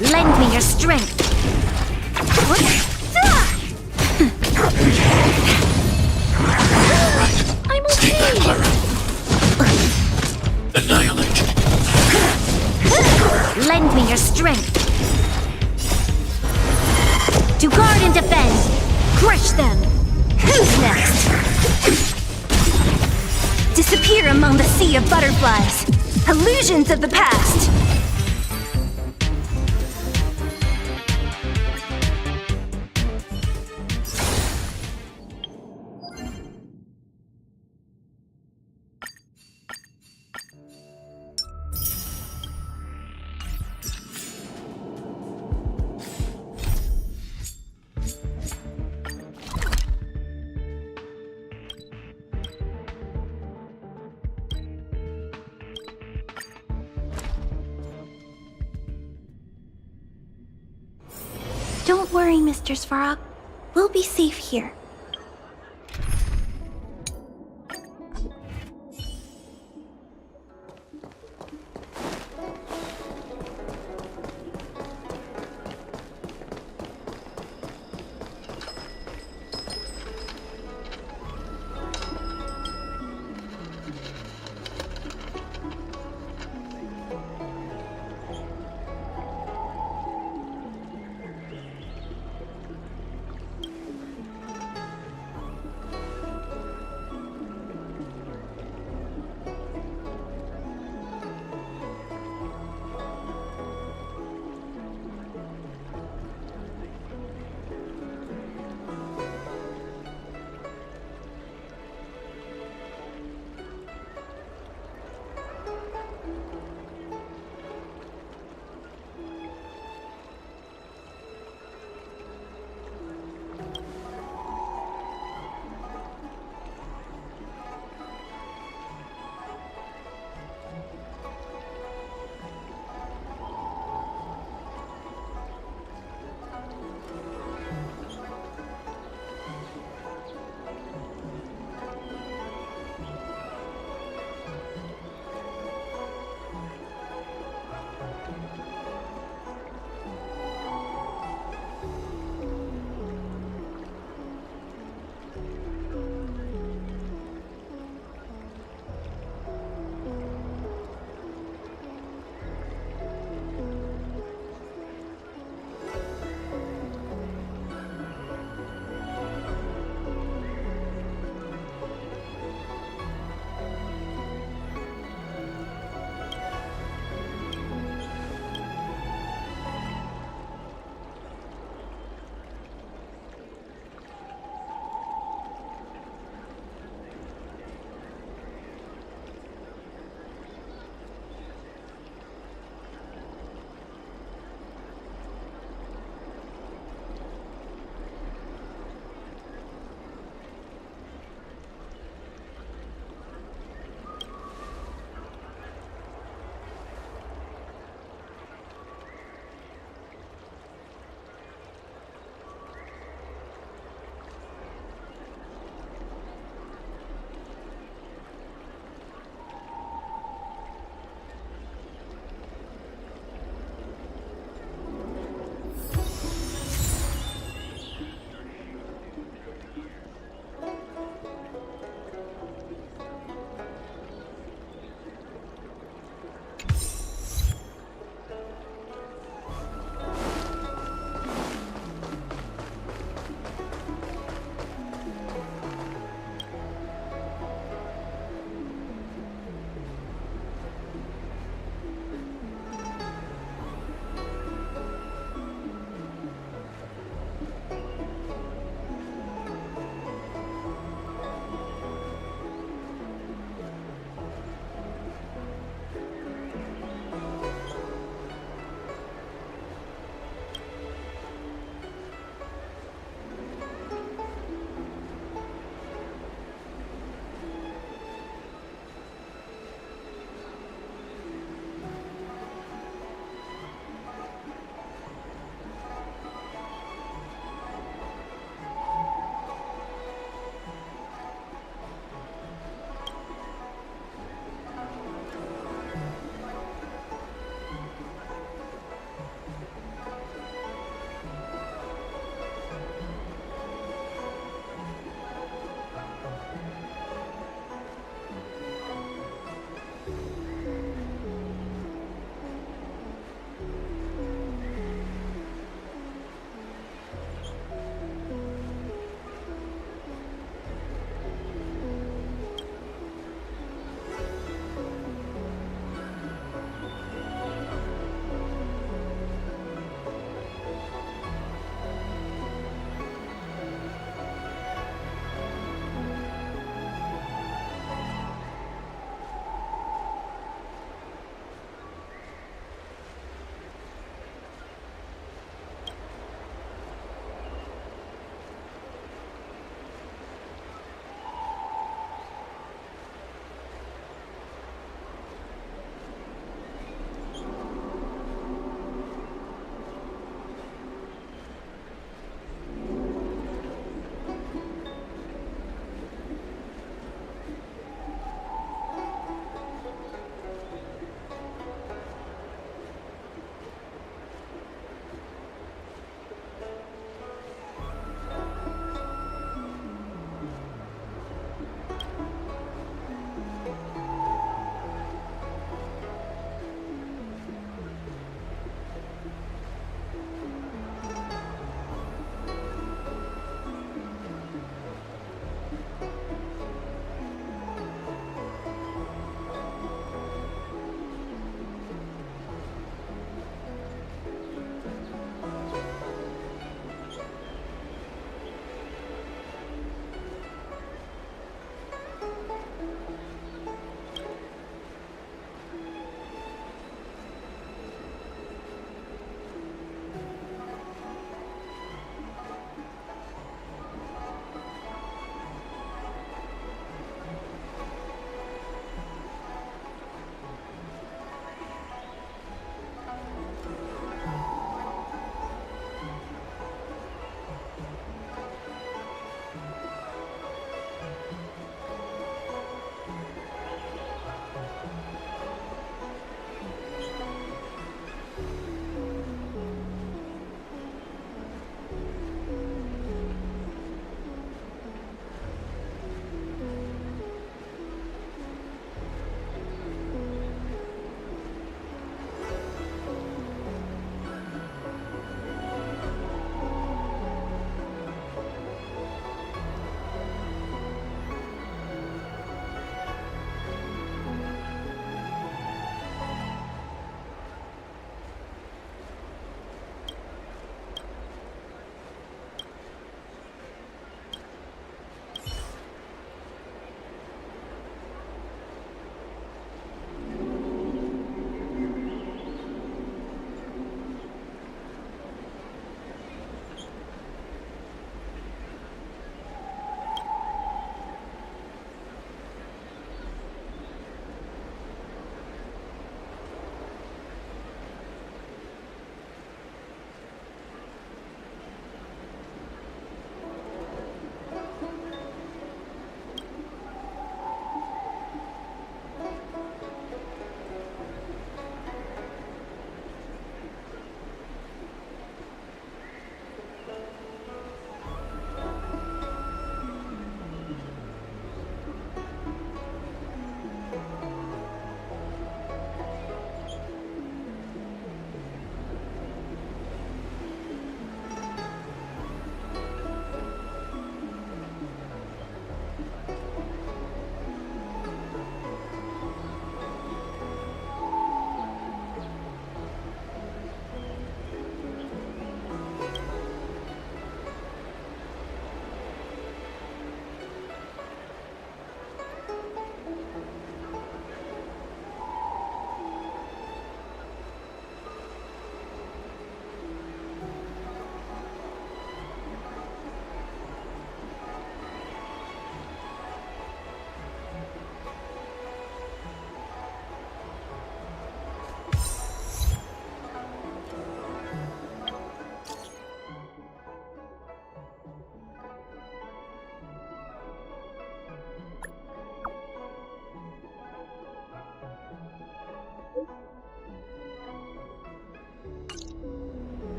Lend me your strength. I'm okay. Annihilate. Lend me your strength. To guard and defend. Crush them. Who's next? Disappear among the sea of butterflies. Illusions of the past. Don't worry, Mr. Svarog. We'll be safe here.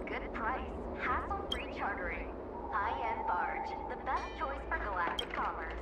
Good price, hassle-free chartering. High-end barge, the best choice for galactic commerce.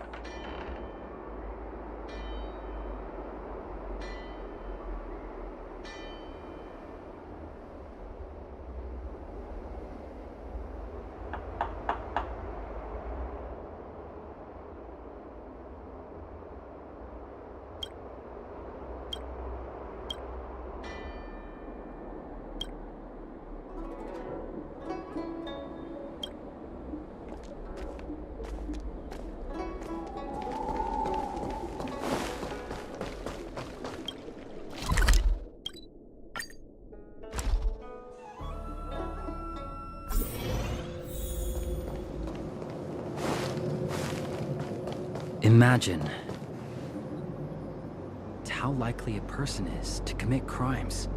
Imagine how likely a person is to commit crimes.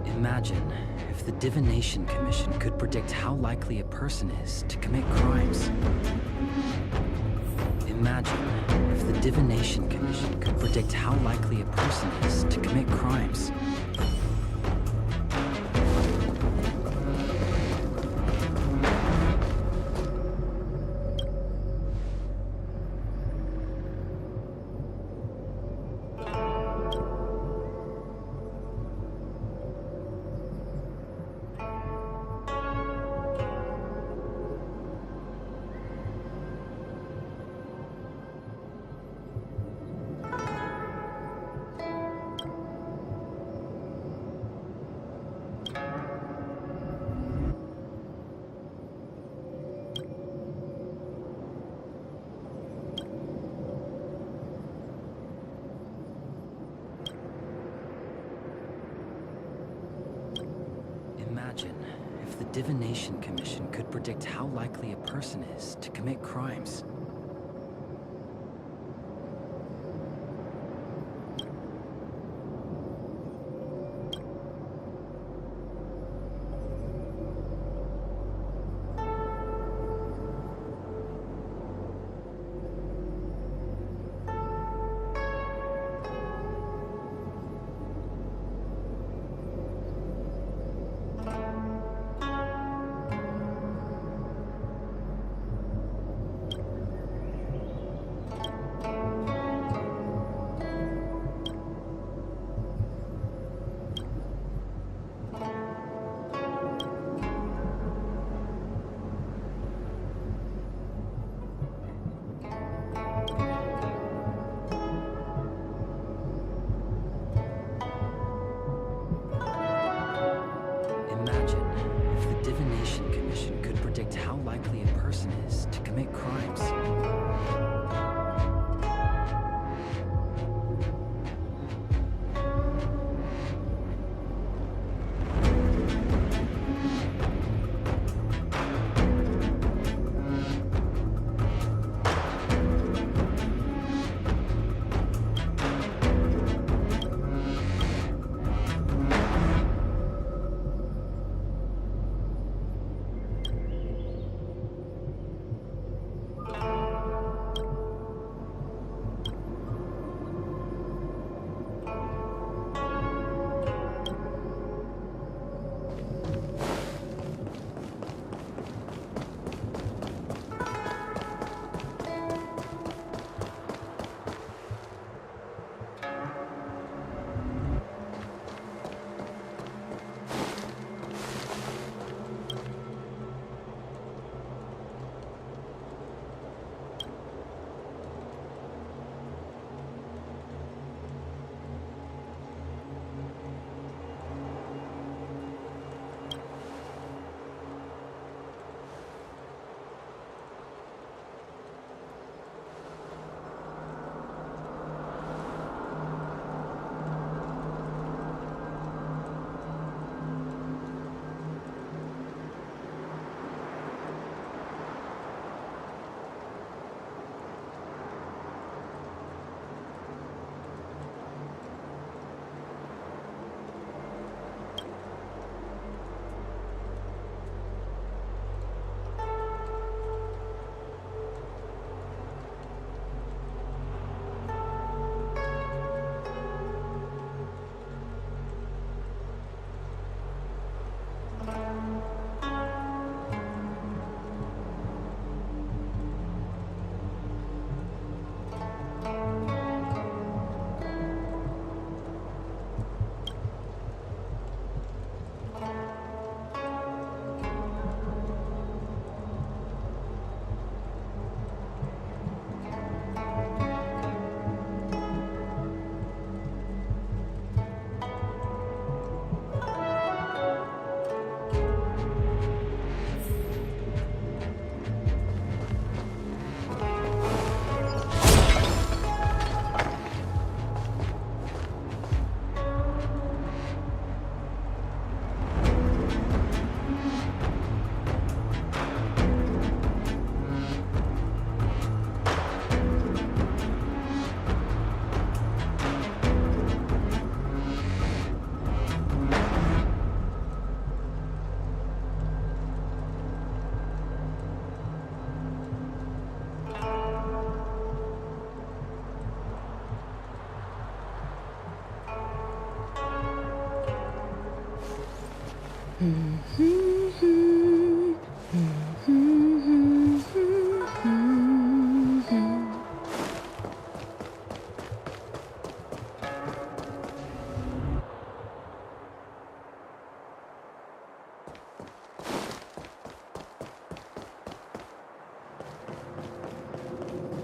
Imagine if the Divination Commission could predict how likely a person is to commit crimes. Imagine if the Divination Commission could predict how likely a person is to commit crimes. Imagine if the Divination Commission could predict how likely a person is to commit crimes. Imagine if the Divination Commission could predict how likely a person is to commit crimes.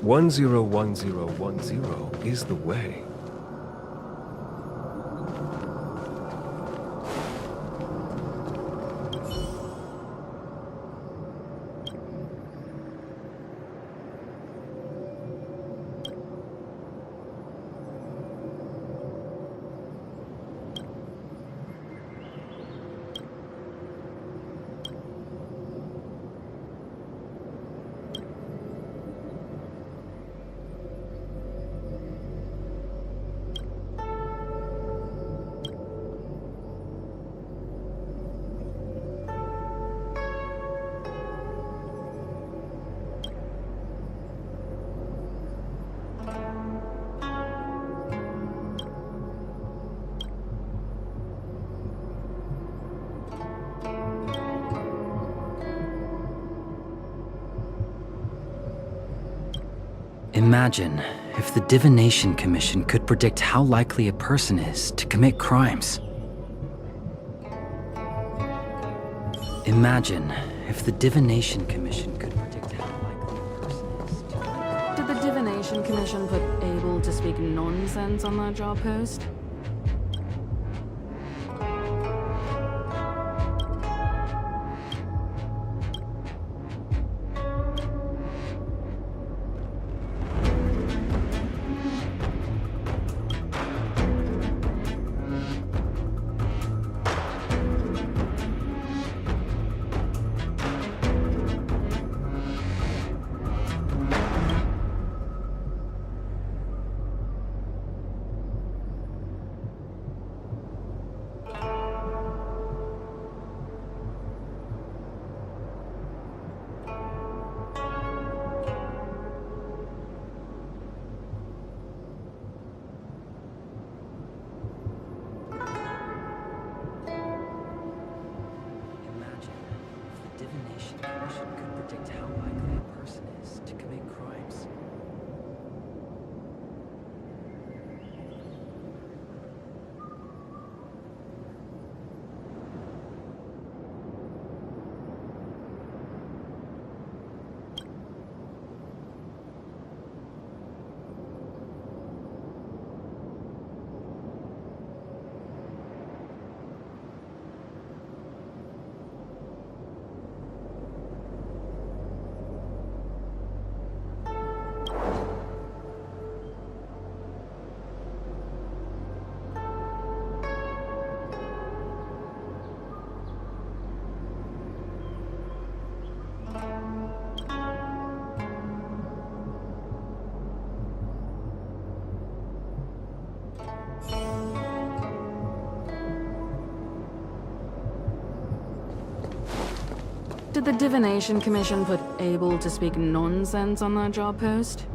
101010 is the way. Imagine if the Divination Commission could predict how likely a person is to commit crimes. Imagine if the Divination Commission could predict how likely a person is to... Did the Divination Commission put able to speak nonsense on that job post? Imagine if the Divination Commission could predict how likely a person is to commit crimes. Did the Divination Commission put able to speak nonsense on that job post?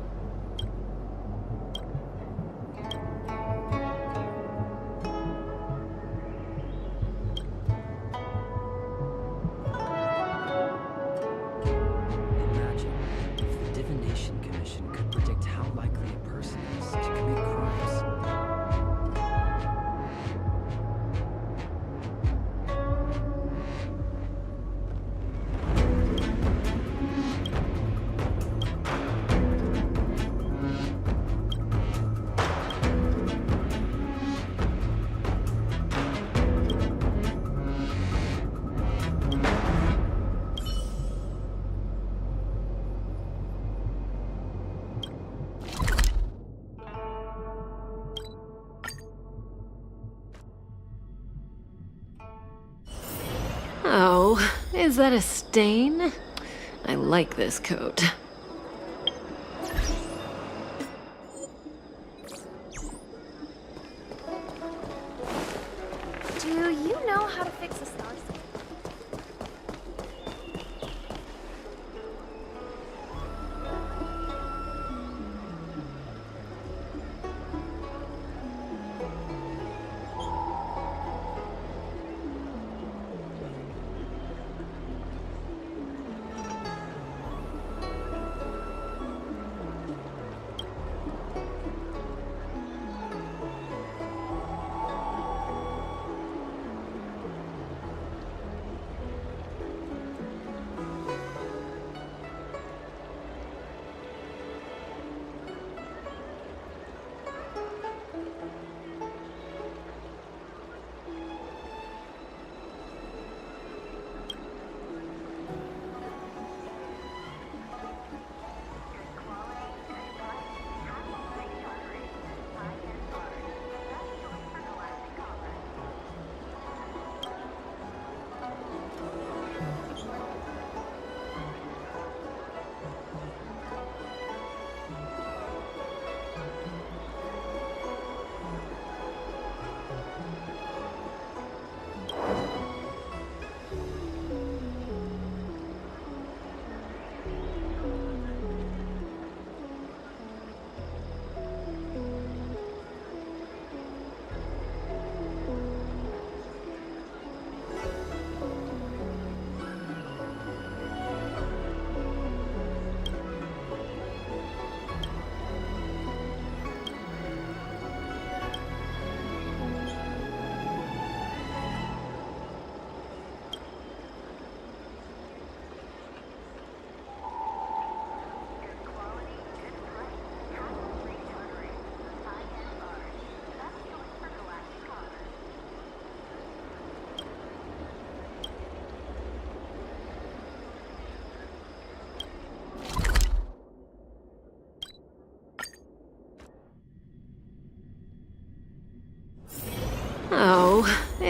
Imagine if the Divination Commission could predict how likely a person is to commit crimes. Oh, is that a stain? I like this coat. Do you know how to fix a star sign?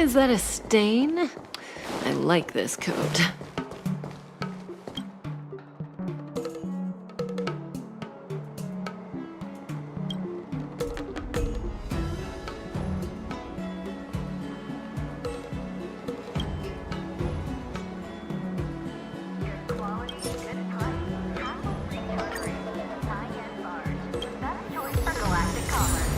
is that a stain? I like this coat. Good quality, good price, hassle-free chartering. High-end barge, the best choice for galactic commerce.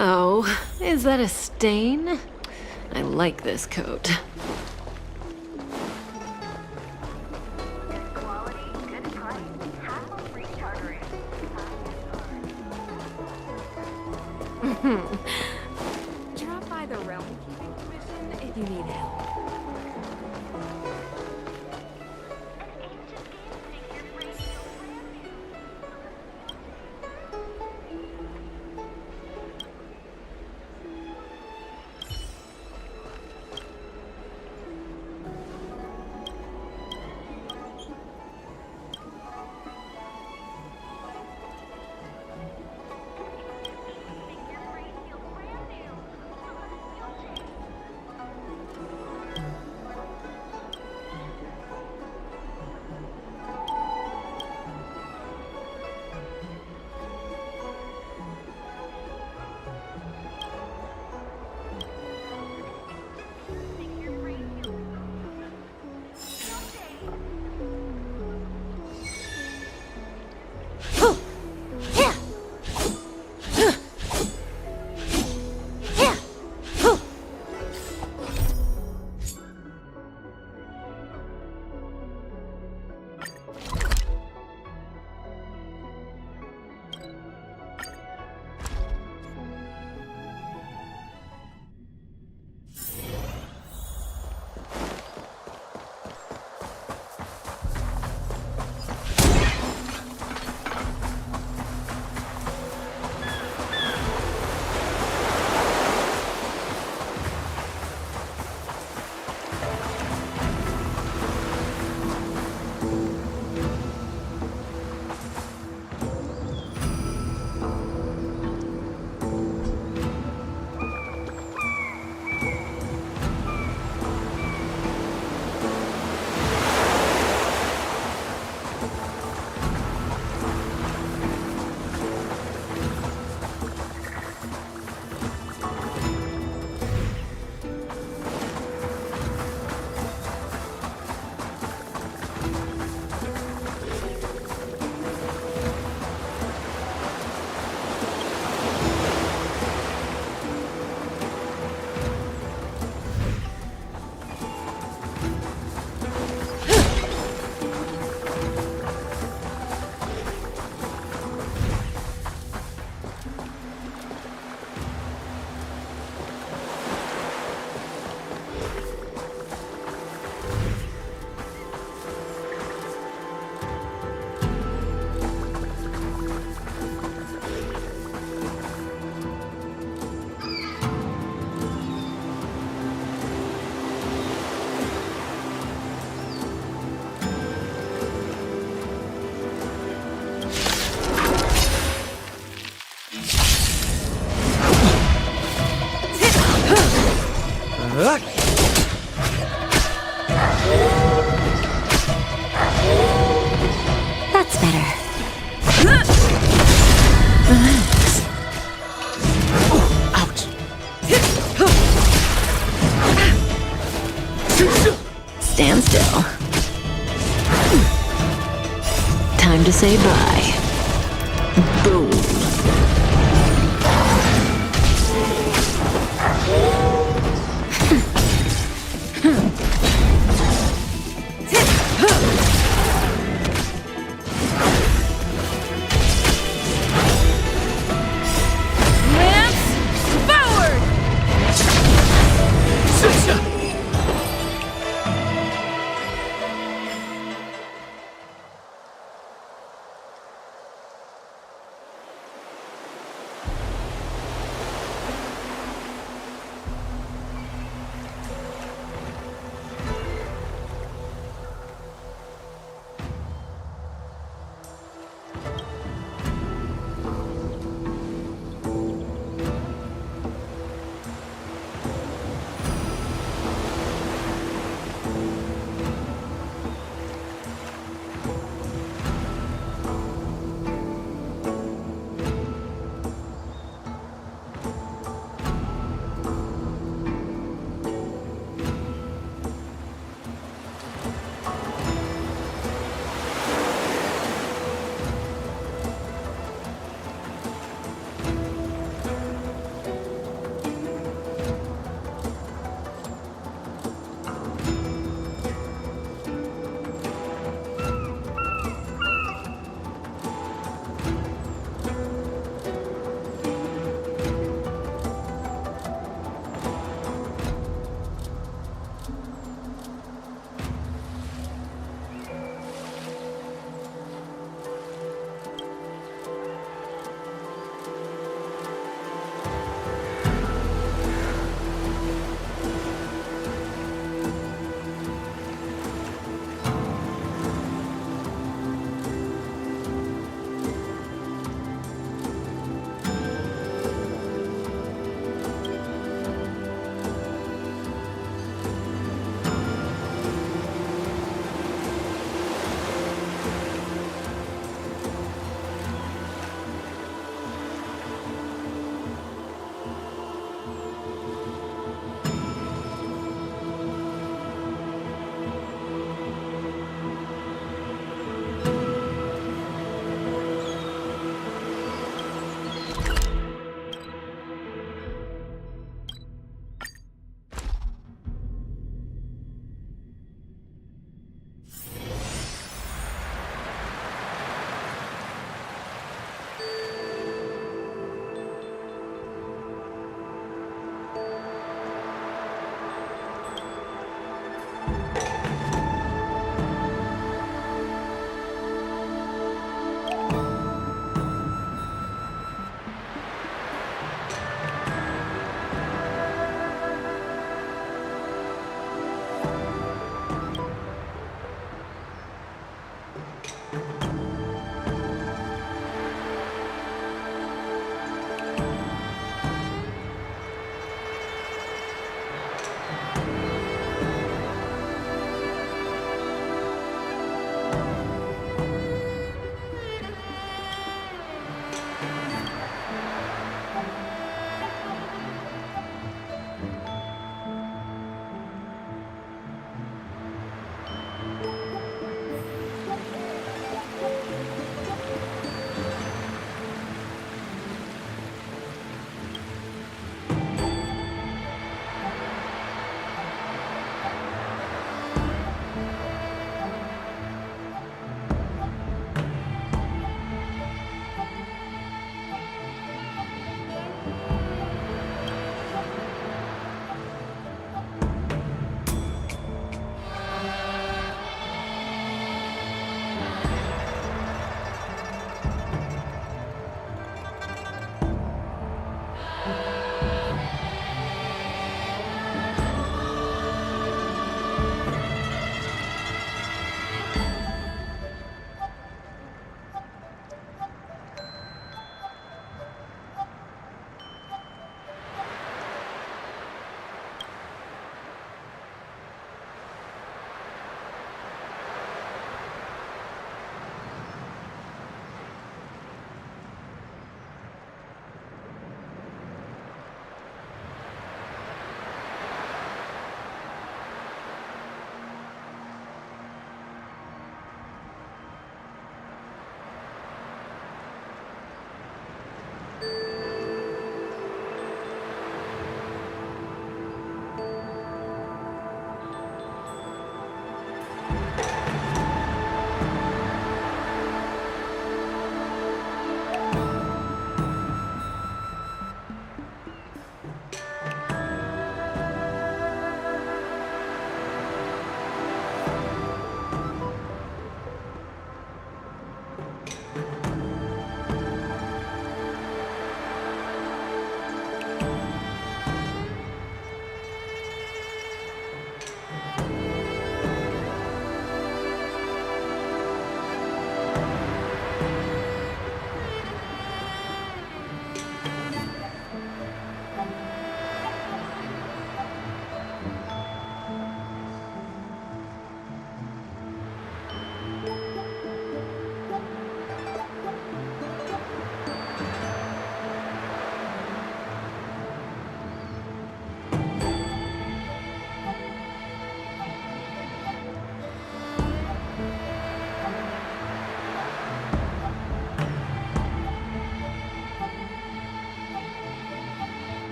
Oh, is that a stain? I like this coat. Drop by the Realm Keeping Commission if you need help. That's better. Stand still. Time to say bye. Boom.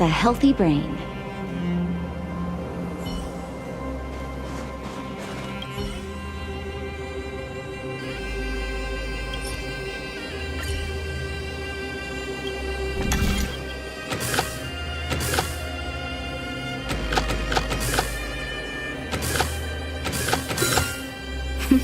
That's a healthy brain. Not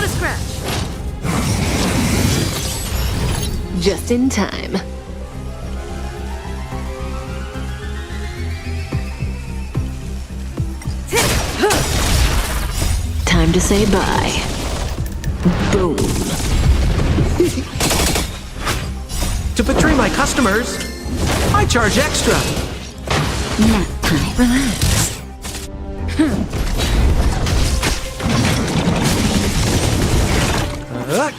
a scratch. Just in time. Time to say bye. Boom. To betray my customers, I charge extra. Nap time. Relax.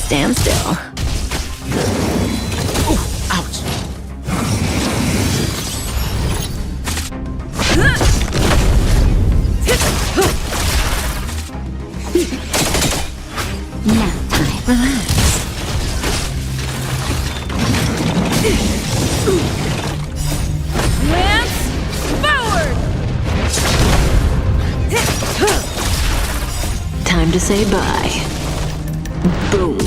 Stand still. Ouch. Nap time. Relax. Lance forward. Time to say bye. Boom.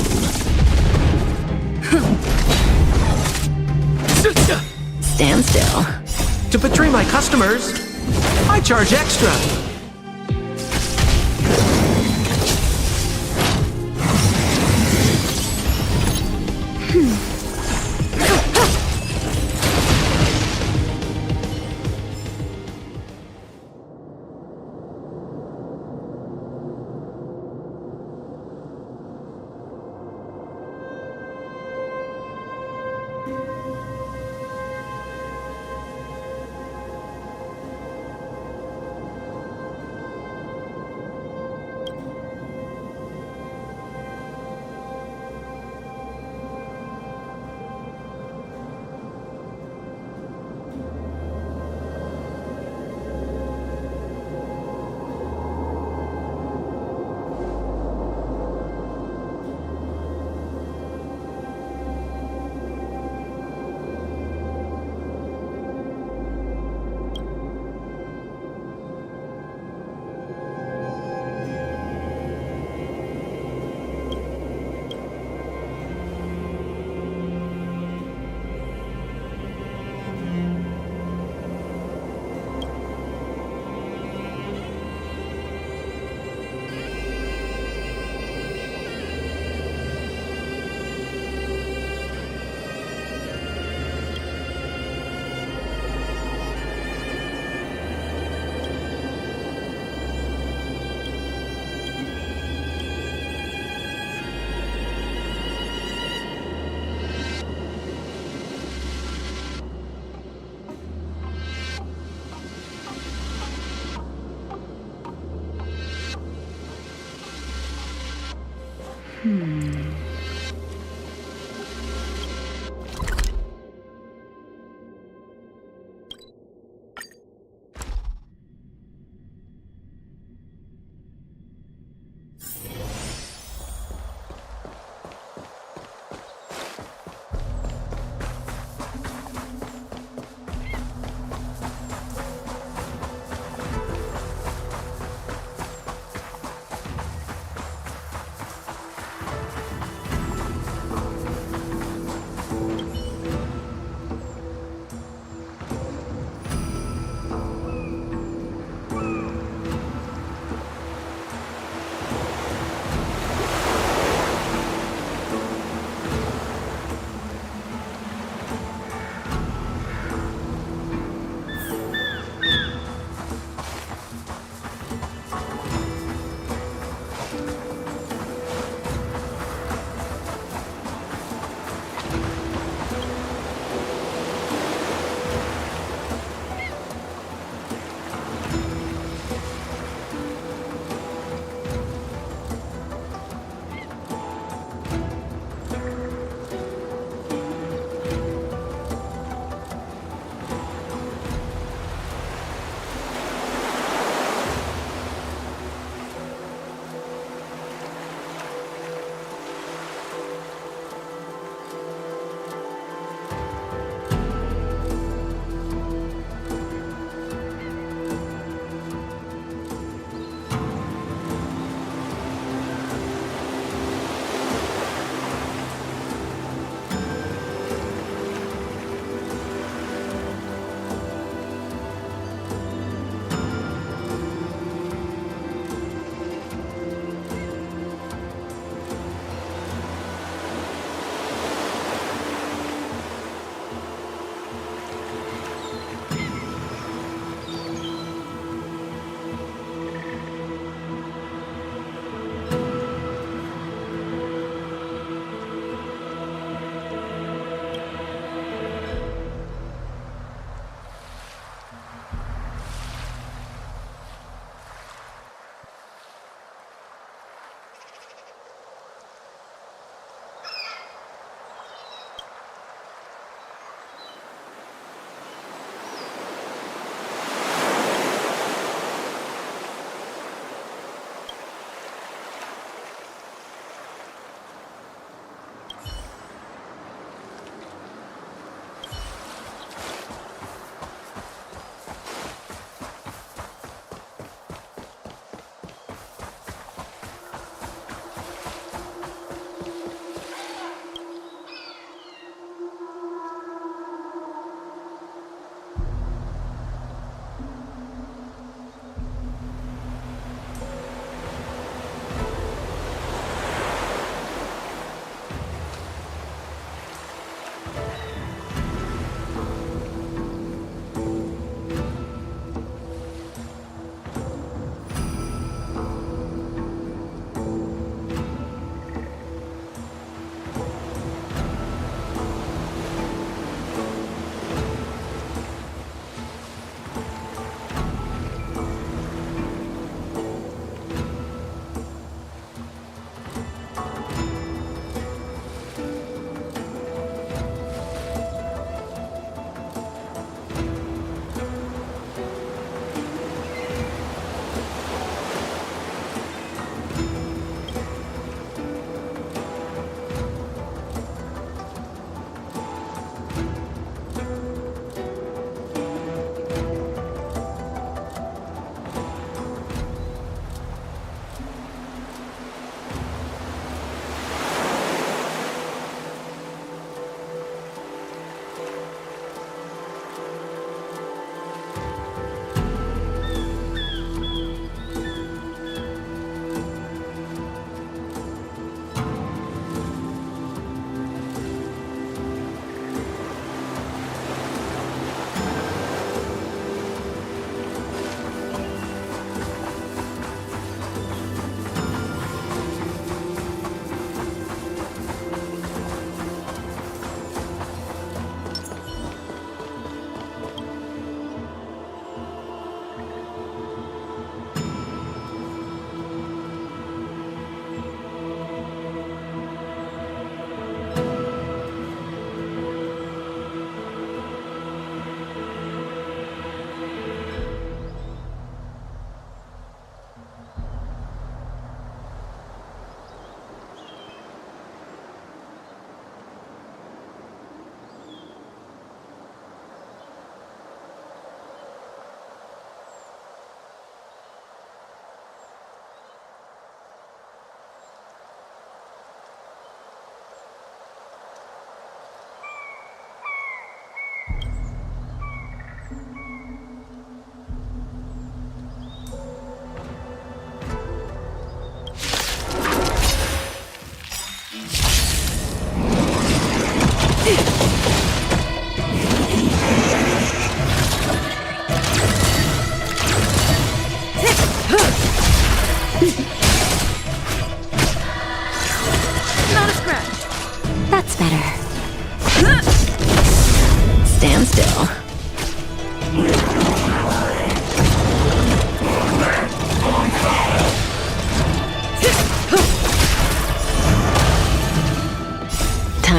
Stand still. To betray my customers, I charge extra.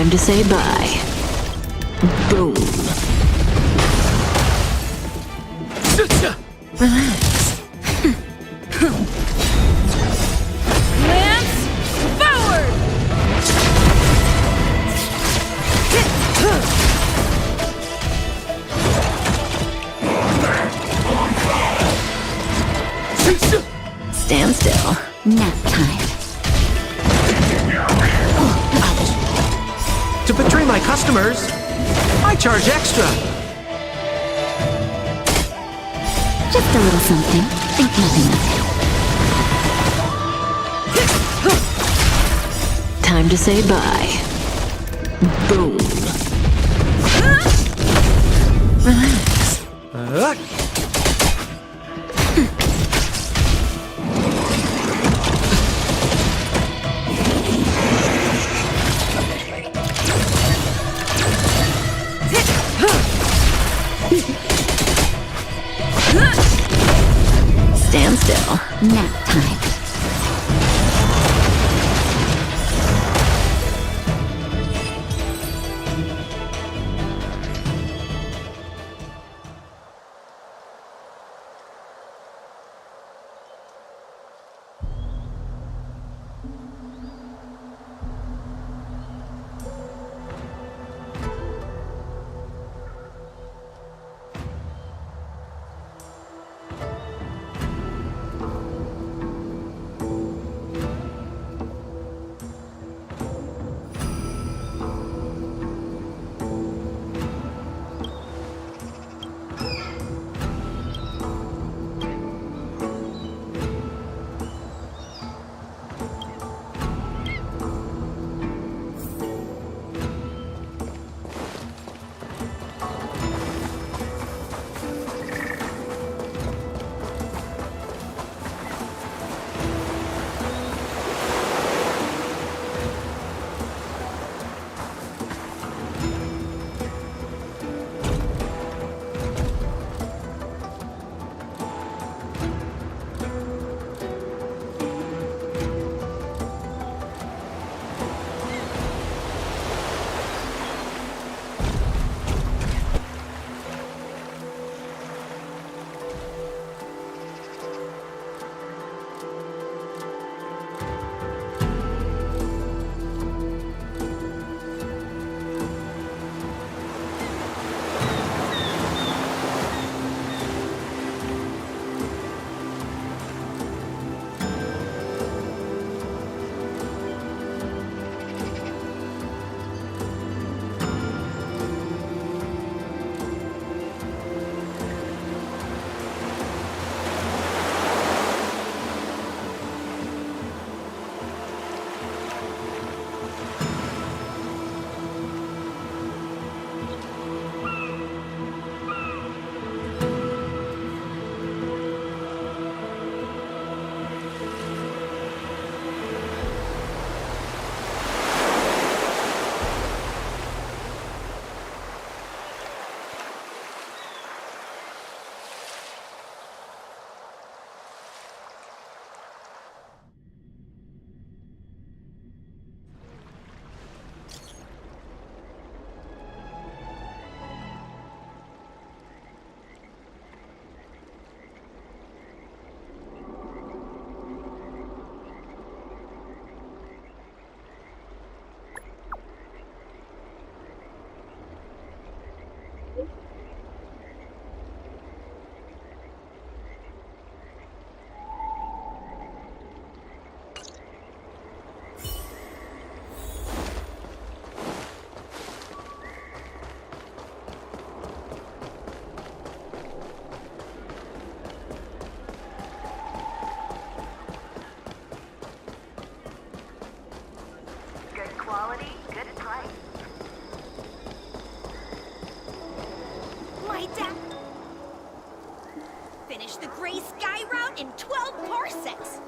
Time to say bye. Boom. Relax. Lance, forward! Stand still. Nap time. To betray my customers, I charge extra. Just a little something. Think nothing of it. Time to say bye. Boom. Relax. Stand still. Nap time. Finish the Gray Sky route in 12 parsecs.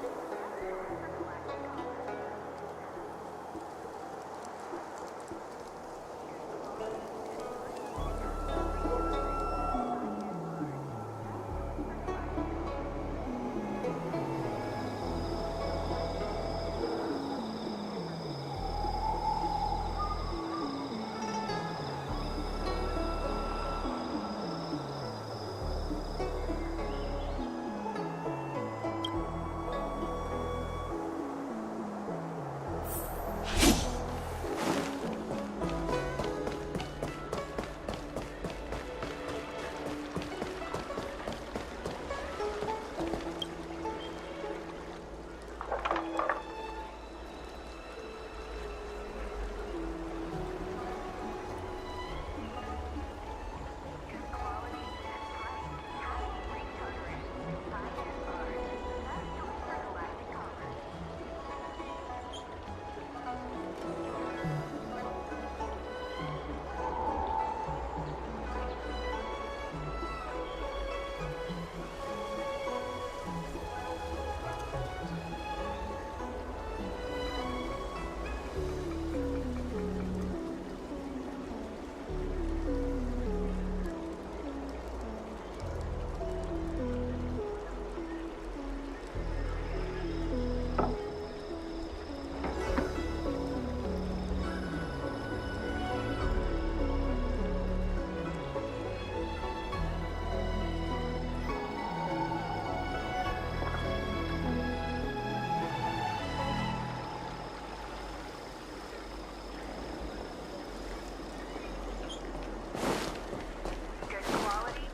Good quality.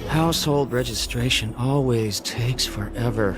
How household registration always takes forever.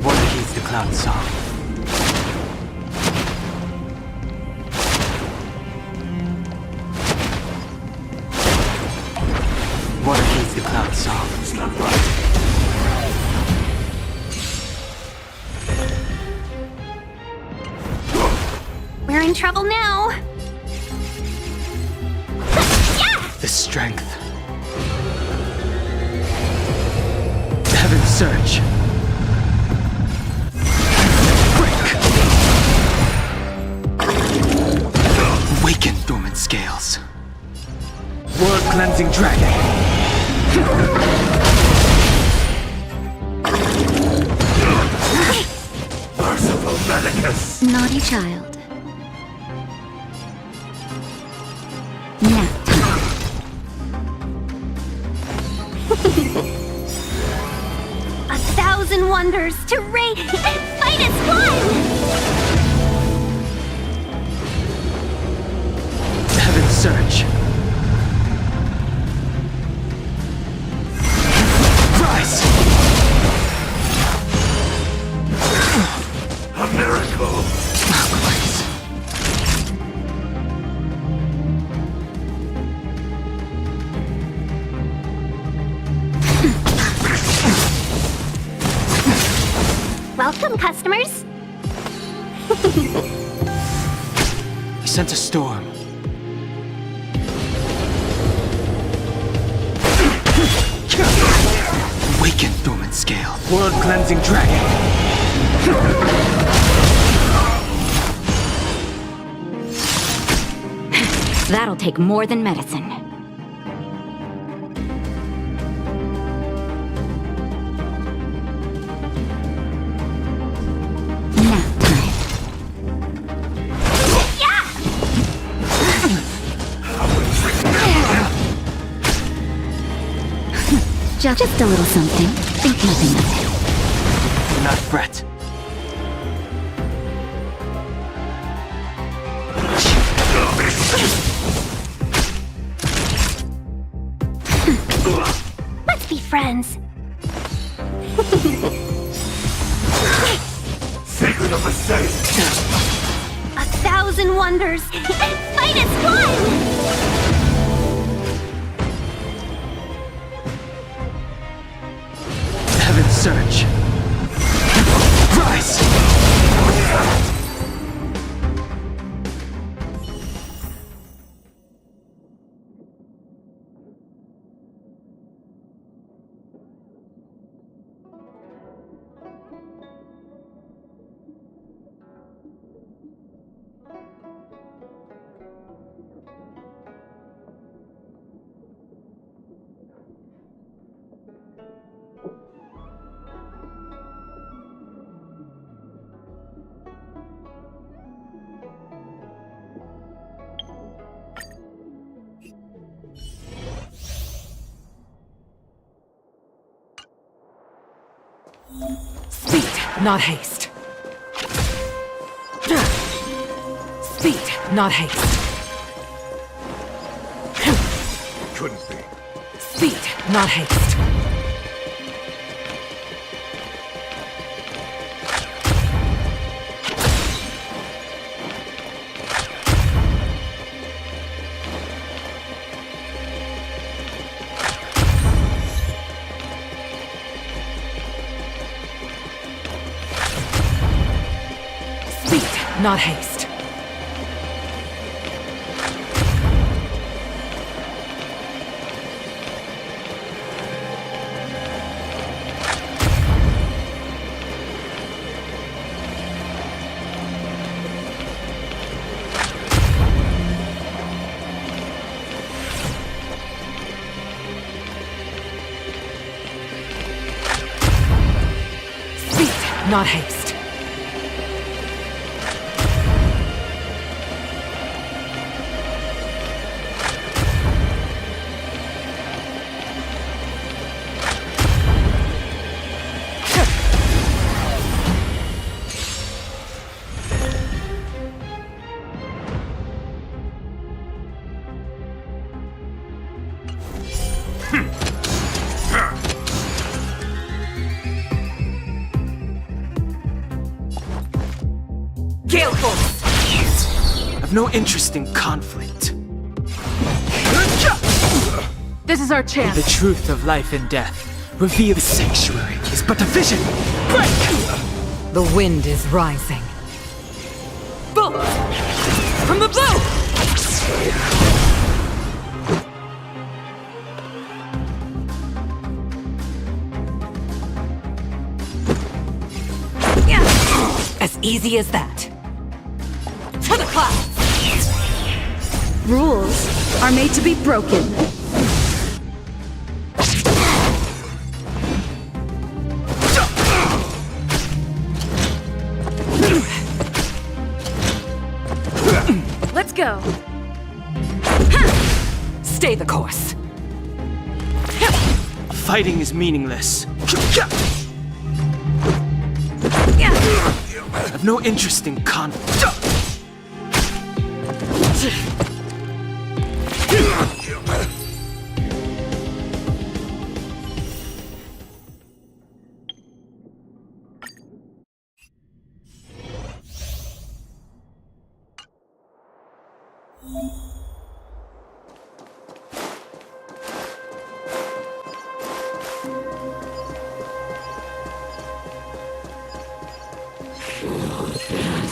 Water heeds the cloud song. Water heeds the cloud song. It's not right. We're in trouble now. The strength. Heaven's surge. Awaken dormant scales. World cleansing dragon. Merciful Medicus! Naughty child. Nap time. 1,000 wonders to rate and fight as one! Heaven's surge. Rise! A miracle! Please. Welcome, customers. I sent a storm. Awaken dormant scale. World cleansing dragon. That'll take more than medicine. Nap time. Just a little something. Think nothing of it. Do not fret. friends. Secret of the safe! 1,000 wonders! Fight as one! Heaven's surge. Rise! Speed, not haste. Speed, not haste. Couldn't be. Speed, not haste. Speed, not haste. Speed, not haste. Gale Force! I've no interest in conflict. This is our chance. The truth of life and death. Reveal the sanctuary is but a vision. Break! The wind is rising. Bolt! From the bow! As easy as that. To the clouds! Rules are made to be broken. Let's go. Stay the course. Fighting is meaningless. I've no interest in conflict.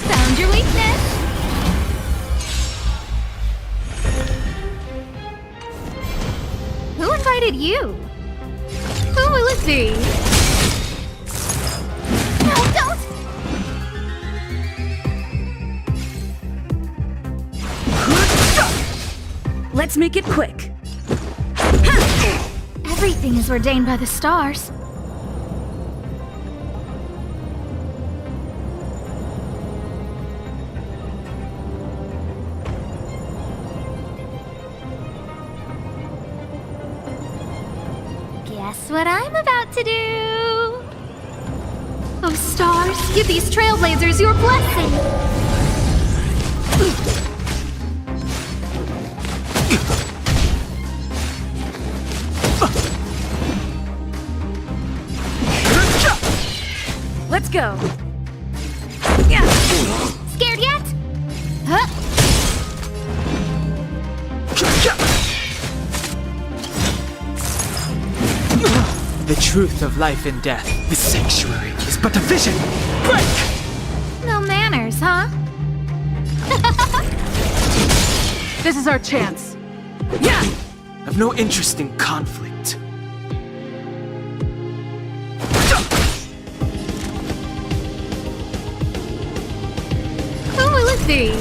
Found your weakness! Who invited you? Who will it be? No, don't! Let's make it quick. Everything is ordained by the stars. Guess what I'm about to do? Oh, stars, give these trailblazers your blessing! Let's go! Yeah. Scared yet? Huh? The truth of life and death. The sanctuary is but a vision. Break! No manners, huh? This is our chance. Yeah! I've no interest in conflict. Who will it be?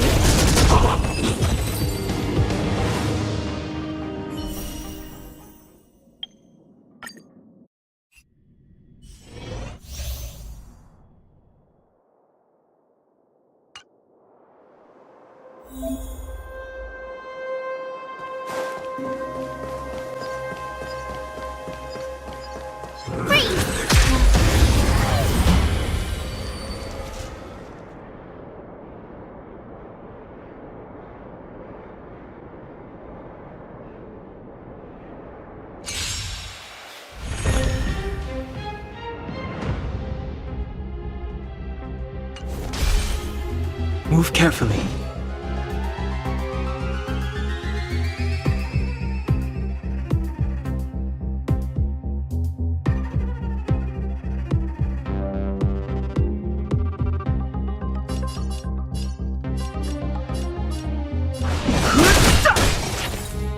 Move carefully.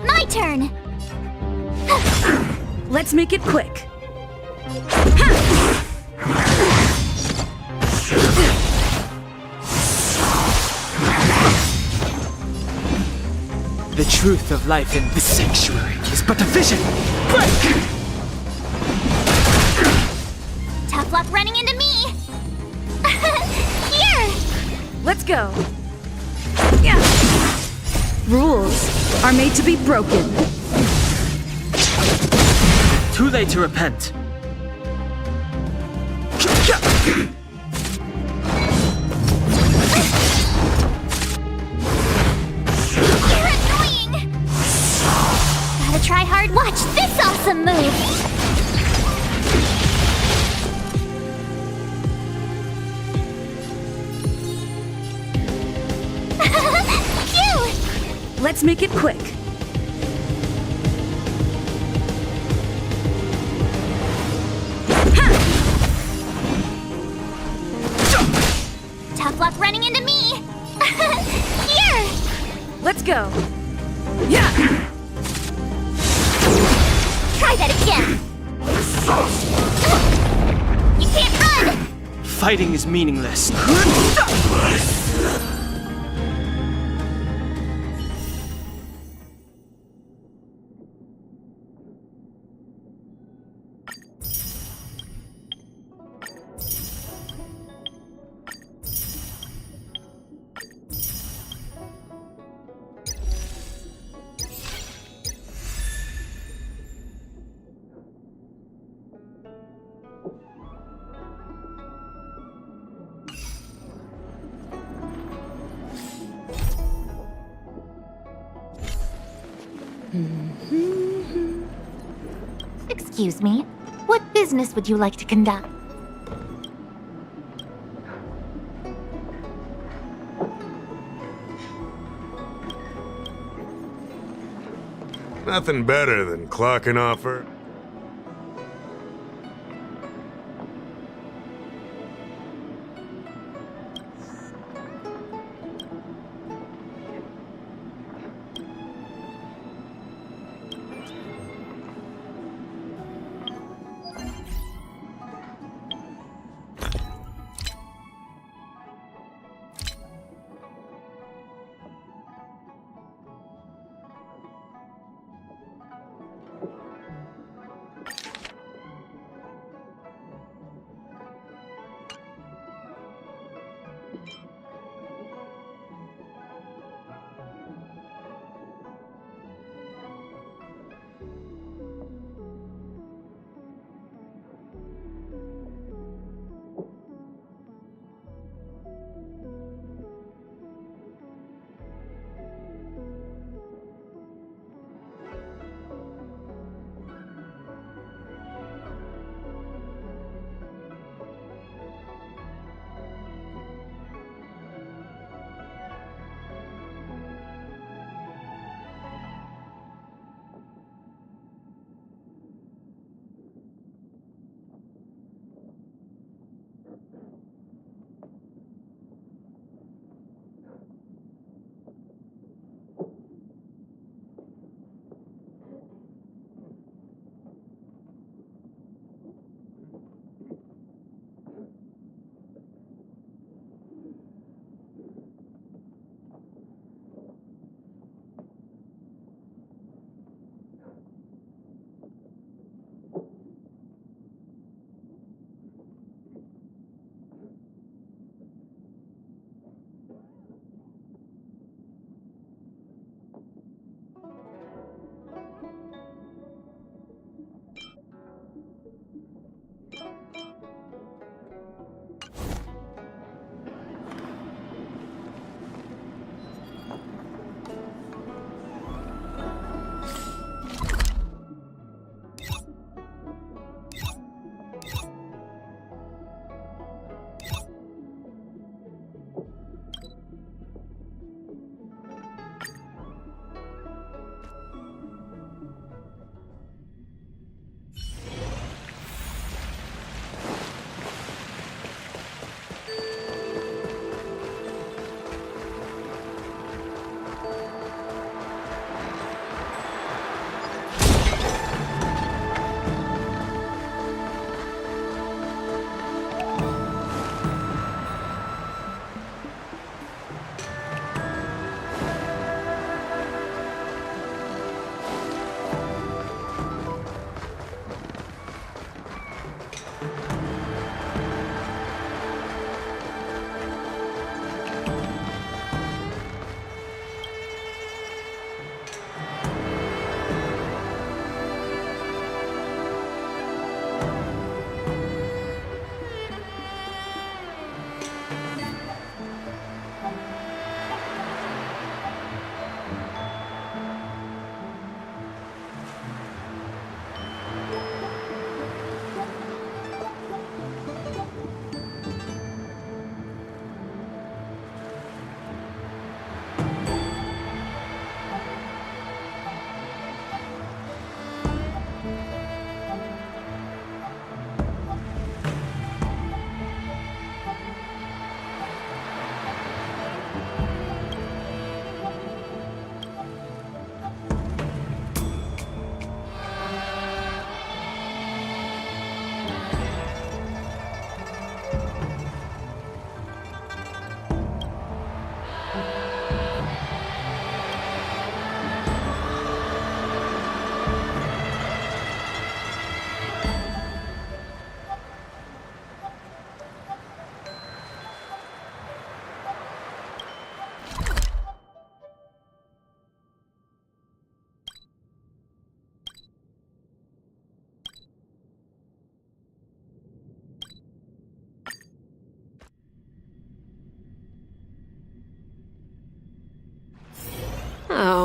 My turn! Let's make it quick. The truth of life in the sanctuary is but a vision. Break! Tough luck running into me! Here! Let's go. Yeah. Rules are made to be broken. Too late to repent. You're annoying! Gotta try hard. Watch this awesome move! Cute! Let's make it quick. Tough luck running into me! Here! Let's go. Yeah. Try that again! You can't run! Fighting is meaningless. Excuse me, what business would you like to conduct? Nothing better than clocking off her.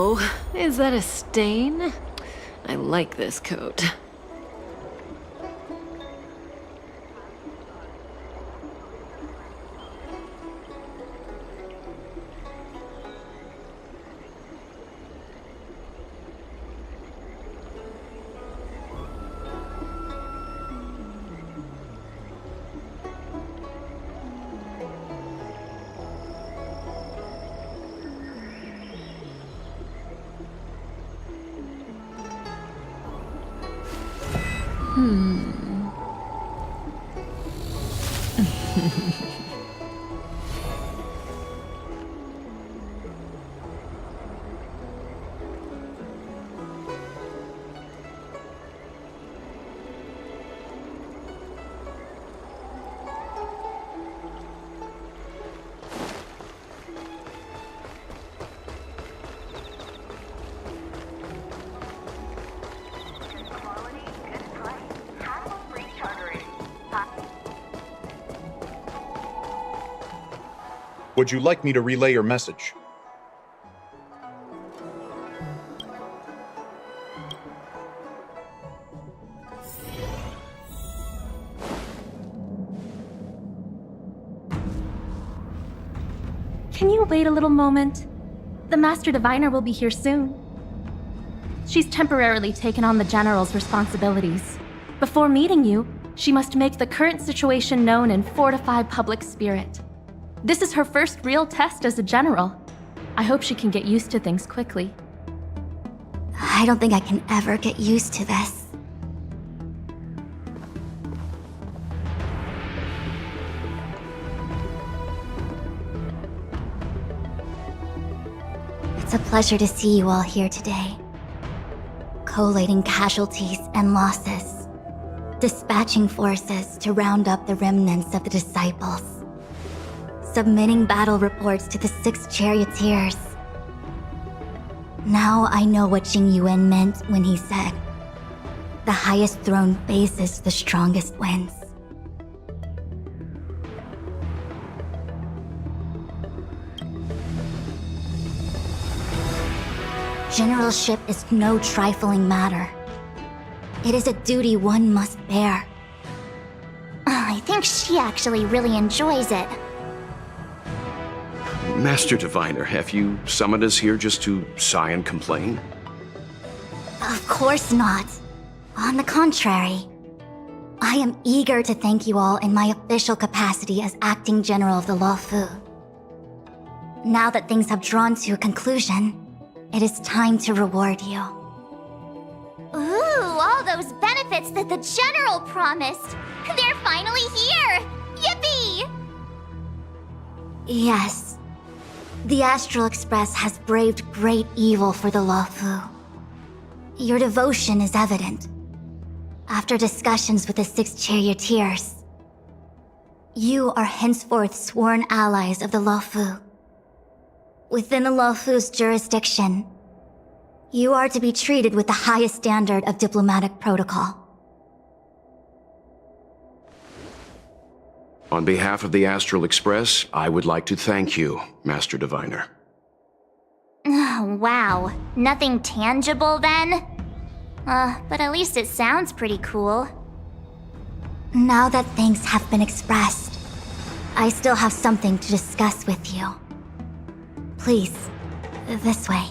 Whoa, is that a stain? I like this coat. Quality, good price, hassle-free chartering. Would you like me to relay your message? Can you wait a little moment? The Master Diviner will be here soon. She's temporarily taken on the General's responsibilities. Before meeting you, she must make the current situation known and fortify public spirit. This is her first real test as a General. I hope she can get used to things quickly. I don't think I can ever get used to this. It's a pleasure to see you all here today. Collating casualties and losses. Dispatching forces to round up the remnants of the disciples. Submitting battle reports to the 6 charioteers. Now I know what Jing Yuan meant when he said, "The highest throne faces the strongest wins." Generalship is no trifling matter. It is a duty one must bear. I think she actually really enjoys it. Master Diviner, have you summoned us here just to sigh and complain? Of course not. On the contrary, I am eager to thank you all in my official capacity as acting general of the Luofu. Now that things have drawn to a conclusion, it is time to reward you. Ooh, all those benefits that the General promised! They're finally here! Yippee! Yes. The Astral Express has braved great evil for the Luofu. Your devotion is evident. After discussions with the 6 charioteers, you are henceforth sworn allies of the Luofu. Within the Luofu's jurisdiction, you are to be treated with the highest standard of diplomatic protocol. On behalf of the Astral Express, I would like to thank you, Master Diviner. Wow, nothing tangible then? But at least it sounds pretty cool. Now that things have been expressed, I still have something to discuss with you. Please, this way.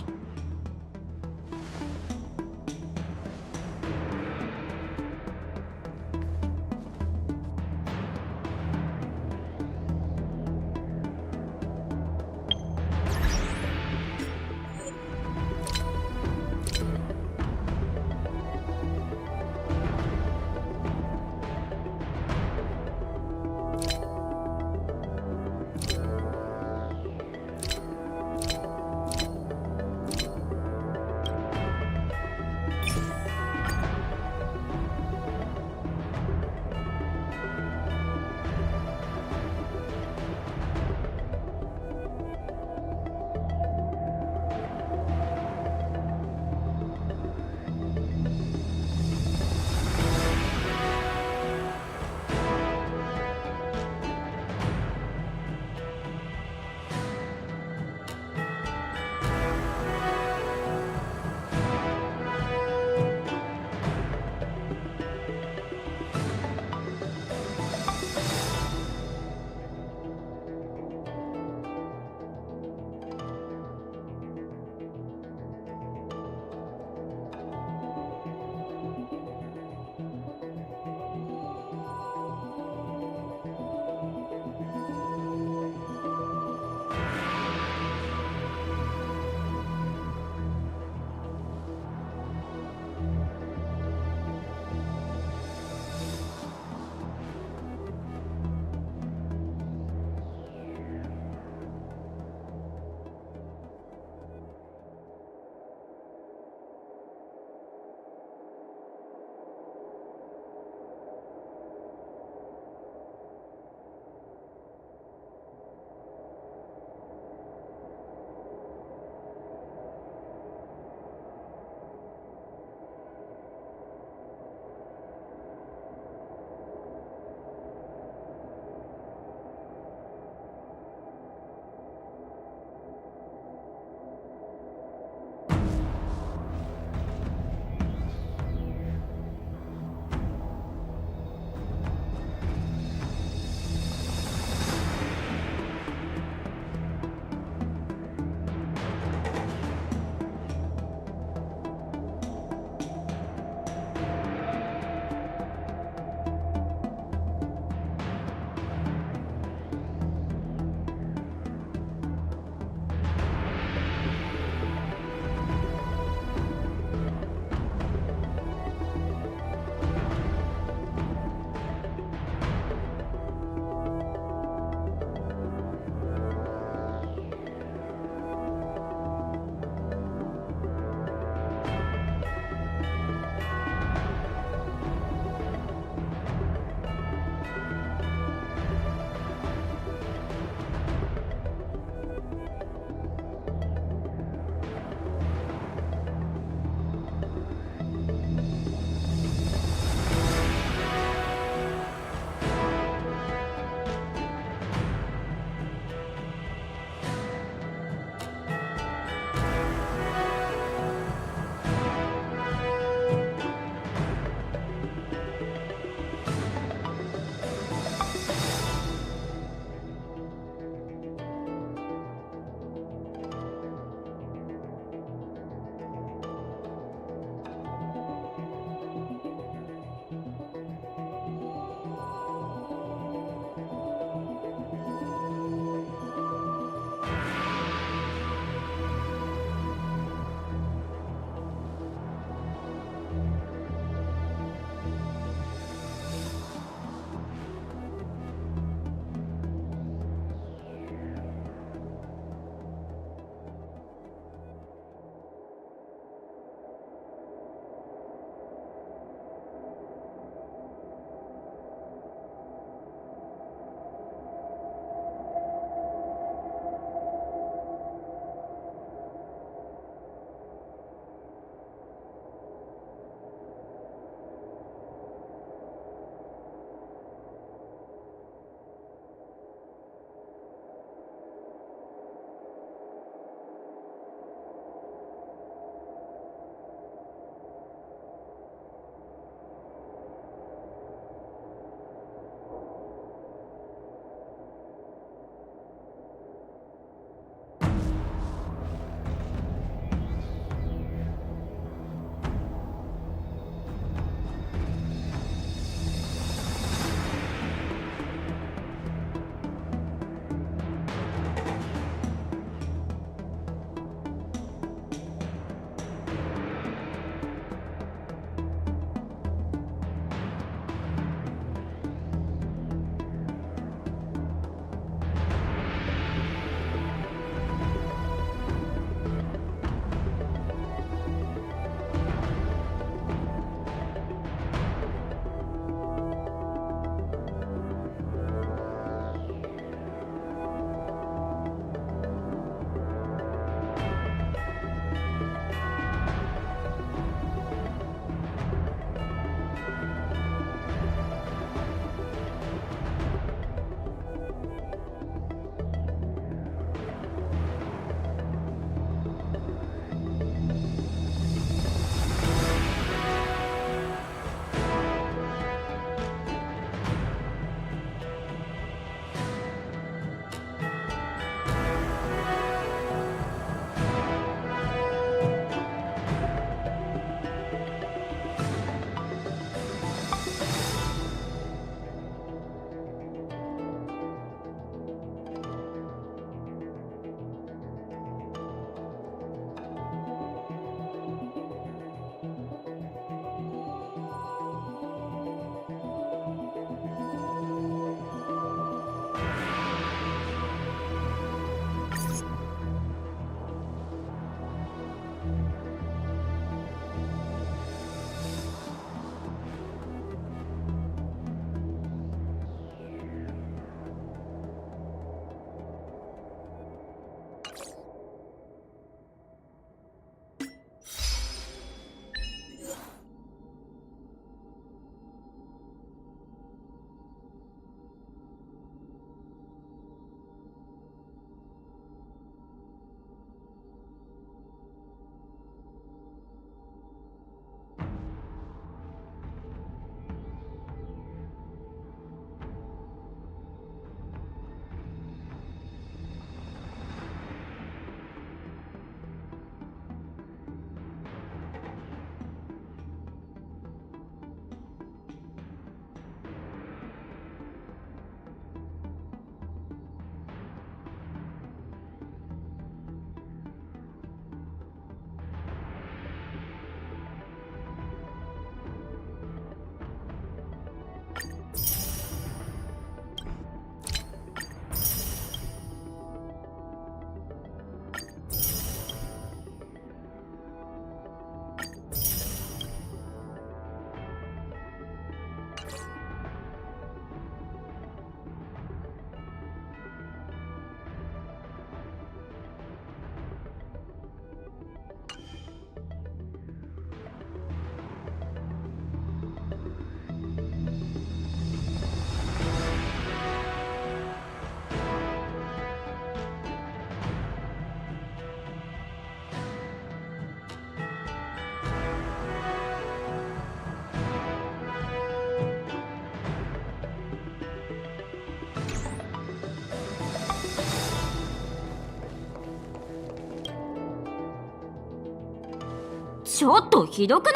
ちょっとひどくない？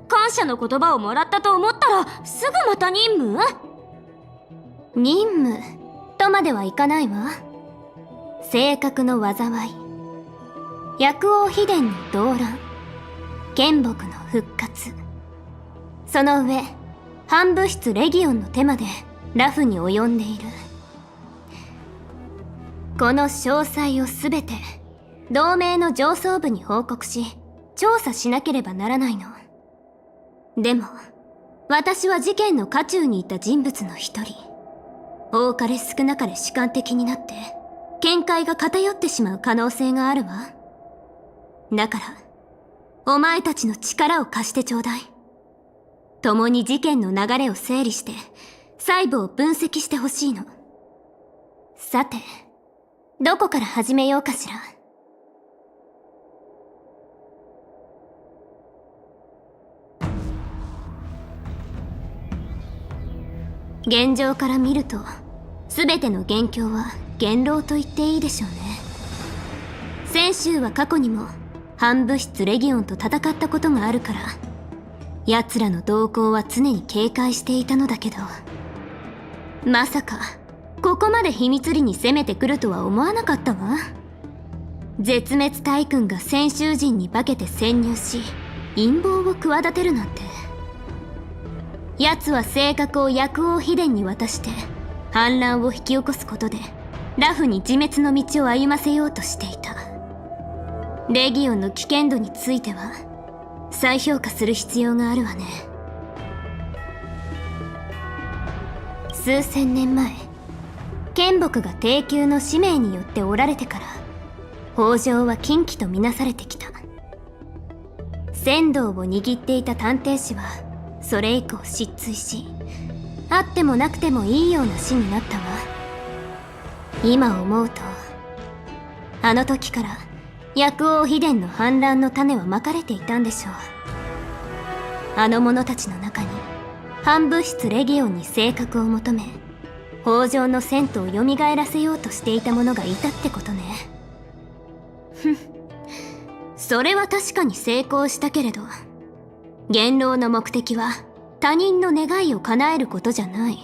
感謝の言葉をもらったと思ったらすぐまた任務？任務とまではいかないわ。性格の災い、薬王秘伝の動乱、剣木の復活、その上反物質レギオンの手までラフに及んでいる。この詳細をすべて同盟の上層部に報告し調査しなければならないの。でも私は事件の渦中にいた人物の一人。多かれ少なかれ主観的になって見解が偏ってしまう可能性があるわ。だからお前たちの力を貸してちょうだい。共に事件の流れを整理して細部を分析してほしいの。さて、どこから始めようかしら。現状から見ると全ての元凶は元老と言っていいでしょうね。先週は過去にも反物質レギオンと戦ったことがあるから奴らの動向は常に警戒していたのだけど、まさかここまで秘密裏に攻めてくるとは思わなかったわ。絶滅大君が先週人に化けて潜入し陰謀を企てるなんて。奴は性格を薬王秘伝に渡して反乱を引き起こすことでラフに自滅の道を歩ませようとしていた。レギオンの危険度については再評価する必要があるわね。数千年前、剣木が帝宮の使命によっておられてから北条は禁忌とみなされてきた。仙道を握っていた探偵士はそれ以降失墜し、あってもなくてもいいような死になったわ。今思うとあの時から薬王秘伝の反乱の種はまかれていたんでしょう。あの者たちの中に反物質レギオンに性格を求め北条の銭湯を蘇らせようとしていた者がいたってことね。ふん、それは確かに成功したけれど、元老の目的は他人の願いを叶えることじゃない。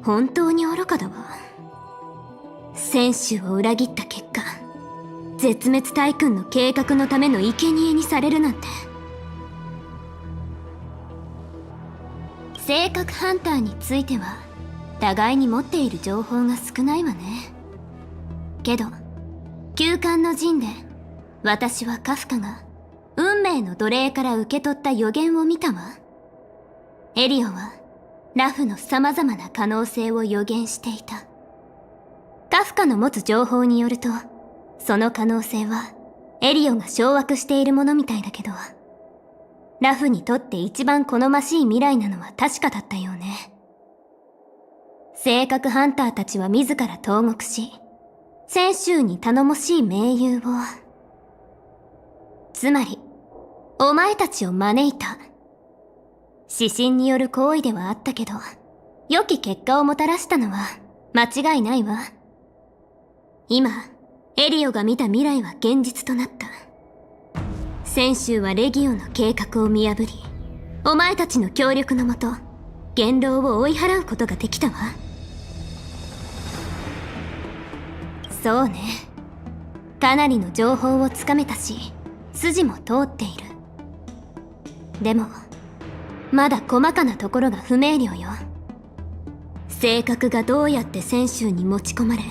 本当に愚かだわ。選手を裏切った結果、絶滅大君の計画のための生贄にされるなんて。性格ハンターについては互いに持っている情報が少ないわね。けど旧館の陣で私はカフカが運命の奴隷から受け取った予言を見たわ。エリオはラフの様々な可能性を予言していた。カフカの持つ情報によると、その可能性はエリオが掌握しているものみたいだけど、ラフにとって一番好ましい未来なのは確かだったよね。性格ハンターたちは自ら投獄し、先週に頼もしい盟友を、つまりお前たちを招いた。指針による行為ではあったけど、良き結果をもたらしたのは間違いないわ。今エリオが見た未来は現実となった。先週はレギオンの計画を見破り、お前たちの協力のもと元老を追い払うことができたわ。そうね、かなりの情報をつかめたし筋も通っている。でもまだ細かなところが不明瞭よ。性格がどうやって泉州に持ち込まれ、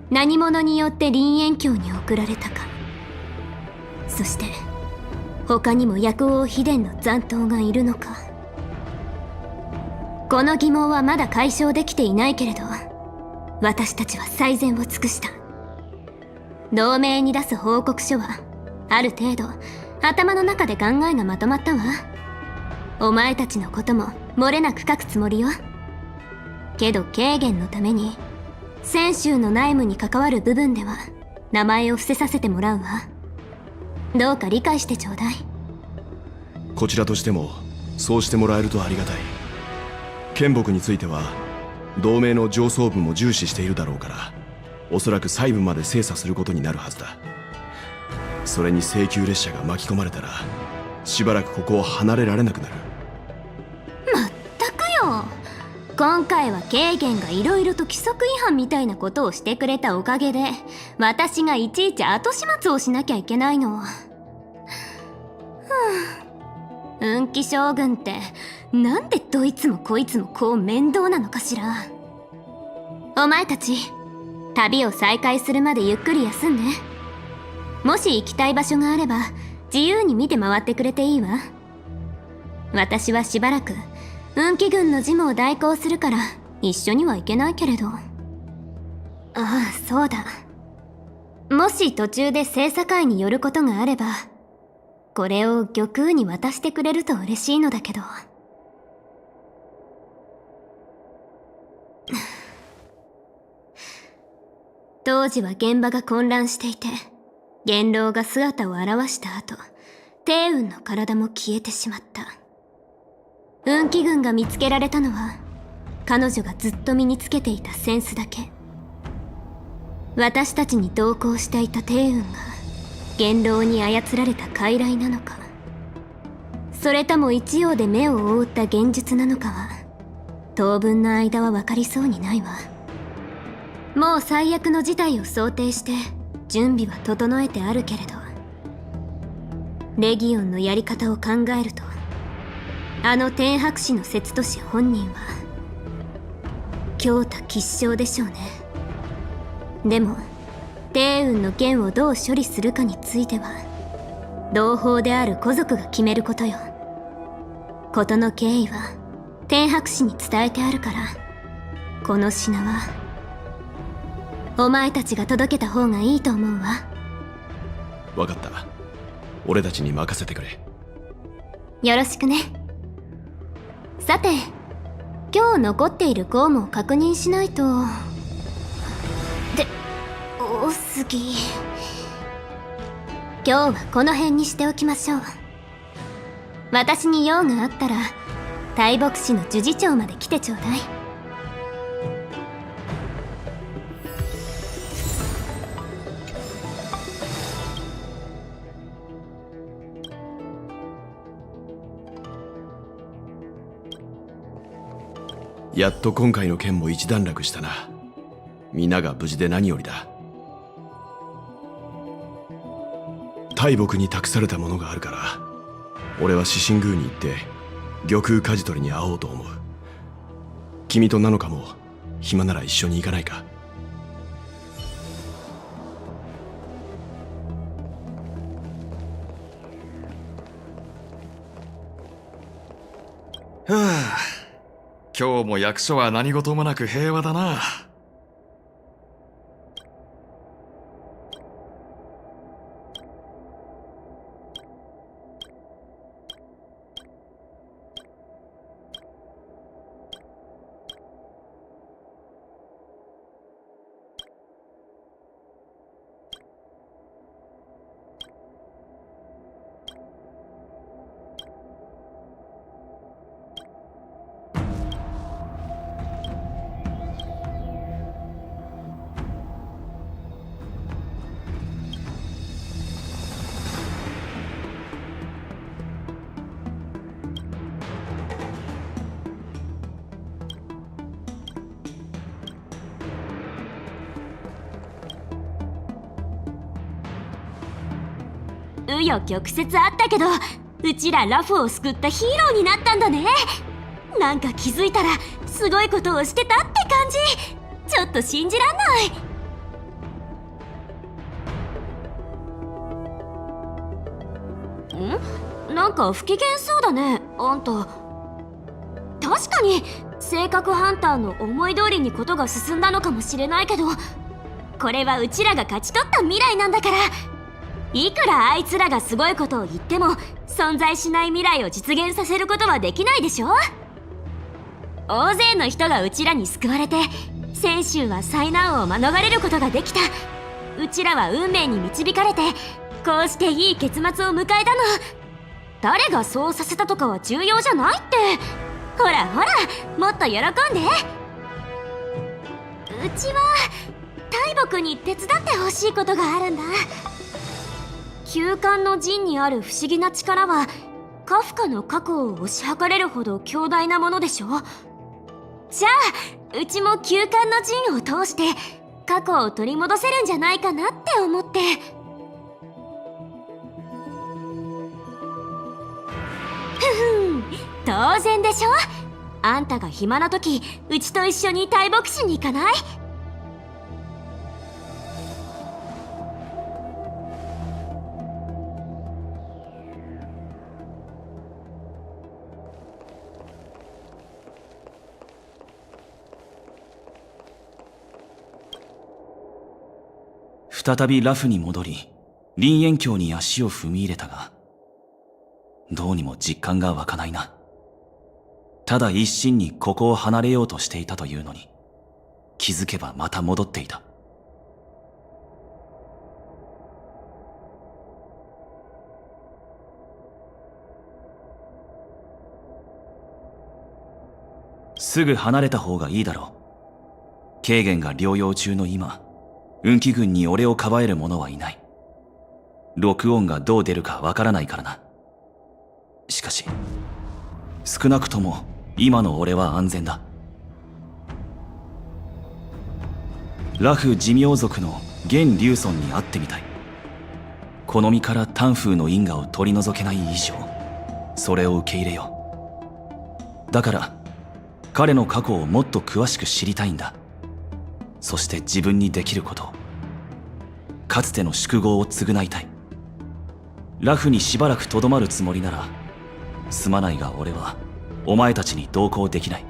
何者によって林縁郷に送られたか、そして他にも薬王秘伝の残党がいるのか。この疑問はまだ解消できていないけれど、私たちは最善を尽くした。同盟に出す報告書はある程度頭の中で考えがまとまったわ。お前たちのことも漏れなく書くつもりよ。けど軽減のために泉州の内務に関わる部分では名前を伏せさせてもらうわ。どうか理解してちょうだい。こちらとしてもそうしてもらえるとありがたい。剣木については同盟の上層部も重視しているだろうから、おそらく細部まで精査することになるはずだ。それに請求列車が巻き込まれたらしばらくここを離れられなくなる。まったくよ。今回はケイゲンがいろいろと規則違反みたいなことをしてくれたおかげで、私がいちいち後始末をしなきゃいけないの。運気将軍ってなんでどいつもこいつもこう面倒なのかしら。お前たち、旅を再開するまでゆっくり休んで。もし行きたい場所があれば自由に見て回ってくれていいわ。私はしばらく運気軍の事務を代行するから一緒には行けないけれど。ああ、そうだ。もし途中で精査会に寄ることがあれば、これを玉空に渡してくれると嬉しいのだけど。当時は現場が混乱していて、元老が姿を現した後、帝雲の体も消えてしまった。運気軍が見つけられたのは、彼女がずっと身につけていたセンスだけ。私たちに同行していた帝雲が元老に操られた傀儡なのか、それとも一葉で目を覆った現実なのかは当分の間は分かりそうにないわ。もう最悪の事態を想定して準備は整えてあるけれど、レギオンのやり方を考えると、あの天白氏の節都氏本人は強太吉祥でしょうね。でも帝雲の件をどう処理するかについては同胞である皇族が決めることよ。事の経緯は天白氏に伝えてあるから、この品はお前たちが届けた方がいいと思うわ。分かった。俺たちに任せてくれ。よろしくね。さて、今日残っている項目を確認しないと。で、多すぎ。今日はこの辺にしておきましょう。私に用があったら大牧師の呪事長まで来てちょうだい。やっと今回の件も一段落したな。皆が無事で何よりだ。大木に託されたものがあるから、俺は獅神宮に行って玉空舵取りに会おうと思う。君とナノカも暇なら一緒に行かないか。はあ、今日も役所は何事もなく平和だな。紆余曲折あったけど、うちらラフを救ったヒーローになったんだね。なんか気づいたらすごいことをしてたって感じ。ちょっと信じらんない。なんか不機嫌そうだね、あんた。確かに性格ハンターの思い通りにことが進んだのかもしれないけど、これはうちらが勝ち取った未来なんだから。いくらあいつらがすごいことを言っても存在しない未来を実現させることはできないでしょ。大勢の人がうちらに救われて、先週は災難を免れることができた。うちらは運命に導かれてこうしていい結末を迎えたの。誰がそうさせたとかは重要じゃないって。ほらほら、もっと喜んで。うちは大木に手伝ってほしいことがあるんだ。旧館の陣にある不思議な力はカフカの過去を推し量れるほど強大なものでしょ。じゃあうちも旧館の陣を通して過去を取り戻せるんじゃないかなって思って。当然でしょ。あんたが暇な時うちと一緒に大牧師に行かない？再びラフに戻り、林縁峡に足を踏み入れたが、どうにも実感が湧かないな。ただ一心にここを離れようとしていたというのに、気づけばまた戻っていた。すぐ離れた方がいいだろう。慶元が療養中の今、運気軍に俺をかばえる者はいない。録音がどう出るかわからないからな。しかし、少なくとも今の俺は安全だ。ラフ寿命族の現竜尊に会ってみたい。この身からタンフーの因果を取り除けない以上、それを受け入れよう。だから、彼の過去をもっと詳しく知りたいんだ。そして自分にできること、かつての宿業を償いたい。ラフにしばらくとどまるつもりなら、すまないが俺はお前たちに同行できない。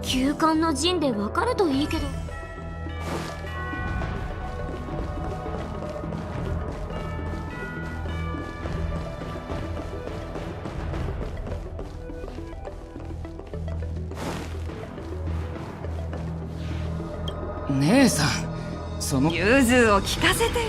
旧館の陣でわかるといいけど。姉さん、その融通を聞かせてよ。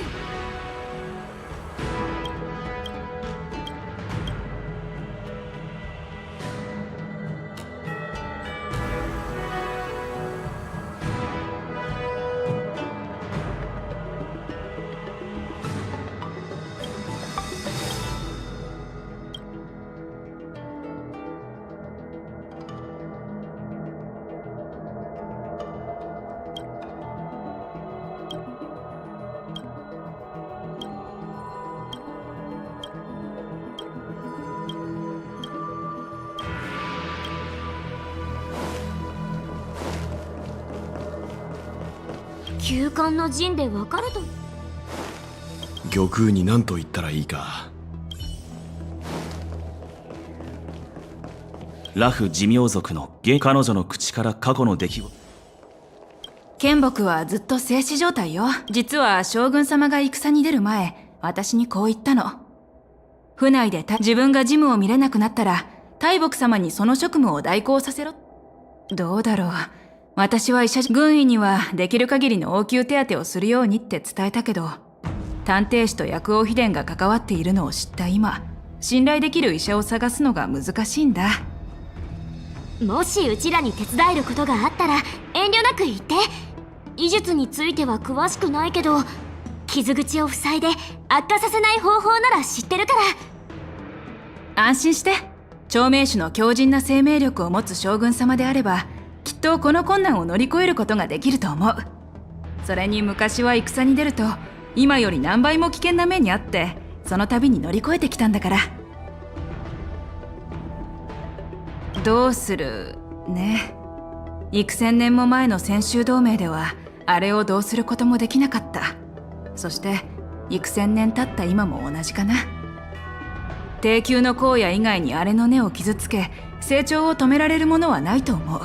旧館の陣でわかると。玉空に何と言ったらいいか。ラフ寿命族の彼女の口から過去の出来事。剣木はずっと静止状態よ。実は将軍様が戦に出る前、私にこう言ったの。府内で自分がジムを見れなくなったら、大木様にその職務を代行させろ。どうだろう。私は軍医にはできる限りの応急手当をするようにって伝えたけど、探偵士と薬王秘伝が関わっているのを知った今、信頼できる医者を探すのが難しいんだ。もしうちらに手伝えることがあったら遠慮なく言って。医術については詳しくないけど、傷口を塞いで悪化させない方法なら知ってるから。安心して。長命種の強靭な生命力を持つ将軍様であれば、きっとこの困難を乗り越えることができると思う。それに昔は戦に出ると今より何倍も危険な目にあって、その度に乗り越えてきたんだから。どうするね。幾千年も前の先週同盟ではあれをどうすることもできなかった。そして幾千年経った今も同じかな。低級の荒野以外にあれの根を傷つけ成長を止められるものはないと思う。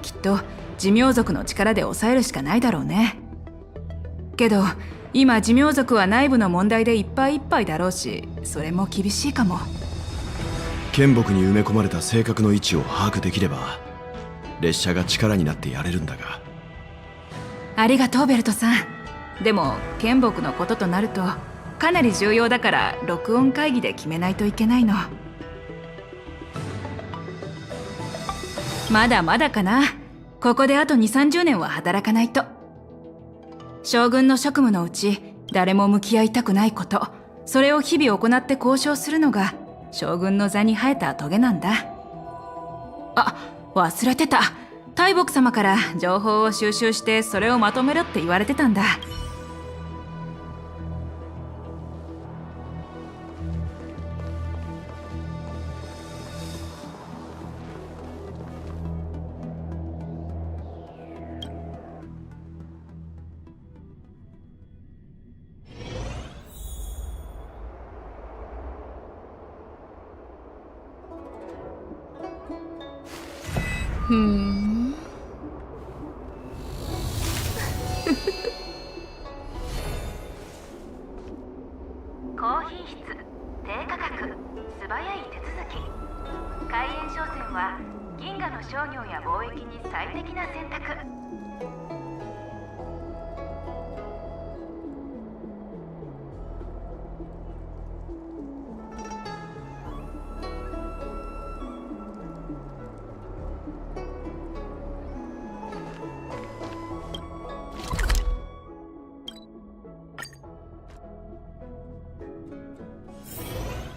きっと寿命族の力で抑えるしかないだろうね。けど今寿命族は内部の問題でいっぱいいっぱいだろうし、それも厳しいかも。剣木に埋め込まれた性格の位置を把握できれば列車が力になってやれるんだが。ありがとうベルトさん。でも剣木のこととなるとかなり重要だから録音会議で決めないといけないの。まだまだかな。ここであと2、30年は働かないと。将軍の職務のうち、誰も向き合いたくないこと、それを日々行って交渉するのが、将軍の座に生えたトゲなんだ。あ、忘れてた。大木様から情報を収集してそれをまとめろって言われてたんだ。高品質、低価格、素早い手続き。海縁商船は銀河の商業や貿易に最適な選択。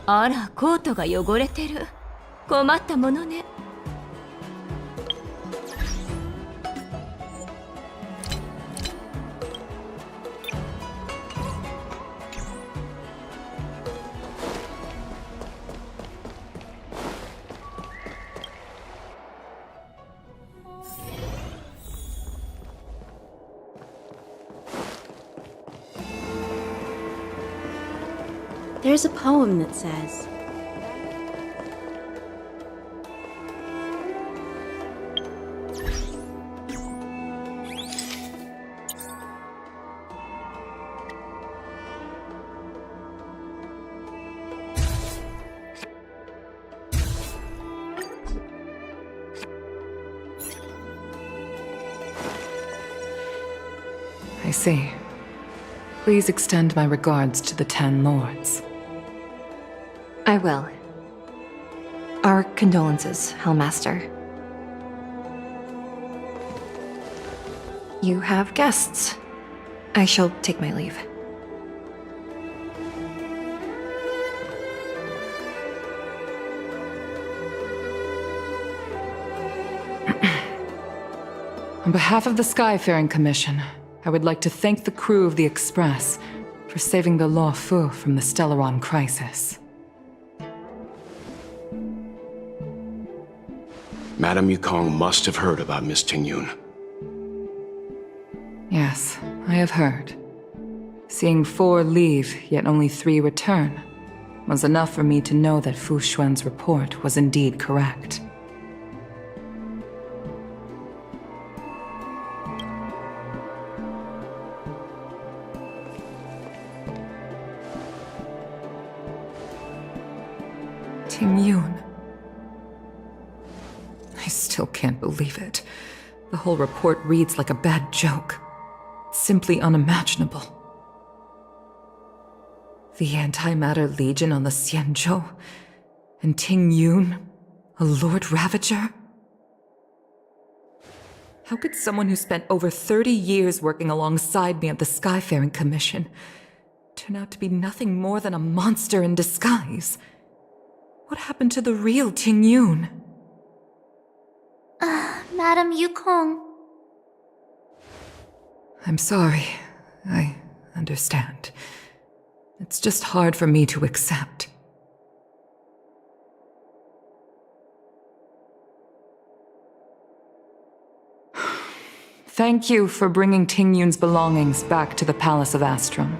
あら、コートが汚れてる。困ったものね。There's a poem that says, I see. Please extend my regards to the 10 lords. I will. Our condolences, Hellmaster. You have guests. I shall take my leave. On behalf of the Skyfaring Commission, I would like to thank the crew of the Express for saving the Law Fu from the Stellaron crisis. Madame Yukong must have heard about Miss Tingyun. Yes, I have heard. Seeing 4 leave, yet only 3 return, was enough for me to know that Fu Xuan's report was indeed correct. Tingyun. I still can't believe it. The whole report reads like a bad joke. It's simply unimaginable. The Antimatter Legion on the Xianzhou, and Tingyun, a Lord Ravager? How could someone who spent over 30 years working alongside me at the Skyfaring Commission turn out to be nothing more than a monster in disguise? What happened to the real Tingyun? Madam Yukong. I'm sorry. I understand. It's just hard for me to accept. Thank you for bringing Tingyun's belongings back to the Palace of Astrum.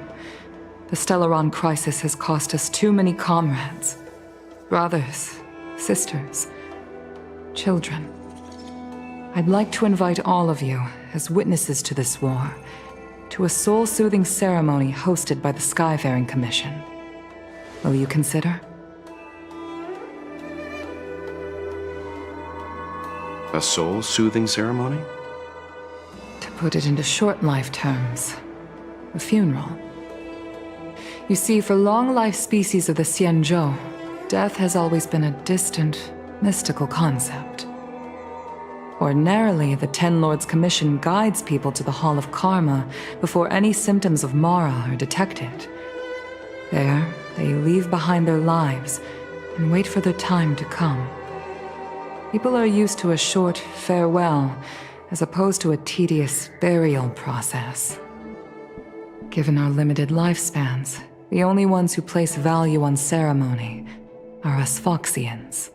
The Stellaron crisis has cost us too many comrades. Brothers, sisters, children. I'd like to invite all of you, as witnesses to this war, to a soul-soothing ceremony hosted by the Skyfaring Commission. Will you consider? A soul-soothing ceremony? To put it into short life terms, a funeral. You see, for long-life species of the Xianzhou, death has always been a distant, mystical concept. Ordinarily, the Ten Lords Commission guides people to the Hall of Karma before any symptoms of Mara are detected. There, they leave behind their lives and wait for their time to come. People are used to a short farewell as opposed to a tedious burial process. Given our limited lifespans, the only ones who place value on ceremony are us Foxians.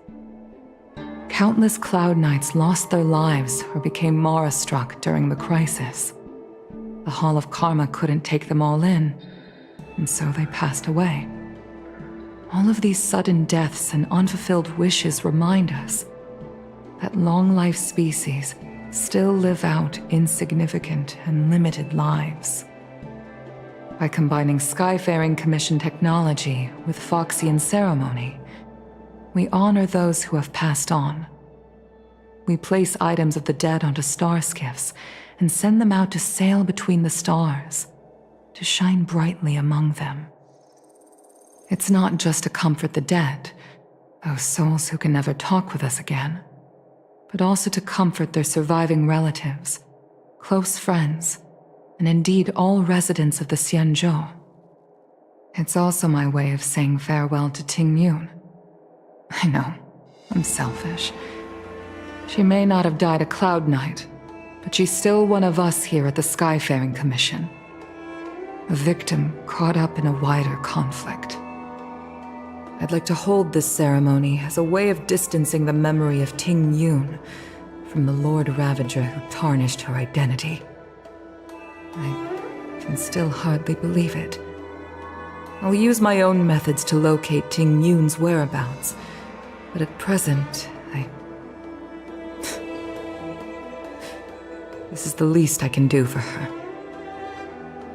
Countless Cloud Knights lost their lives or became Mara-struck during the crisis. The Hall of Karma couldn't take them all in, and so they passed away. All of these sudden deaths and unfulfilled wishes remind us that long-life species still live out insignificant and limited lives. By combining Skyfaring Commission technology with Foxian ceremony, we honor those who have passed on. We place items of the dead onto star skiffs and send them out to sail between the stars, to shine brightly among them. It's not just to comfort the dead, those souls who can never talk with us again, but also to comfort their surviving relatives, close friends, and indeed all residents of the Xianzhou. It's also my way of saying farewell to Ting Yun. I know, I'm selfish. She may not have died a Cloud Knight, but she's still one of us here at the Skyfaring Commission. A victim caught up in a wider conflict. I'd like to hold this ceremony as a way of distancing the memory of Ting Yun from the Lord Ravager who tarnished her identity. I can still hardly believe it. I'll use my own methods to locate Ting Yun's whereabouts, but at present, This is the least I can do for her.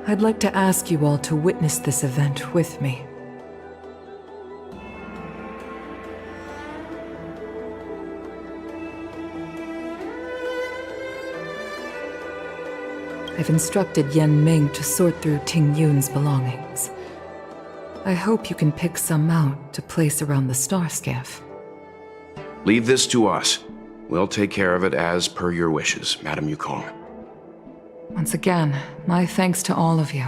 I'd like to ask you all to witness this event with me. I've instructed Yen Ming to sort through Ting Yun's belongings. I hope you can pick some out to place around the star skiff. Leave this to us. We'll take care of it as per your wishes, Madame Yukong. Once again, my thanks to all of you.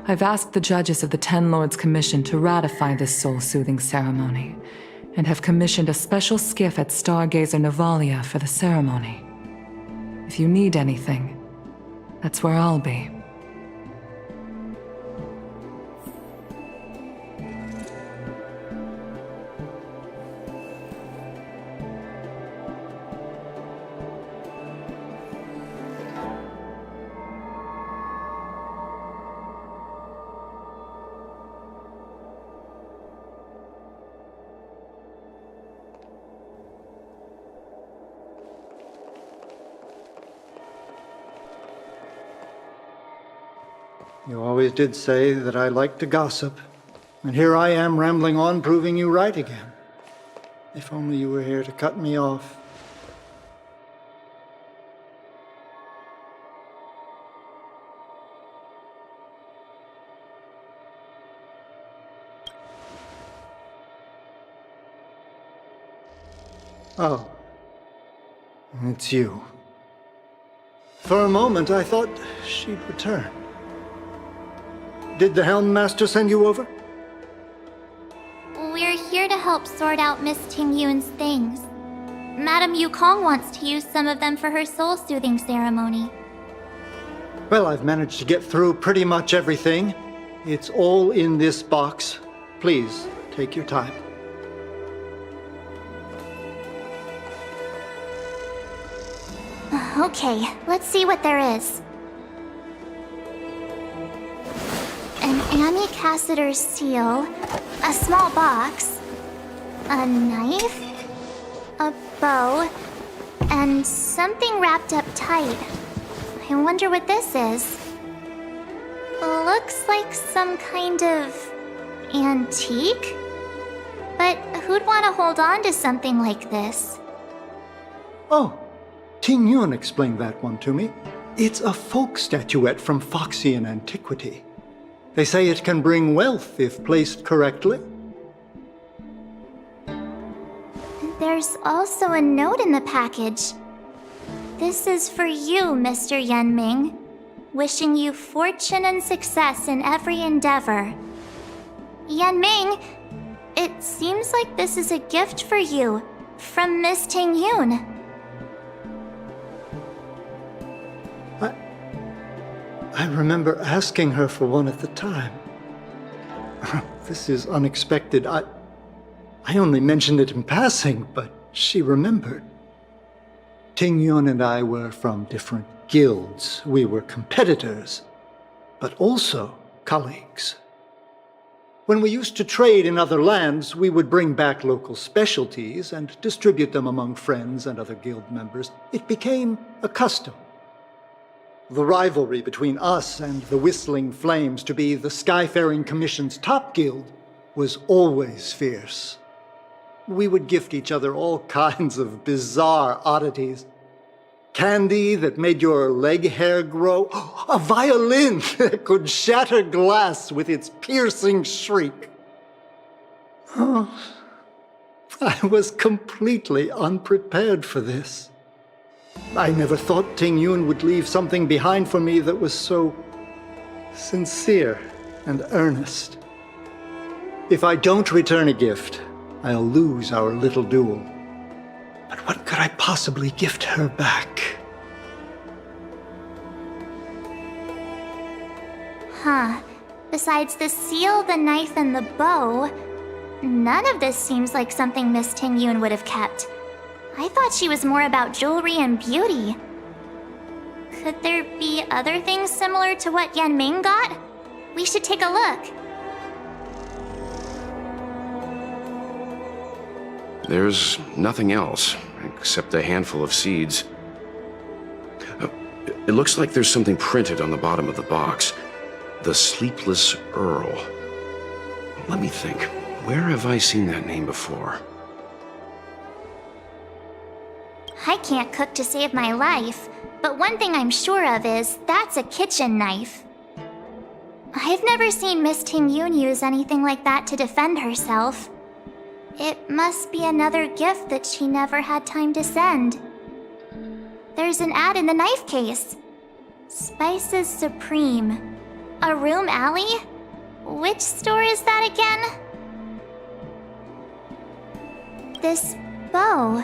I've asked the judges of the Ten Lords Commission to ratify this soul-soothing ceremony, and have commissioned a special skiff at Stargazer Navalia for the ceremony. If you need anything, that's where I'll be. You always did say that I like to gossip, and here I am rambling on, proving you right again. If only you were here to cut me off. Oh, it's you. For a moment, I thought she'd return. Did the Helm Master send you over? We're here to help sort out Miss Ting Yun's things. Madame Yukong wants to use some of them for her soul-soothing ceremony. Well, I've managed to get through pretty much everything. It's all in this box. Please, take your time. Okay, let's see what there is. An Amicassator's seal, a small box, a knife, a bow, and something wrapped up tight. I wonder what this is. Looks like some kind of antique? But who'd want to hold on to something like this? Oh, Ting Yun explained that one to me. It's a folk statuette from Foxian antiquity. They say it can bring wealth if placed correctly. There's also a note in the package. This is for you, Mr. Yenming. Wishing you fortune and success in every endeavor. Yenming, it seems like this is a gift for you from Miss Tingyun. I remember asking her for one at the time. This is unexpected. I only mentioned it in passing, but she remembered. Tingyun and I were from different guilds. We were competitors, but also colleagues. When we used to trade in other lands, we would bring back local specialties and distribute them among friends and other guild members. It became a custom. The rivalry between us and the Whistling Flames to be the Skyfaring Commission's top guild was always fierce. We would gift each other all kinds of bizarre oddities. Candy that made your leg hair grow. A violin that could shatter glass with its piercing shriek. Oh, I was completely unprepared for this. I never thought Tingyun would leave something behind for me that was so sincere and earnest. If I don't return a gift, I'll lose our little duel. But what could I possibly gift her back? Huh. Besides the seal, the knife, and the bow, none of this seems like something Miss Tingyun would have kept. I thought she was more about jewelry and beauty. Could there be other things similar to what Yenming got? We should take a look. There's nothing else, except a handful of seeds. It looks like there's something printed on the bottom of the box. The Sleepless Earl. Let me think. Where have I seen that name before? I can't cook to save my life, but one thing I'm sure of is that's a kitchen knife. I've never seen Miss Tingyun use anything like that to defend herself. It must be another gift that she never had time to send. There's an ad in the knife case. Spices Supreme. A room alley? Which store is that again? This bow.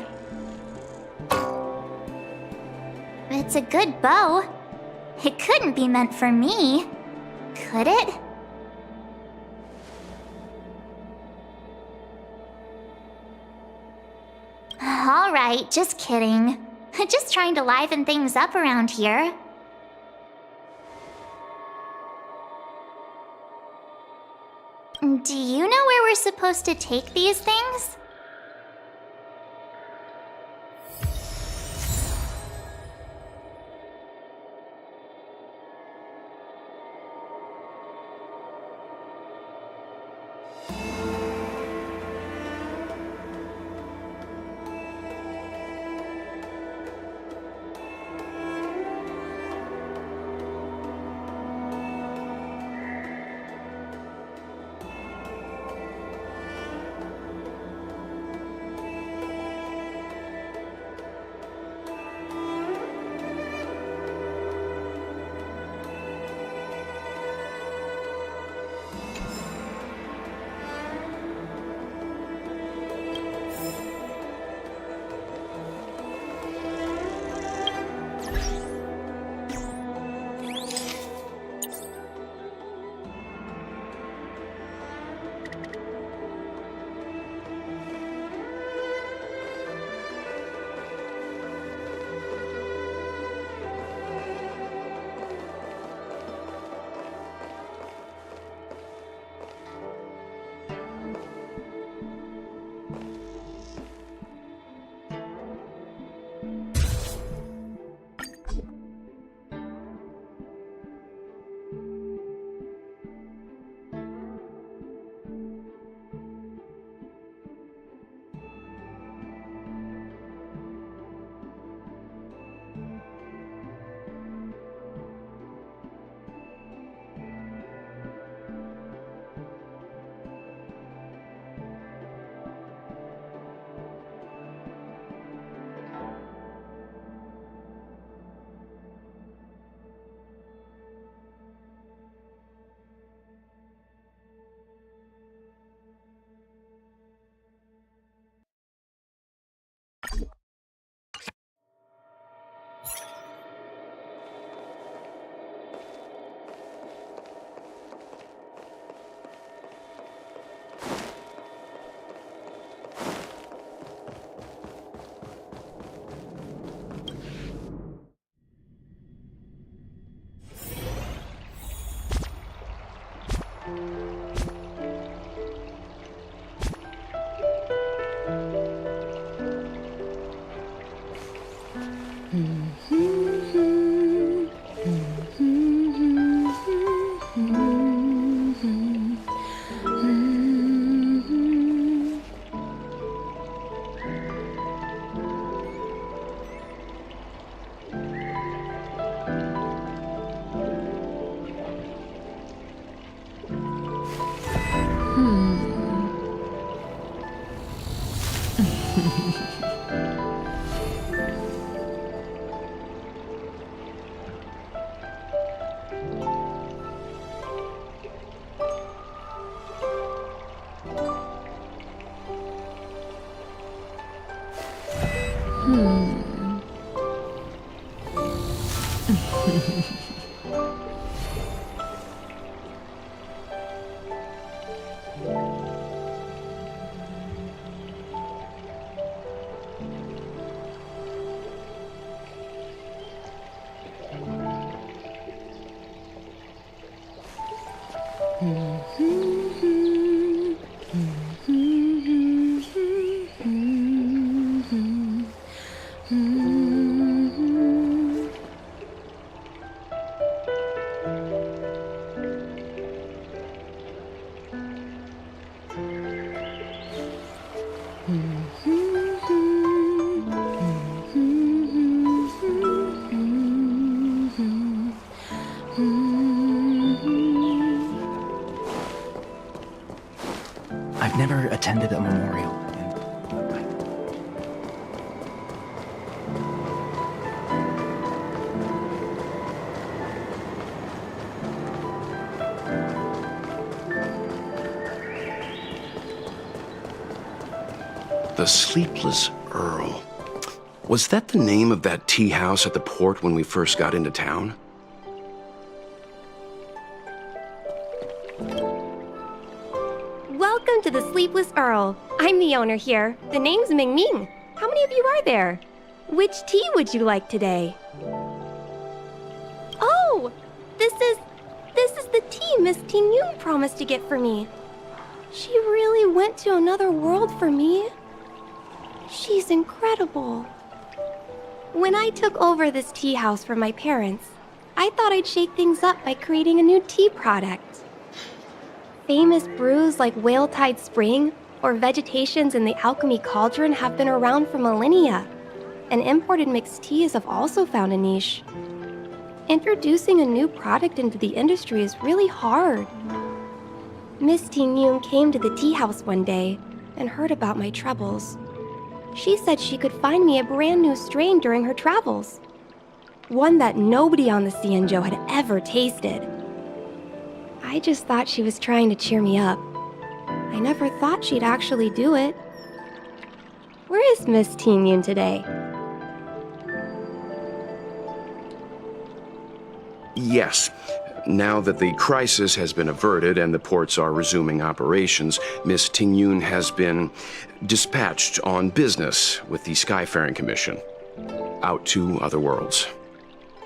It's a good bow. It couldn't be meant for me, could it? Alright, just kidding. Just trying to liven things up around here. Do you know where we're supposed to take these things? I've never attended a memorial. The Sleepless Earl. Was that the name of that tea house at the port when we first got into town? Welcome to the Sleepless Earl. I'm the owner here. The name's Ming Ming. How many of you are there? Which tea would you like today? Oh, this is the tea Miss Ting Yun promised to get for me. She really went to another world for me. She's incredible. When I took over this tea house from my parents, I thought I'd shake things up by creating a new tea product. Famous brews like Whale Tide Spring or Vegetations in the Alchemy Cauldron have been around for millennia, and imported mixed teas have also found a niche. Introducing a new product into the industry is really hard. Miss Ting Yun came to the tea house one day and heard about my troubles. She said she could find me a brand new strain during her travels. One that nobody on the Xianzhou had ever tasted. I just thought she was trying to cheer me up. I never thought she'd actually do it. Where is Miss Ting Yun today? Yes. Now that the crisis has been averted and the ports are resuming operations, Miss Ting Yun has been dispatched on business with the Skyfaring Commission. Out to other worlds.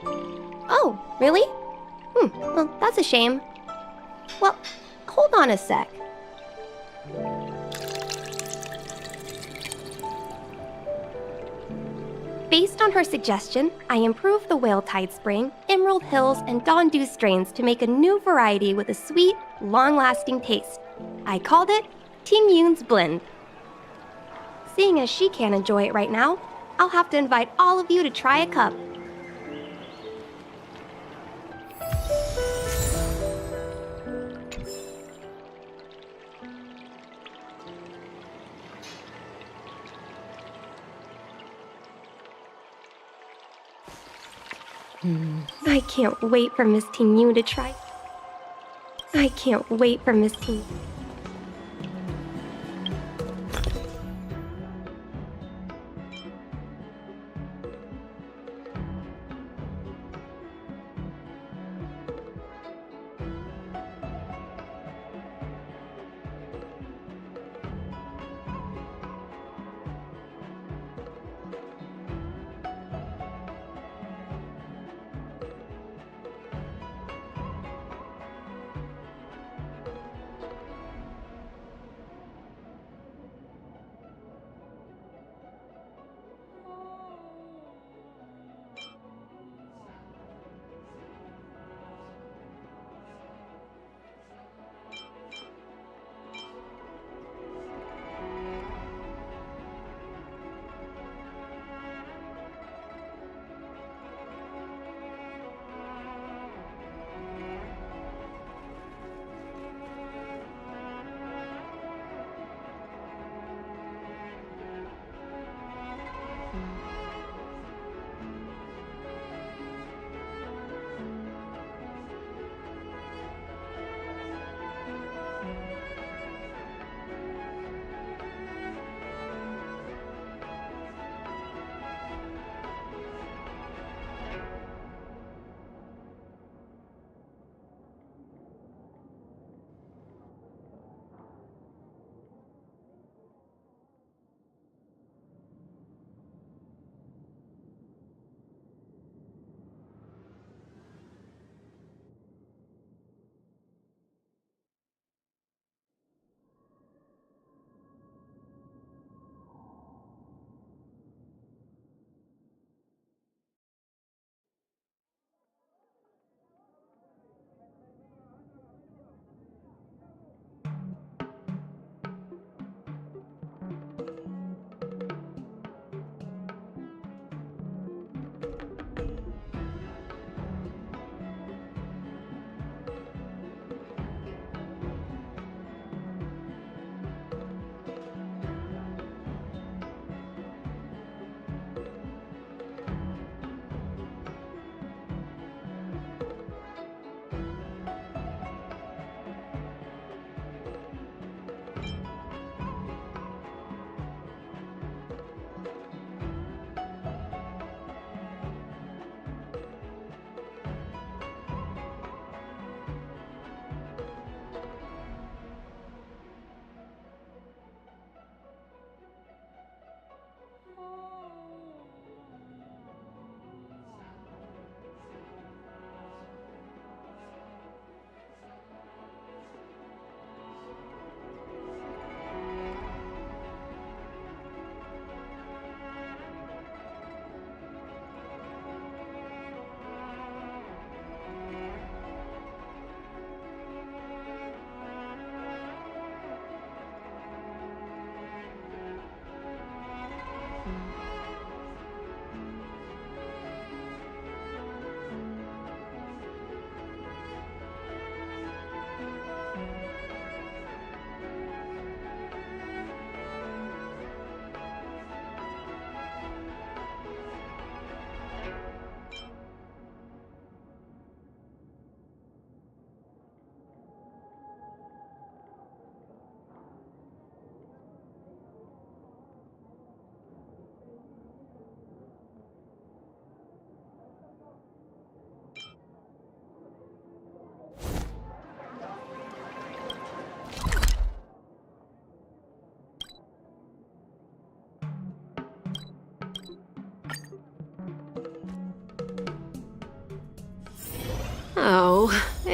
Oh, really? Well, that's a shame. Well, hold on a sec. Based on her suggestion, I improved the Whale Tide Spring, Emerald Hills, and Dawn Dew strains to make a new variety with a sweet, long-lasting taste. I called it Ting Yun's Blend. Seeing as she can't enjoy it right now, I'll have to invite all of you to try a cup. I can't wait for Miss Ting Yun to try. I can't wait for Miss Ting.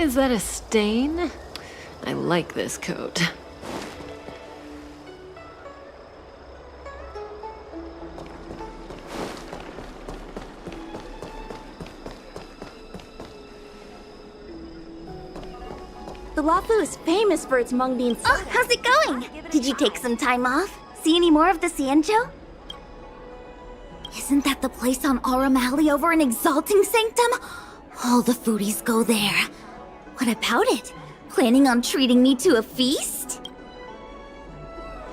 Is that a stain? I like this coat. The Lafu is famous for its mung bean soda. Oh, how's it going? Did you take some time off? See any more of the Sanjo? Isn't that the place on Aurum Alley over in Exalting Sanctum? All the foodies go there. What about it? Planning on treating me to a feast?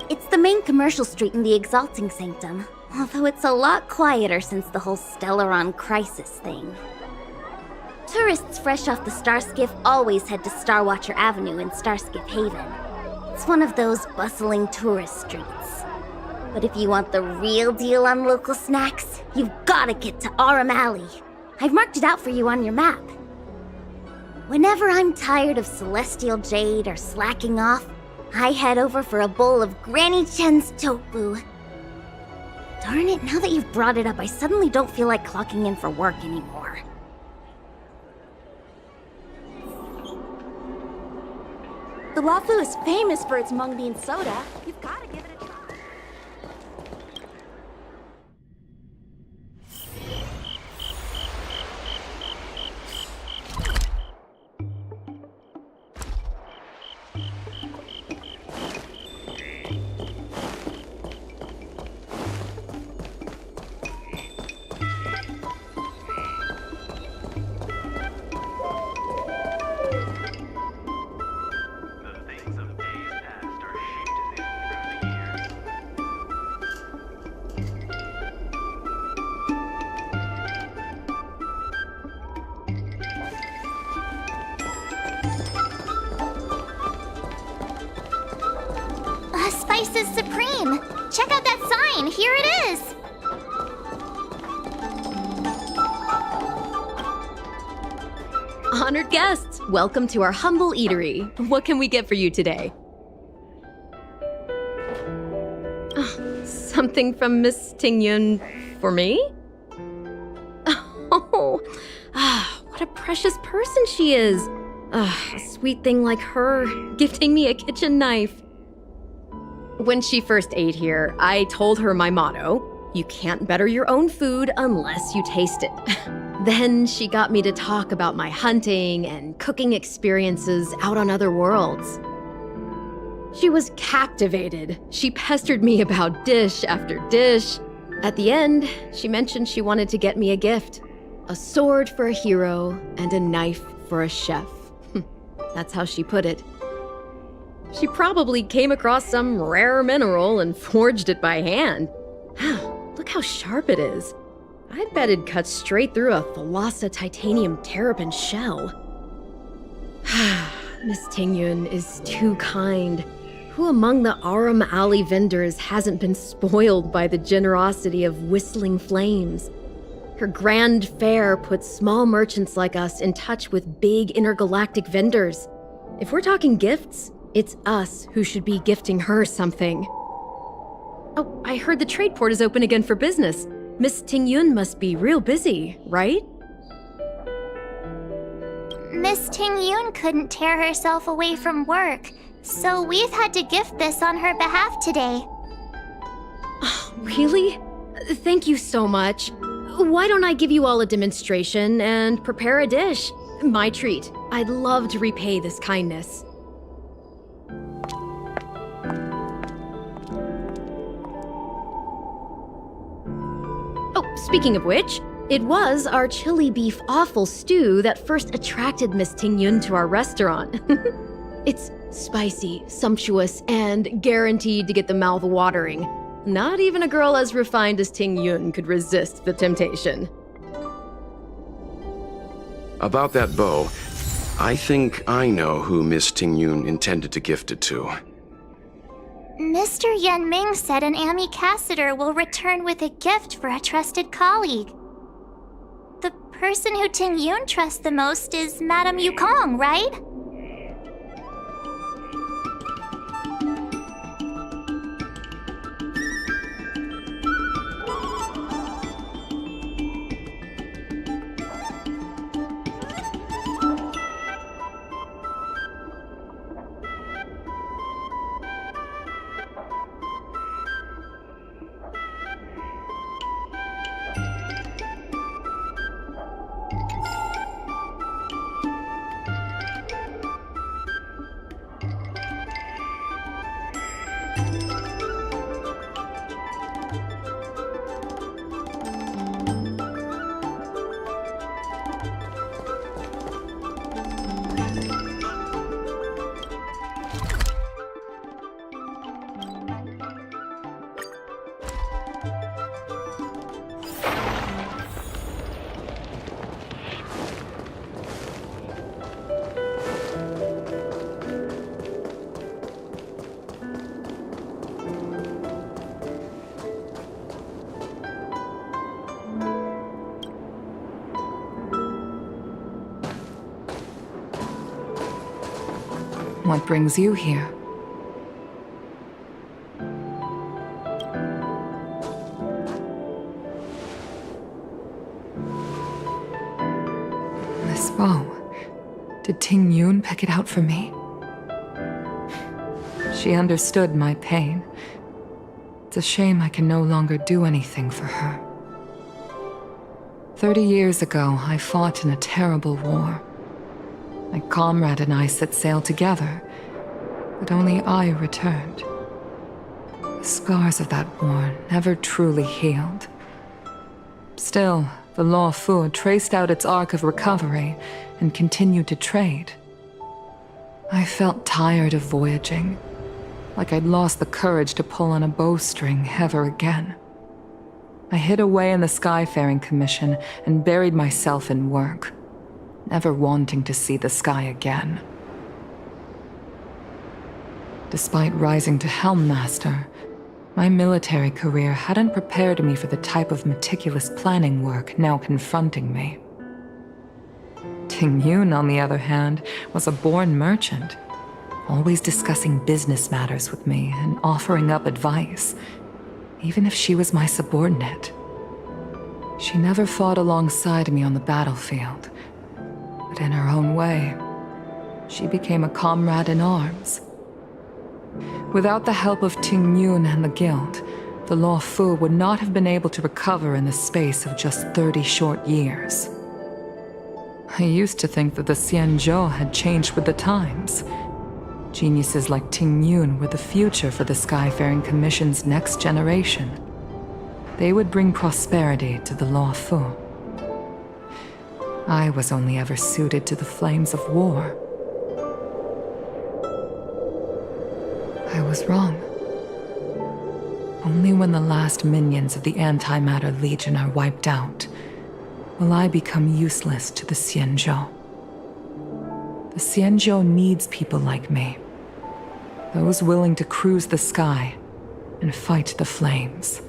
It's the main commercial street in the Exalting Sanctum, although it's a lot quieter since the whole Stellaron crisis thing. Tourists fresh off the Starskiff always head to Starwatcher Avenue in Starskiff Haven. It's one of those bustling tourist streets. But if you want the real deal on local snacks, you've gotta get to Aurum Alley. I've marked it out for you on your map. Whenever I'm tired of Celestial Jade or slacking off, I head over for a bowl of Granny Chen's tofu. Darn it, now that you've brought it up, I suddenly don't feel like clocking in for work anymore. The Lafu is famous for its mung bean soda. You've got to give it a try. Spices Supreme! Check out that sign! Here it is! Honored guests, welcome to our humble eatery. What can we get for you today? Something from Miss Tingyun for me? Oh, what a precious person she is. A sweet thing like her, gifting me a kitchen knife. When she first ate here, I told her my motto: you can't better your own food unless you taste it. Then she got me to talk about my hunting and cooking experiences out on other worlds. She was captivated. She pestered me about dish after dish. At the end, she mentioned she wanted to get me a gift: a sword for a hero and a knife for a chef. That's how she put it. She probably came across some rare mineral and forged it by hand. Look how sharp it is. I bet it'd cut straight through a Thalassa titanium terrapin shell. Miss Tingyun is too kind. Who among the Aurum Alley vendors hasn't been spoiled by the generosity of Whistling Flames? Her grand fare puts small merchants like us in touch with big intergalactic vendors. If we're talking gifts, it's us who should be gifting her something. Oh, I heard the trade port is open again for business. Miss Tingyun must be real busy, right? Miss Tingyun couldn't tear herself away from work, so we've had to gift this on her behalf today. Oh, really? Thank you so much. Why don't I give you all a demonstration and prepare a dish? My treat. I'd love to repay this kindness. Oh, speaking of which, it was our chili beef offal stew that first attracted Miss Tingyun to our restaurant. It's spicy, sumptuous, and guaranteed to get the mouth watering. Not even a girl as refined as Tingyun could resist the temptation. About that bow, I think I know who Miss Tingyun intended to gift it to. Mr. Yenming said an ambassador will return with a gift for a trusted colleague. The person who Tingyun trusts the most is Madame Yukong, right? What brings you here? This bow. Did Ting Yun pick it out for me? She understood my pain. It's a shame I can no longer do anything for her. 30 years ago, I fought in a terrible war. My comrade and I set sail together, but only I returned. The scars of that war never truly healed. Still, the Law Fu traced out its arc of recovery and continued to trade. I felt tired of voyaging, like I'd lost the courage to pull on a bowstring ever again. I hid away in the Skyfaring Commission and buried myself in work, never wanting to see the sky again. Despite rising to Helm Master, my military career hadn't prepared me for the type of meticulous planning work now confronting me. Ting Yun, on the other hand, was a born merchant, always discussing business matters with me and offering up advice, even if she was my subordinate. She never fought alongside me on the battlefield, but in her own way, she became a comrade in arms. Without the help of Ting Yun and the Guild, the Law Fu would not have been able to recover in the space of just 30 short years. I used to think that the Xianzhou had changed with the times. Geniuses like Ting Yun were the future for the Skyfaring Commission's next generation. They would bring prosperity to the Law Fu. I was only ever suited to the flames of war. I was wrong. Only when the last minions of the Antimatter Legion are wiped out will I become useless to the Xianzhou. The Xianzhou needs people like me. Those willing to cruise the sky and fight the flames.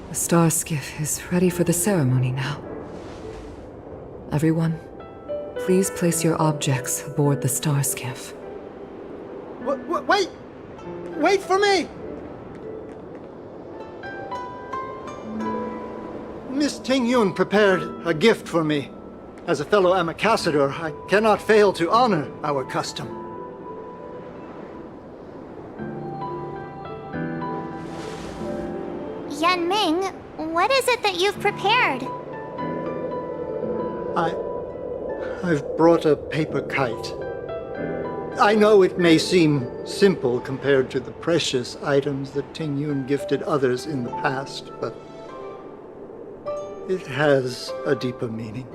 The star skiff is ready for the ceremony now. Everyone, please place your objects aboard the star skiff. Wait! Wait for me! Miss Ting Yun prepared a gift for me. As a fellow ambassador, I cannot fail to honor our custom. Yan Ming, what is it that you've prepared? I've brought a paper kite. I know it may seem simple compared to the precious items that Ting Yun gifted others in the past, but it has a deeper meaning.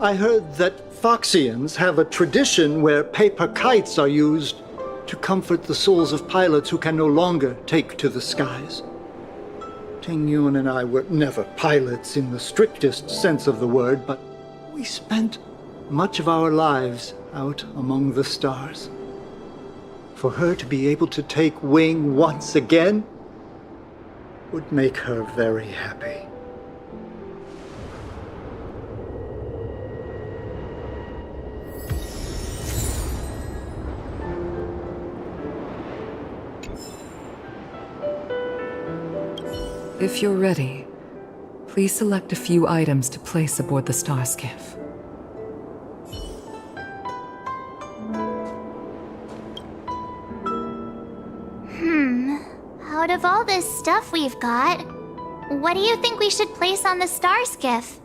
I heard that Foxians have a tradition where paper kites are used to comfort the souls of pilots who can no longer take to the skies. Ting Yun and I were never pilots in the strictest sense of the word, but we spent much of our lives out among the stars. For her to be able to take wing once again would make her very happy. If you're ready, please select a few items to place aboard the star skiff. Out of all this stuff we've got, what do you think we should place on the star skiff?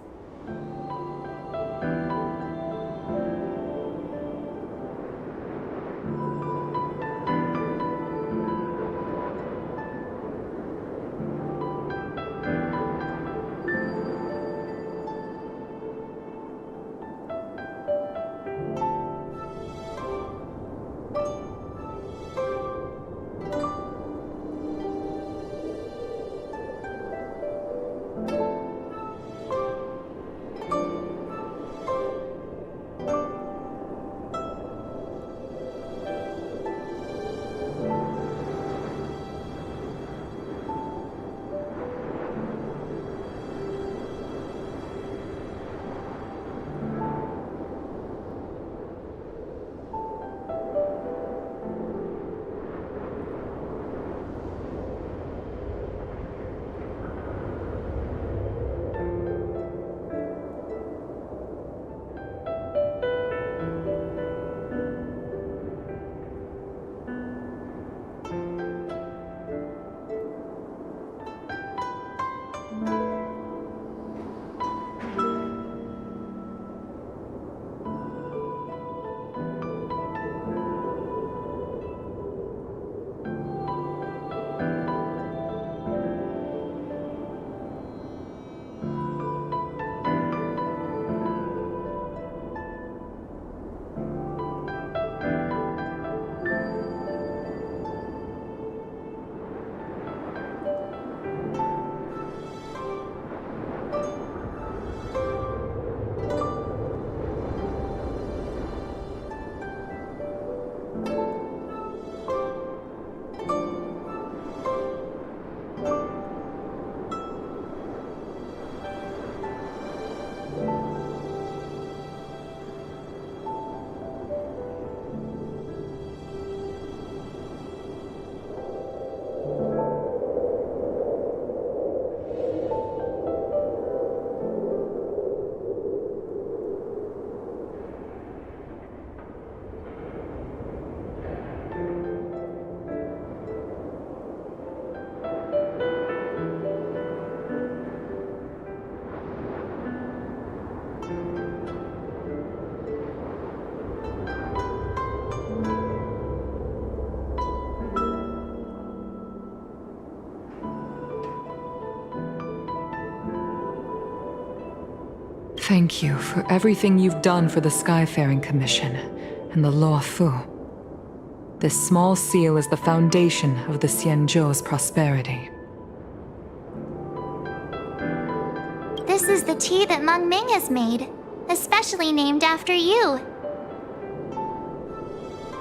Thank you for everything you've done for the Skyfaring Commission and the Law Fu. This small seal is the foundation of the Xianzhou's prosperity. This is the tea that Meng Ming has made, especially named after you.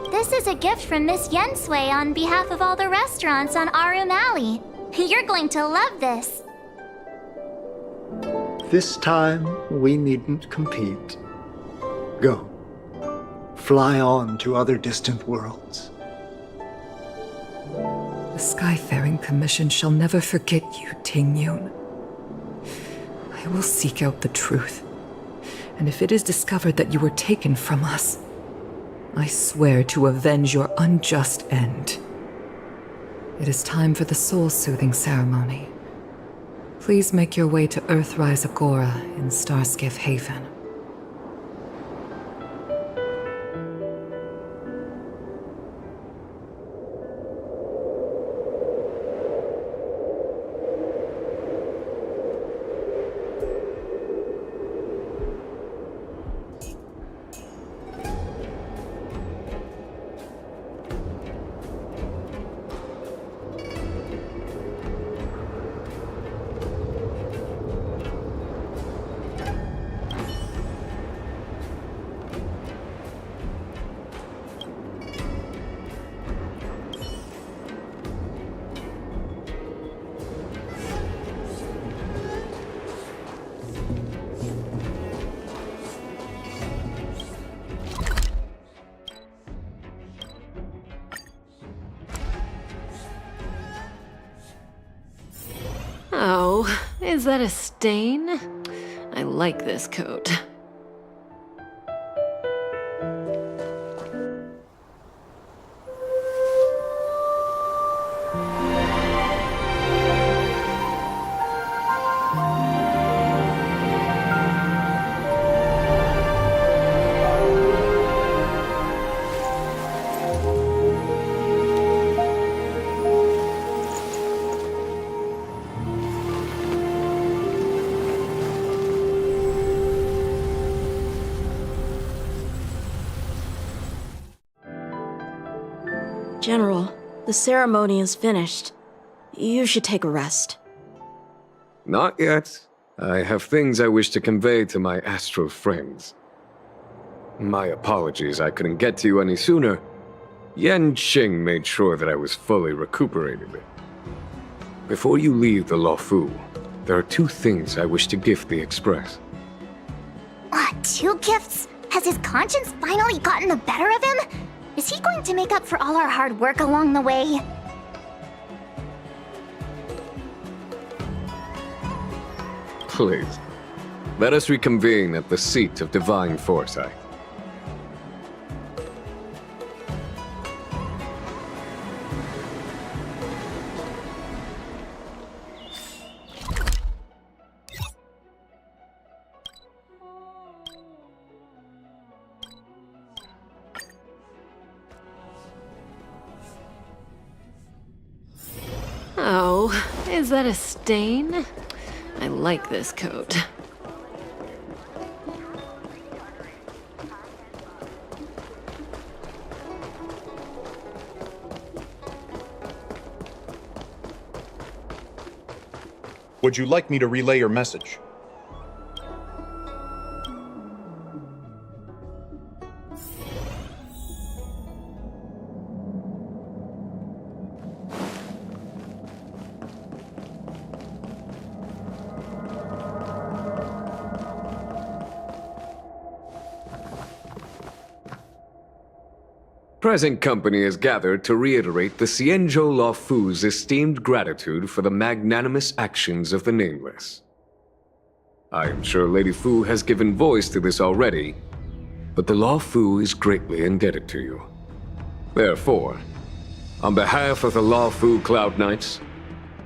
This is a gift from Miss Yensui on behalf of all the restaurants on Arum Alley. You're going to love this. This time, we needn't compete. Go. Fly on to other distant worlds. The Skyfaring Commission shall never forget you, Tingyun. I will seek out the truth, and if it is discovered that you were taken from us, I swear to avenge your unjust end. It is time for the soul-soothing ceremony. Please make your way to Earthrise Agora in Starskiff Haven. Oh, is that a stain? I like this coat. General, the ceremony is finished. You should take a rest. Not yet. I have things I wish to convey to my astral friends. My apologies I couldn't get to you any sooner. Yan Qing made sure that I was fully recuperated. Before you leave the Luofu, there are two things I wish to gift the Express. Two gifts? Has his conscience finally gotten the better of him? Is he going to make up for all our hard work along the way? Please, let us reconvene at the seat of divine foresight. Oh, is that a stain? I like this coat. Would you like me to relay your message? Present company is gathered to reiterate the Xianzhou Luofu's esteemed gratitude for the magnanimous actions of the Nameless. I am sure Lady Fu has given voice to this already, but the Luofu is greatly indebted to you. Therefore, on behalf of the Luofu Cloud Knights,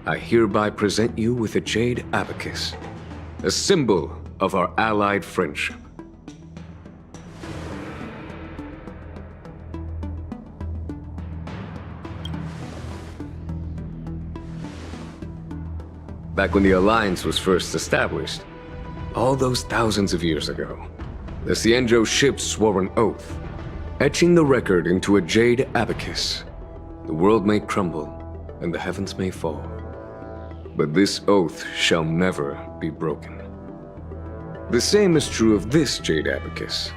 I hereby present you with a jade abacus, a symbol of our allied friendship. Back when the Alliance was first established, All those thousands of years ago, the Cienjo ships swore an oath, etching the record into a jade abacus. The world may crumble, and the heavens may fall, but this oath shall never be broken. The same is true of this jade abacus.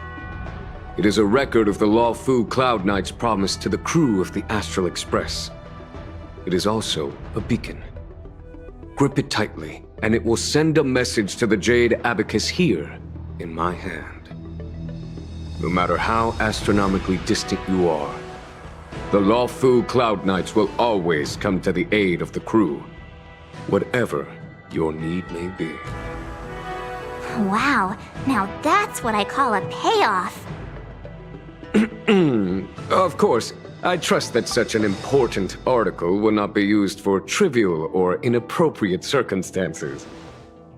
It is a record of the Lawfu Cloud Knight's promise to the crew of the Astral Express. It is also a beacon. Grip it tightly, and it will send a message to the jade abacus here in my hand. No matter how astronomically distant you are, the Lawfu Cloud Knights will always come to the aid of the crew, whatever your need may be. Wow, now that's what I call a payoff. Of course, I trust that such an important article will not be used for trivial or inappropriate circumstances.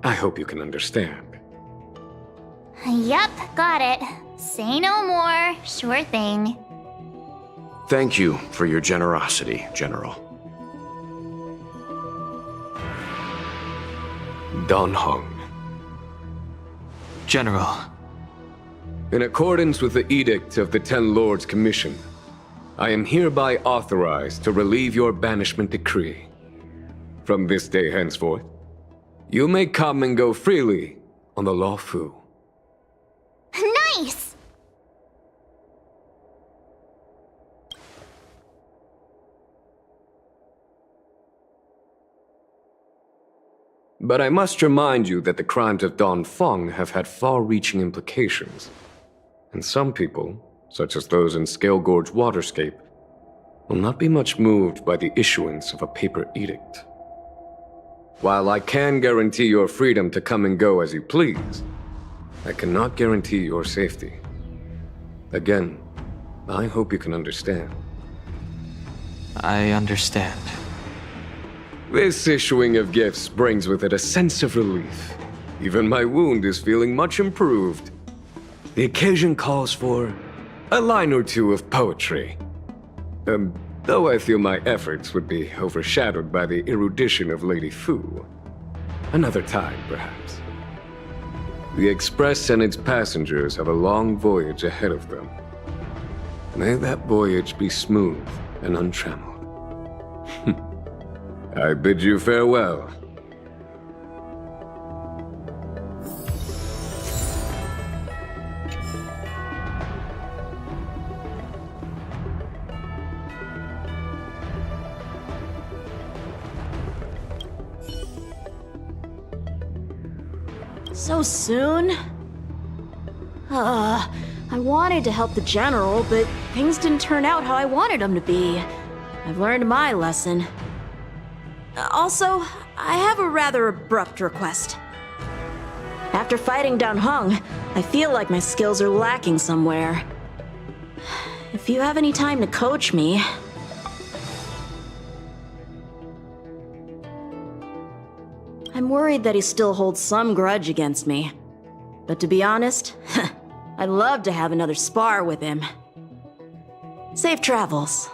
I hope you can understand. Yup, got it. Say no more. Sure thing. Thank you for your generosity, General. Don Hong. General. In accordance with the Edict of the Ten Lords Commission, I am hereby authorized to relieve your banishment decree. From this day henceforth, you may come and go freely on the Lawfu. Nice! But I must remind you that the crimes of Don Feng have had far-reaching implications. And some people, such as those in Scale Gorge Waterscape, will not be much moved by the issuance of a paper edict. While I can guarantee your freedom to come and go as you please, I cannot guarantee your safety. Again, I hope you can understand. I understand. This issuing of gifts brings with it a sense of relief. Even my wound is feeling much improved. The occasion calls for a line or two of poetry. Though I feel my efforts would be overshadowed by the erudition of Lady Fu. Another time, perhaps. The Express and its passengers have a long voyage ahead of them. May that voyage be smooth and untrammeled. I bid you farewell. So soon? I wanted to help the General, but things didn't turn out how I wanted them to be. I've learned my lesson. Also, I have a rather abrupt request. After fighting down Hung, I feel like my skills are lacking somewhere. If you have any time to coach me... I'm worried that he still holds some grudge against me. But to be honest, I'd love to have another spar with him. Safe travels.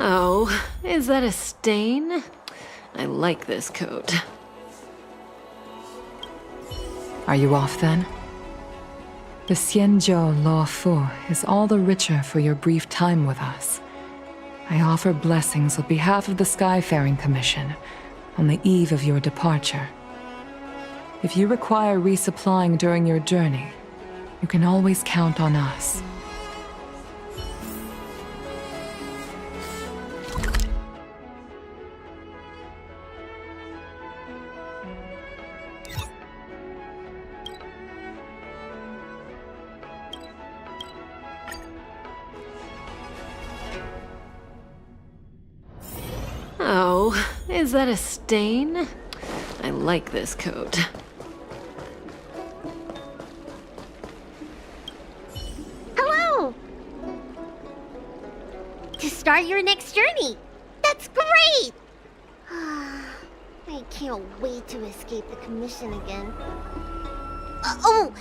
Oh, is that a stain? I like this coat. Are you off then? The Xianzhou Law Fu is all the richer for your brief time with us. I offer blessings on behalf of the Skyfaring Commission on the eve of your departure. If you require resupplying during your journey, you can always count on us. Oh, is that a stain? I like this coat. Hello! To start your next journey! That's great! I can't wait to escape the commission again. Oh!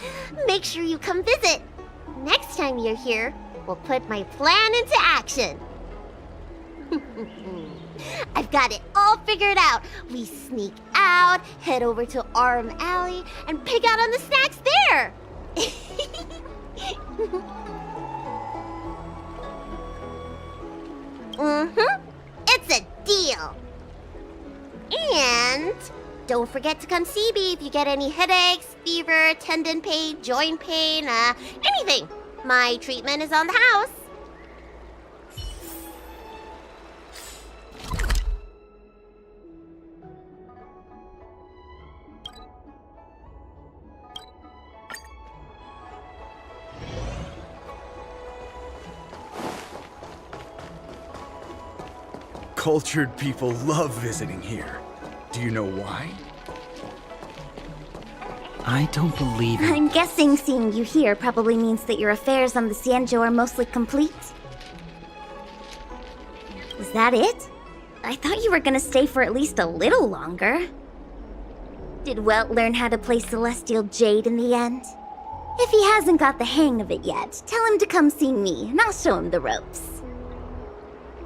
Make sure you come visit! Next time you're here, we'll put my plan into action! I've got it all figured out. We sneak out, head over to Arm Alley, and pick out on the snacks there. It's a deal. And don't forget to come see me if you get any headaches, fever, tendon pain, joint pain, anything. My treatment is on the house. Cultured people love visiting here. Do you know why? I don't believe it. I'm guessing seeing you here probably means that your affairs on the Xianzhou are mostly complete. Is that it? I thought you were gonna stay for at least a little longer. Did Welt learn how to play Celestial Jade in the end? If he hasn't got the hang of it yet, tell him to come see me, and I'll show him the ropes.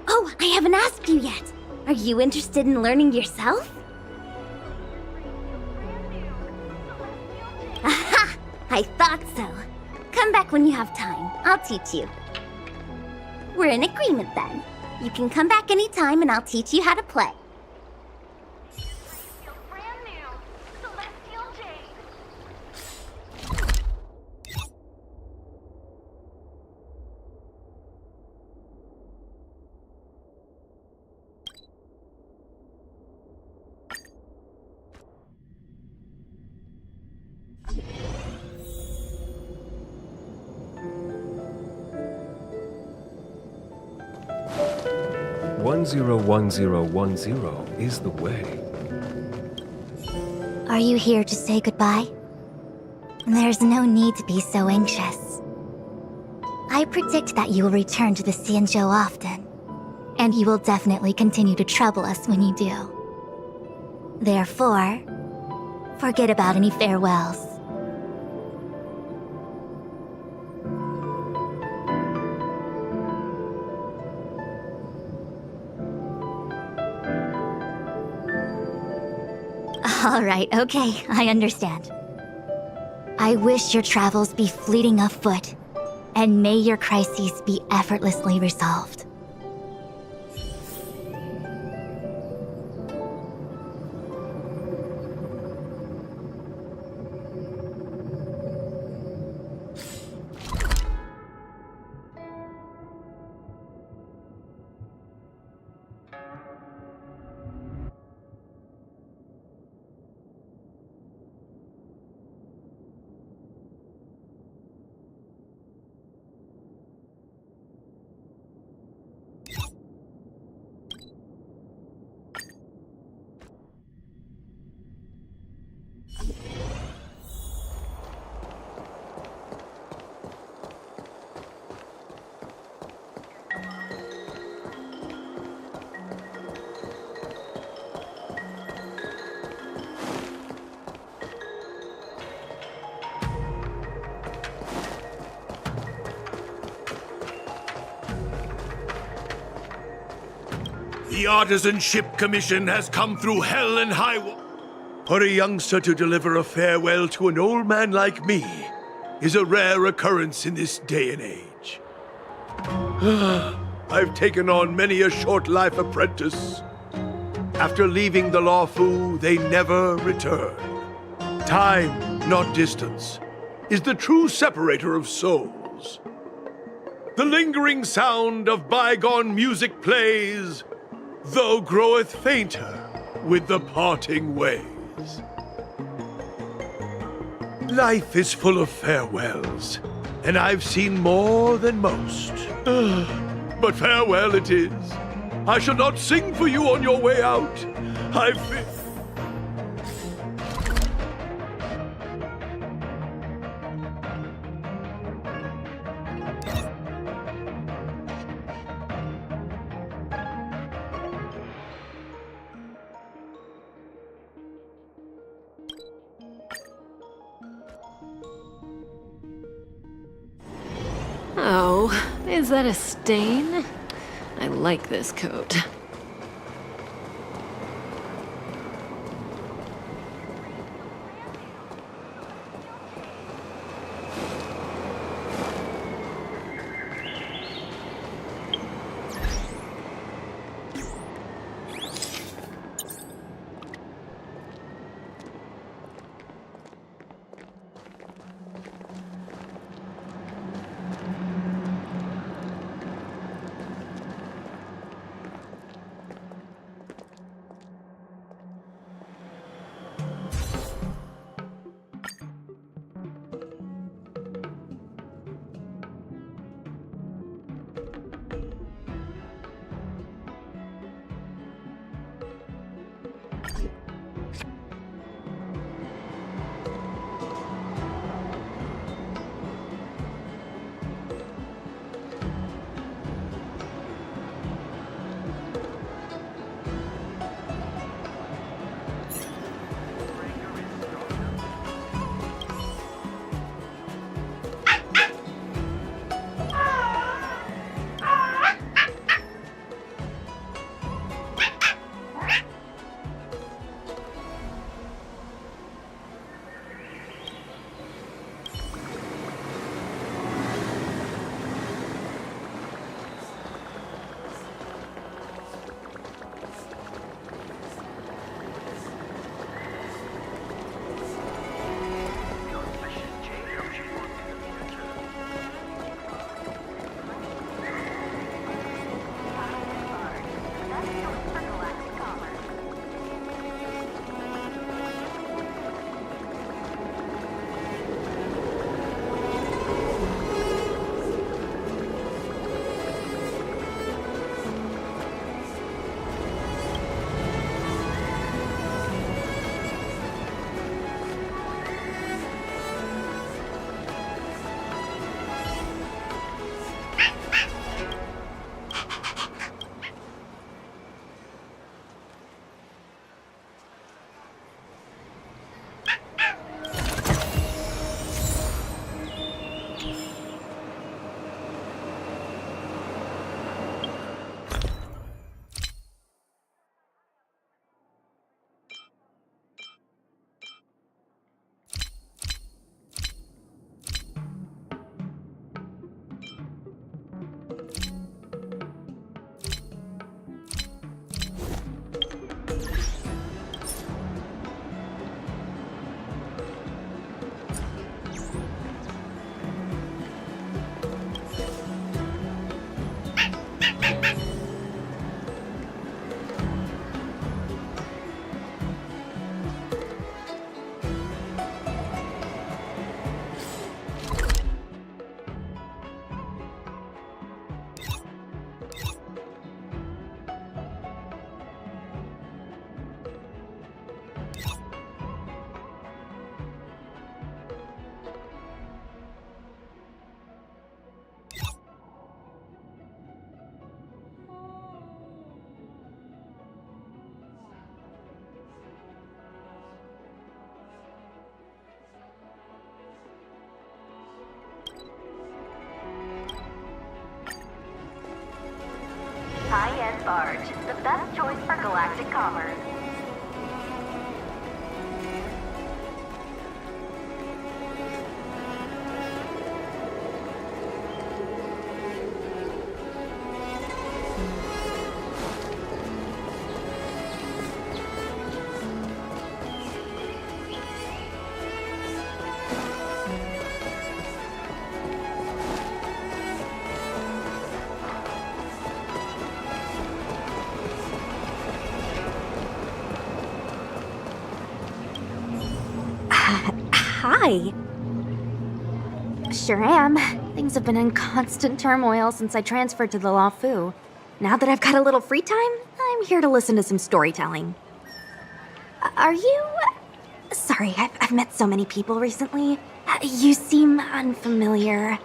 Oh, I haven't asked you yet. Are you interested in learning yourself? Aha! I thought so. Come back when you have time. I'll teach you. We're in agreement then. You can come back anytime and I'll teach you how to play. One 101010 is the way. Are you here to say goodbye? There's no need to be so anxious. I predict that you will return to the Xianzhou often, and you will definitely continue to trouble us when you do. Therefore, forget about any farewells. All right, okay, I understand. I wish your travels be fleeting of foot, and may your crises be effortlessly resolved. The Artisanship Commission has come through hell and high water. For a youngster to deliver a farewell to an old man like me is a rare occurrence in this day and age. I've taken on many a short life apprentice. After leaving the Lawfu, they never return. Time, not distance, is the true separator of souls. The lingering sound of bygone music plays, though groweth fainter with the parting ways. Life is full of farewells, and I've seen more than most. But farewell it is. I shall not sing for you on your way out. Oh, is that a stain? I like this coat. for galactic commerce. Hi. Sure am. Things have been in constant turmoil since I transferred to the Law Fu. Now that I've got a little free time, I'm here to listen to some storytelling. Are you... Sorry, I've met so many people recently. You seem unfamiliar.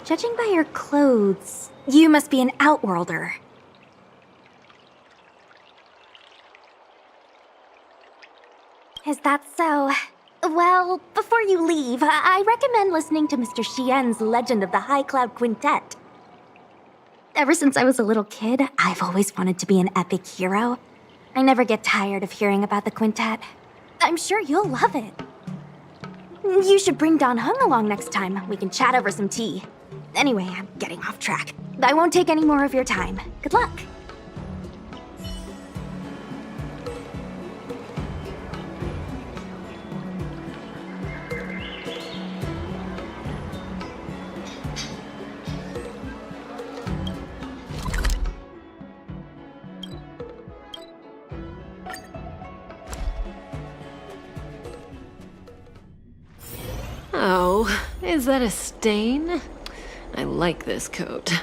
Judging by your clothes, you must be an outworlder. Is that so? Well, before you leave, I recommend listening to Mr. Xian's Legend of the High Cloud Quintet. Ever since I was a little kid, I've always wanted to be an epic hero. I never get tired of hearing about the quintet. I'm sure you'll love it. You should bring Don Hung along next time. We can chat over some tea. Anyway, I'm getting off track. I won't take any more of your time. Good luck. Oh, is that a stain? I like this coat.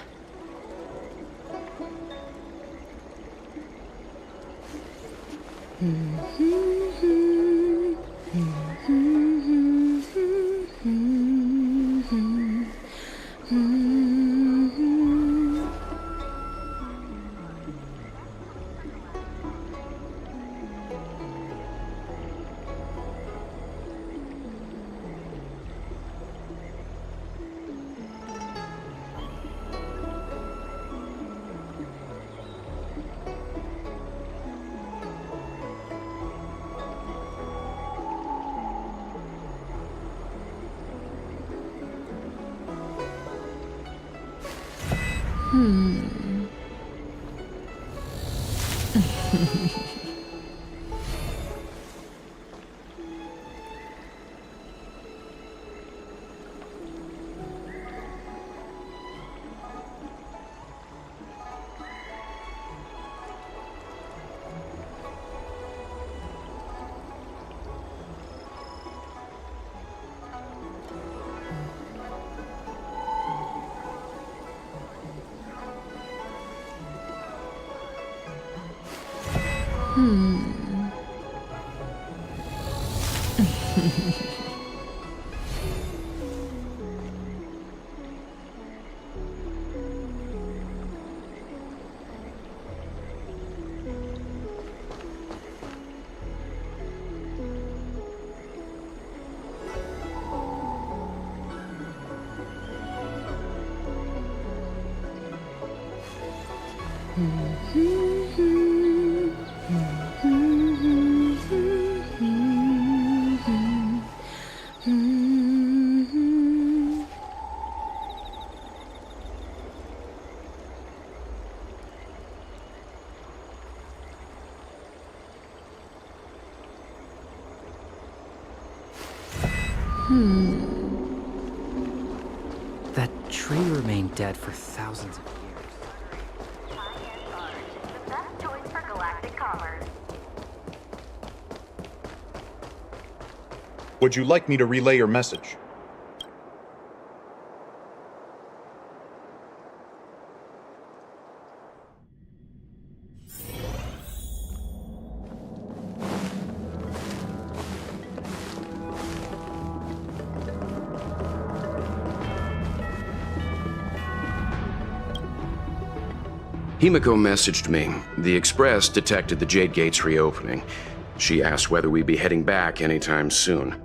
That tree remained dead for thousands of years. The best choice for galactic commerce. Would you like me to relay your message? Himiko messaged me. The Express detected the Jade Gates reopening. She asked whether we'd be heading back anytime soon.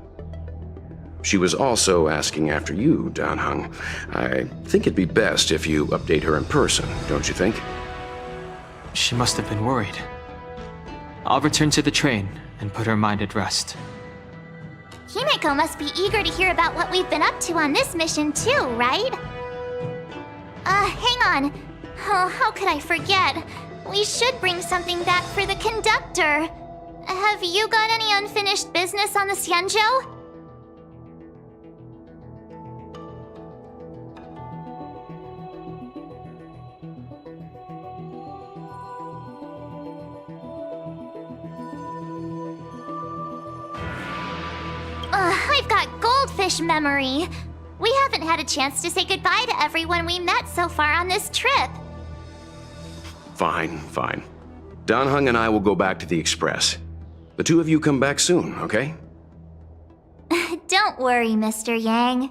She was also asking after you, Don Hung. I think it'd be best if you update her in person, don't you think? She must have been worried. I'll return to the train and put her mind at rest. Himeko must be eager to hear about what we've been up to on this mission too, right? Hang on. Oh, how could I forget? We should bring something back for the conductor. Have you got any unfinished business on the Xianzhou? I've got goldfish memory. We haven't had a chance to say goodbye to everyone we met so far on this trip. Fine, fine. Danheng and I will go back to the Express. The two of you come back soon, okay? Don't worry, Mr. Yang.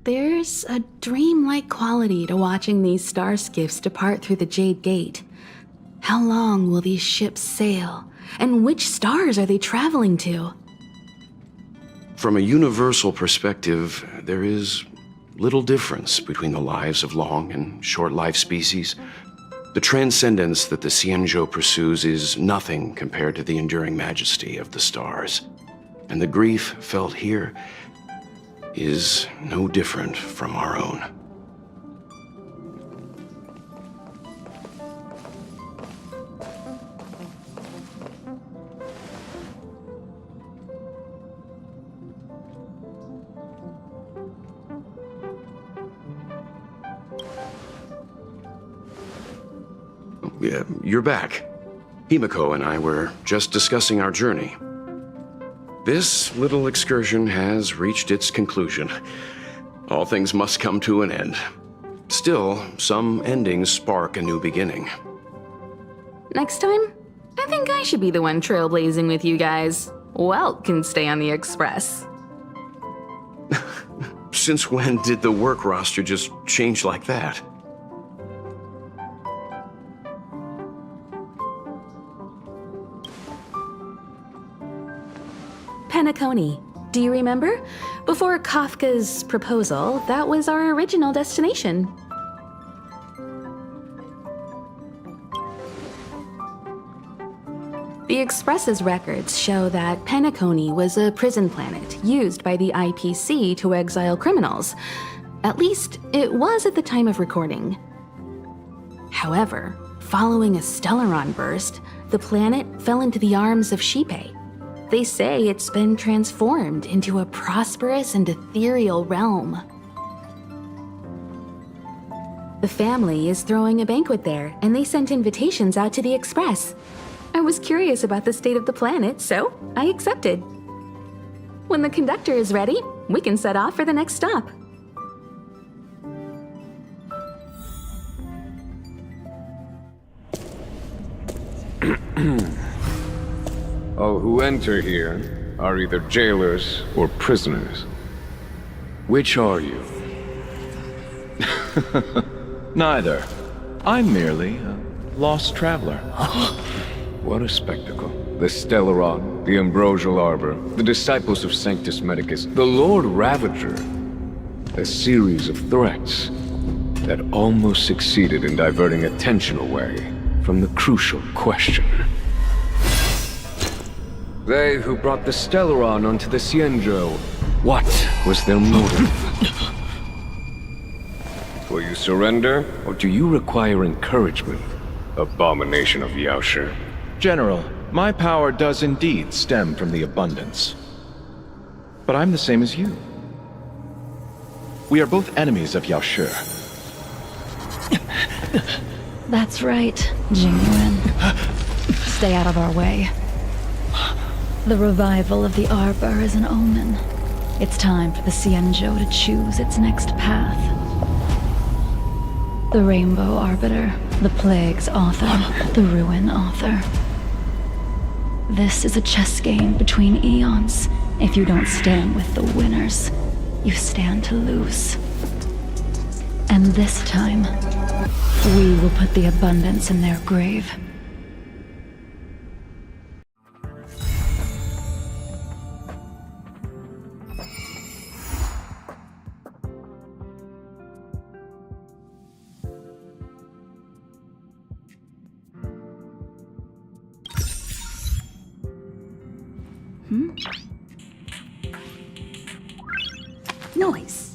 There's a dreamlike quality to watching these star skiffs depart through the Jade Gate. How long will these ships sail? And which stars are they traveling to? From a universal perspective, there is little difference between the lives of long and short-lived species. The transcendence that the Xianzhou pursues is nothing compared to the enduring majesty of the stars. And the grief felt here is no different from our own. Yeah, you're back. Himeko and I were just discussing our journey. This little excursion has reached its conclusion. All things must come to an end. Still, some endings spark a new beginning. Next time, I think I should be the one trailblazing with you guys. Welt can stay on the Express. Since when did the work roster just change like that? Penacony. Do you remember? Before Kafka's proposal, that was our original destination. The Express's records show that Penacony was a prison planet used by the IPC to exile criminals. At least, it was at the time of recording. However, following a Stellaron burst, the planet fell into the arms of Shipe. They say it's been transformed into a prosperous and ethereal realm. The family is throwing a banquet there, and they sent invitations out to the Express. I was curious about the state of the planet, so I accepted. When the conductor is ready, we can set off for the next stop. All who enter here are either jailers or prisoners. Which are you? Neither. I'm merely a lost traveler. What a spectacle. The Stellaron, the Ambrosial Arbor, the disciples of Sanctus Medicus, the Lord Ravager. A series of threats that almost succeeded in diverting attention away from the crucial question. They who brought the Stellaron onto the Xianzhou, what was their motive? Will you surrender, or do you require encouragement, abomination of Yaoshi? General, my power does indeed stem from the abundance. But I'm the same as you. We are both enemies of Yaoshi. That's right, Jingyuan. Stay out of our way. The revival of the Arbor is an omen. It's time for the Xianzhou to choose its next path. The Rainbow Arbiter, the Plague's author, the Ruin author. This is a chess game between eons, If you don't stand with the winners, you stand to lose. And this time, we will put the abundance in their grave. Noise.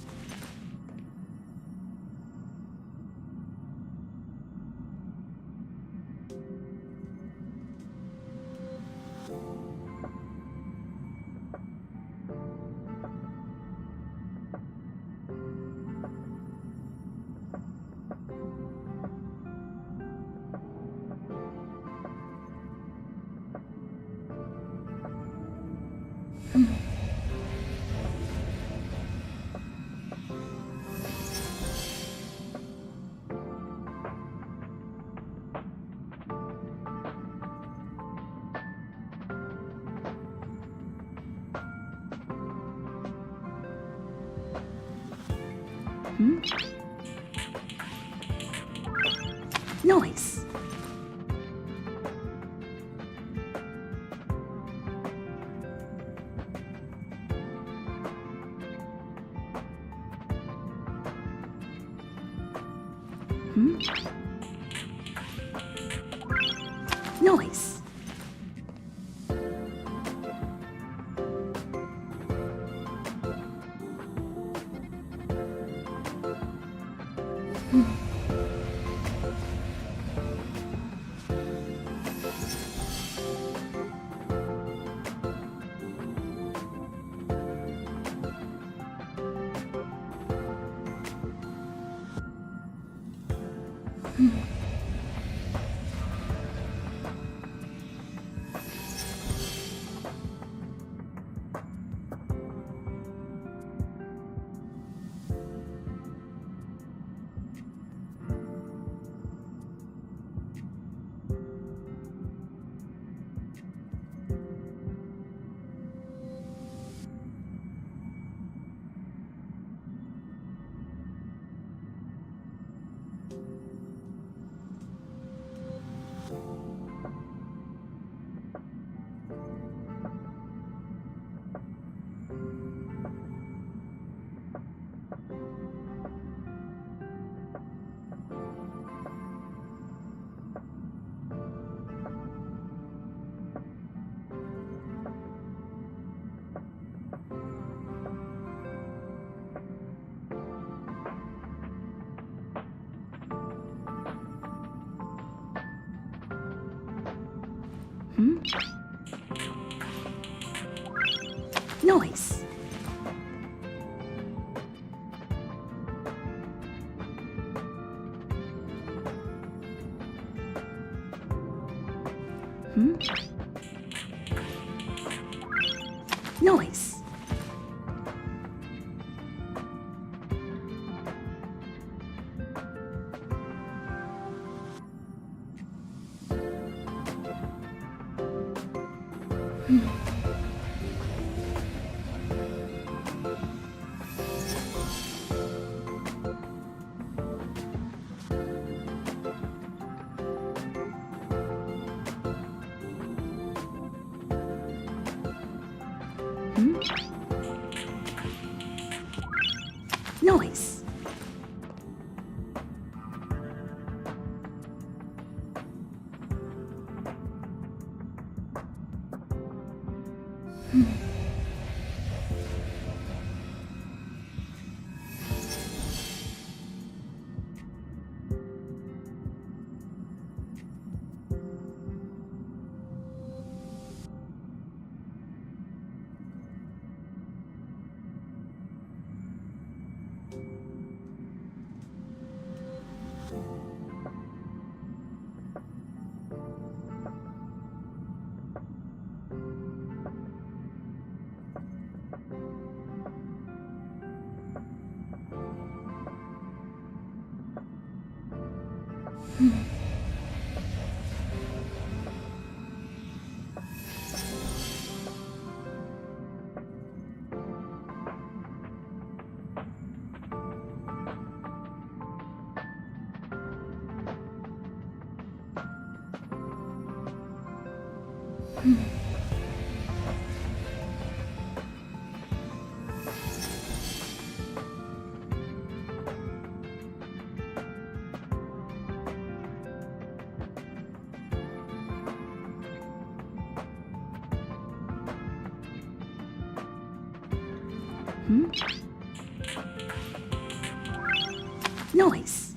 Noise. Noise. Noise. Noise. Noise. Noise. Noise.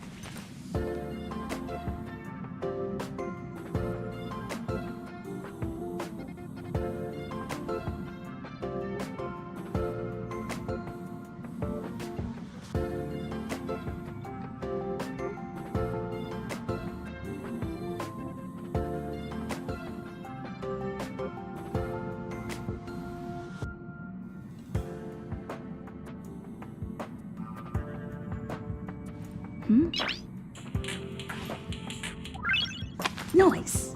Noise.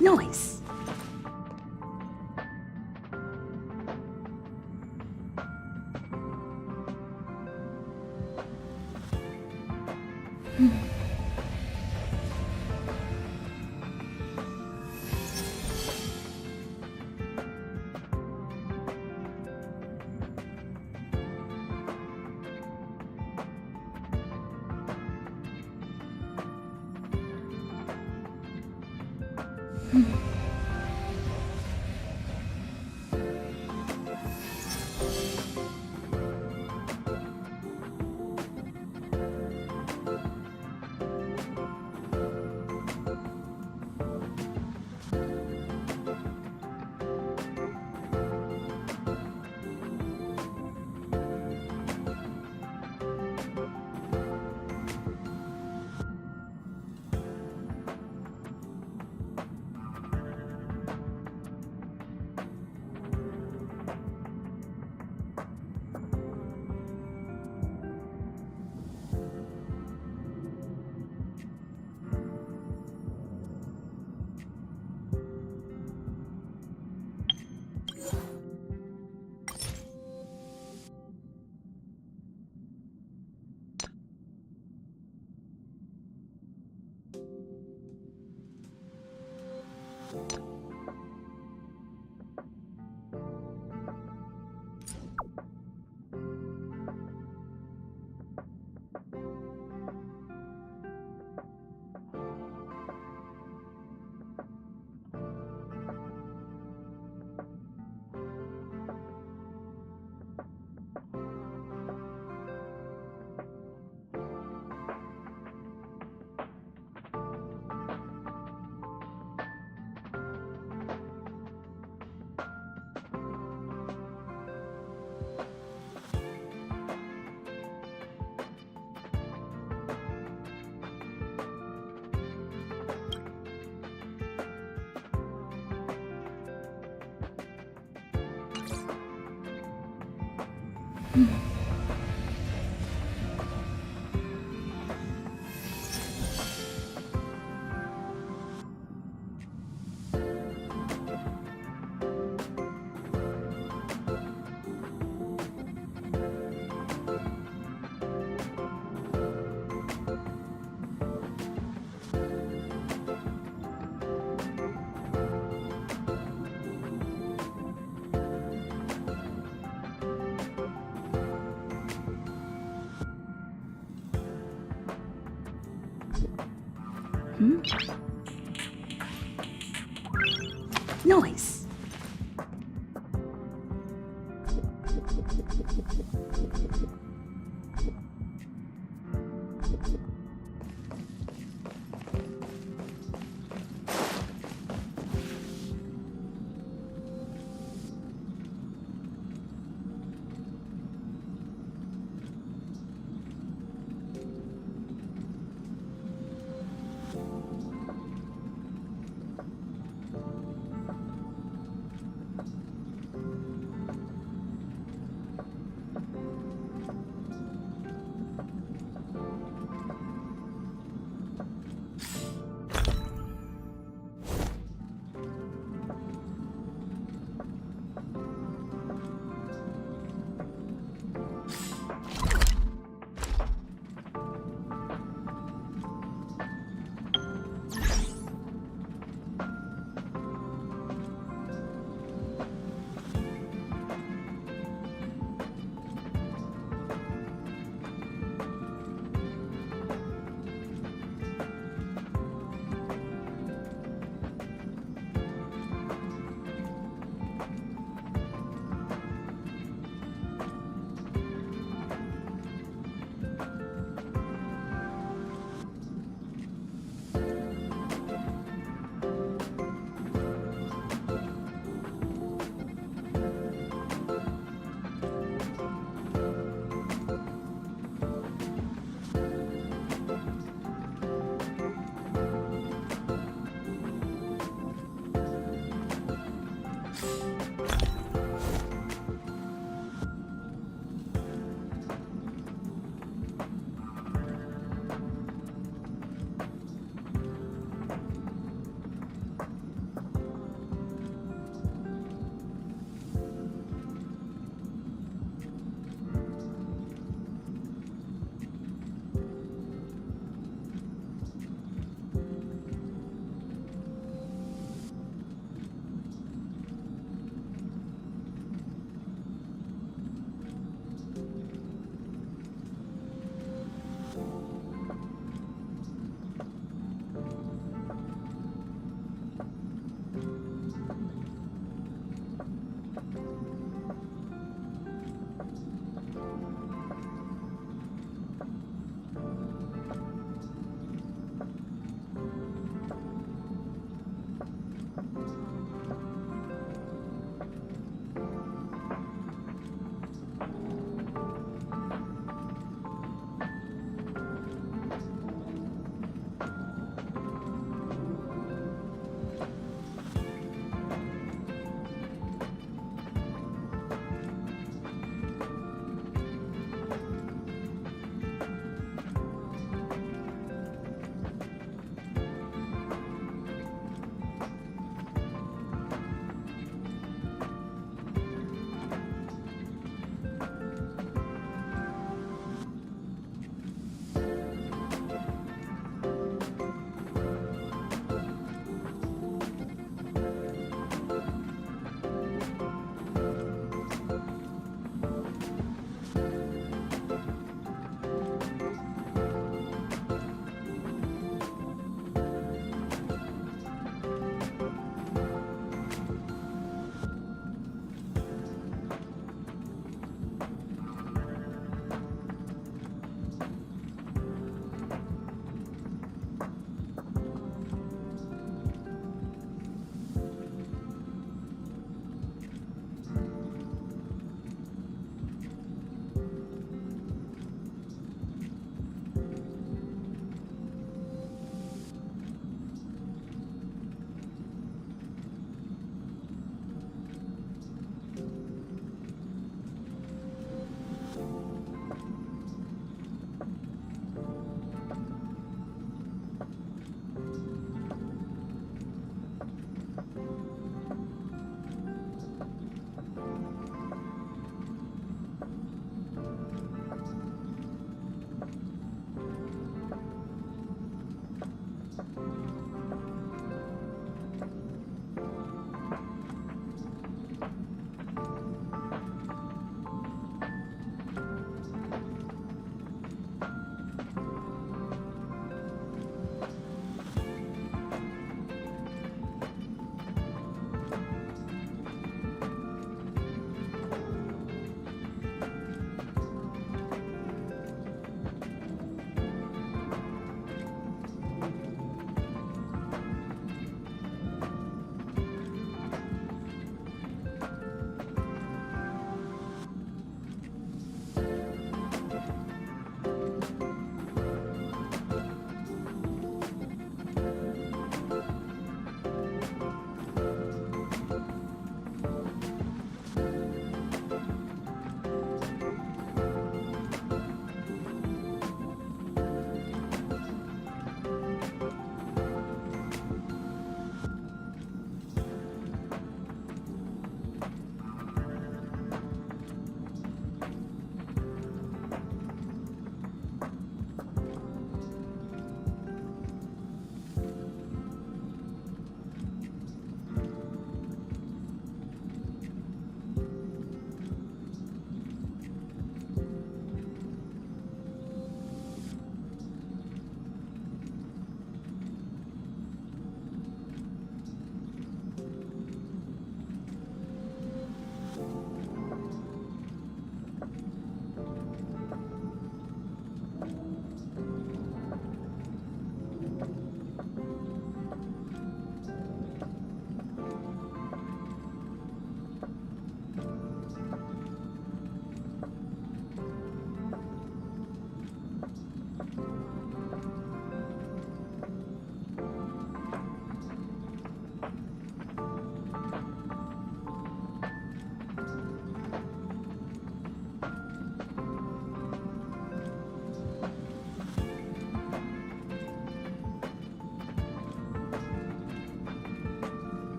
Noise. Noise.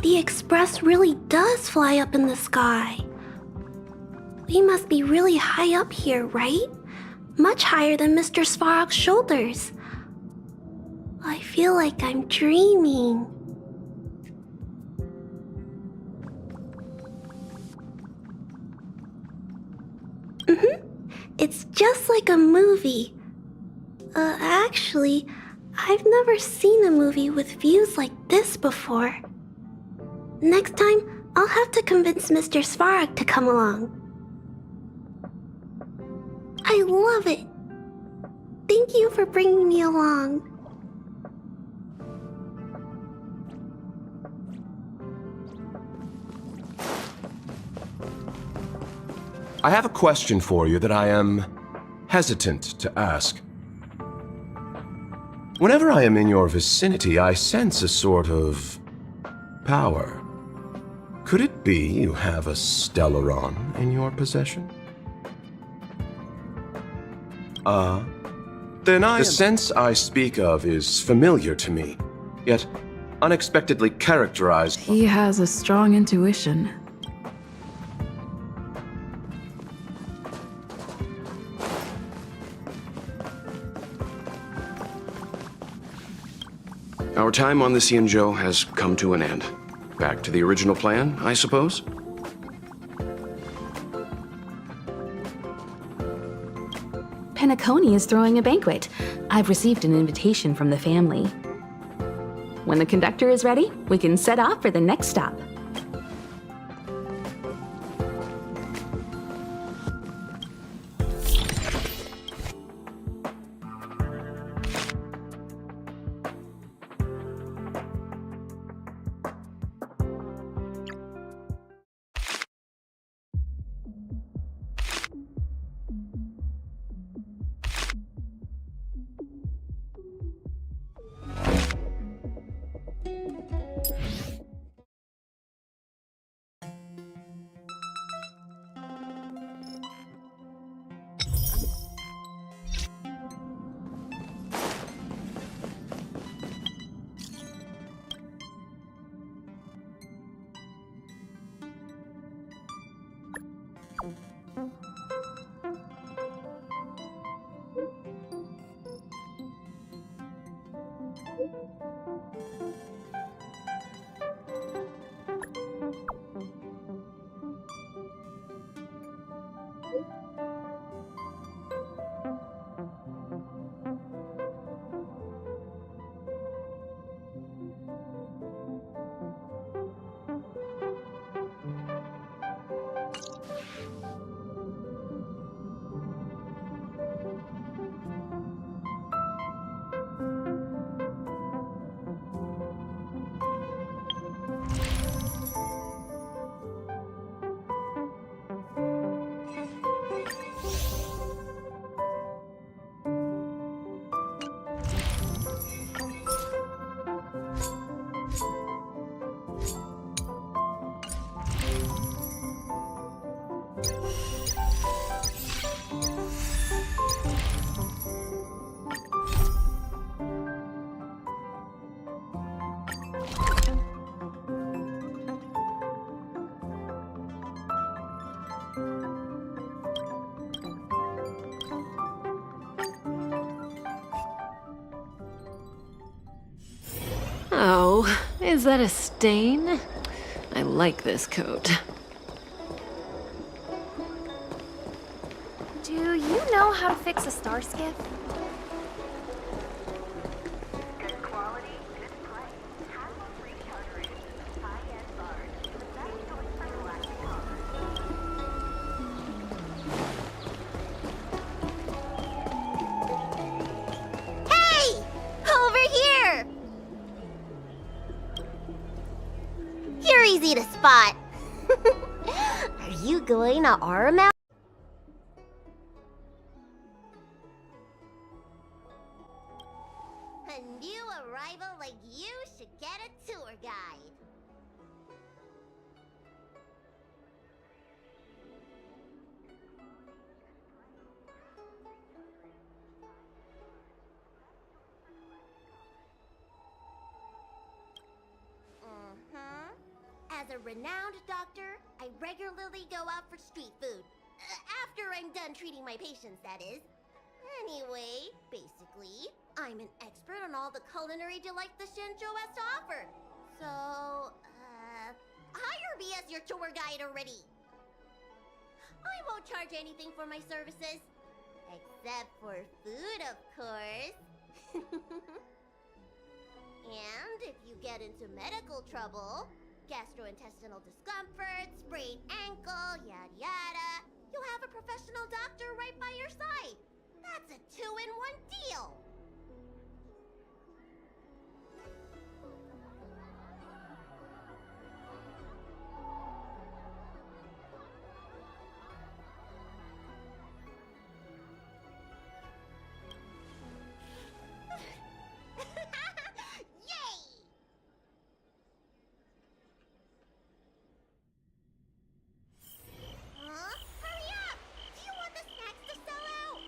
The Express really does fly up in the sky. We must be really high up here, right? Much higher than Mr. Svarog's shoulders. I feel like I'm dreaming. It's just like a movie. Actually, I've never seen a movie with views like this before. Next time, I'll have to convince Mr. Svarog to come along. I love it. Thank you for bringing me along. I have a question for you that I am hesitant to ask. Whenever I am in your vicinity, I sense a sort of power. Could it be you have a Stellaron in your possession? Then the sense I speak of is familiar to me, yet unexpectedly characterized. He has a strong intuition. Our time on the Xianzhou has come to an end. Back to the original plan, I suppose? Penacony is throwing a banquet. I've received an invitation from the family. When the conductor is ready, we can set off for the next stop. Oh, is that a stain? I like this coat. Do you know how to fix a star skiff? Good quality, good price. Haslam recharger. High-end barge. The best choice for relaxing commerce. Hey! Over here! You're easy to spot. Are you going to our mouth? A new arrival like you should get a tour guide. As a renowned doctor, I regularly go out for street food. After I'm done treating my patients, that is. Anyway, basically, I'm an expert on all the culinary delights the Shenzhou has to offer. So, hire me as your tour guide already. I won't charge anything for my services. Except for food, of course. And if you get into medical trouble, gastrointestinal discomfort, sprained ankle, yada yada, you'll have a professional doctor right by your side. That's a 2-in-1 deal. Yay! Huh? Hurry up! Do you want the snacks to sell out?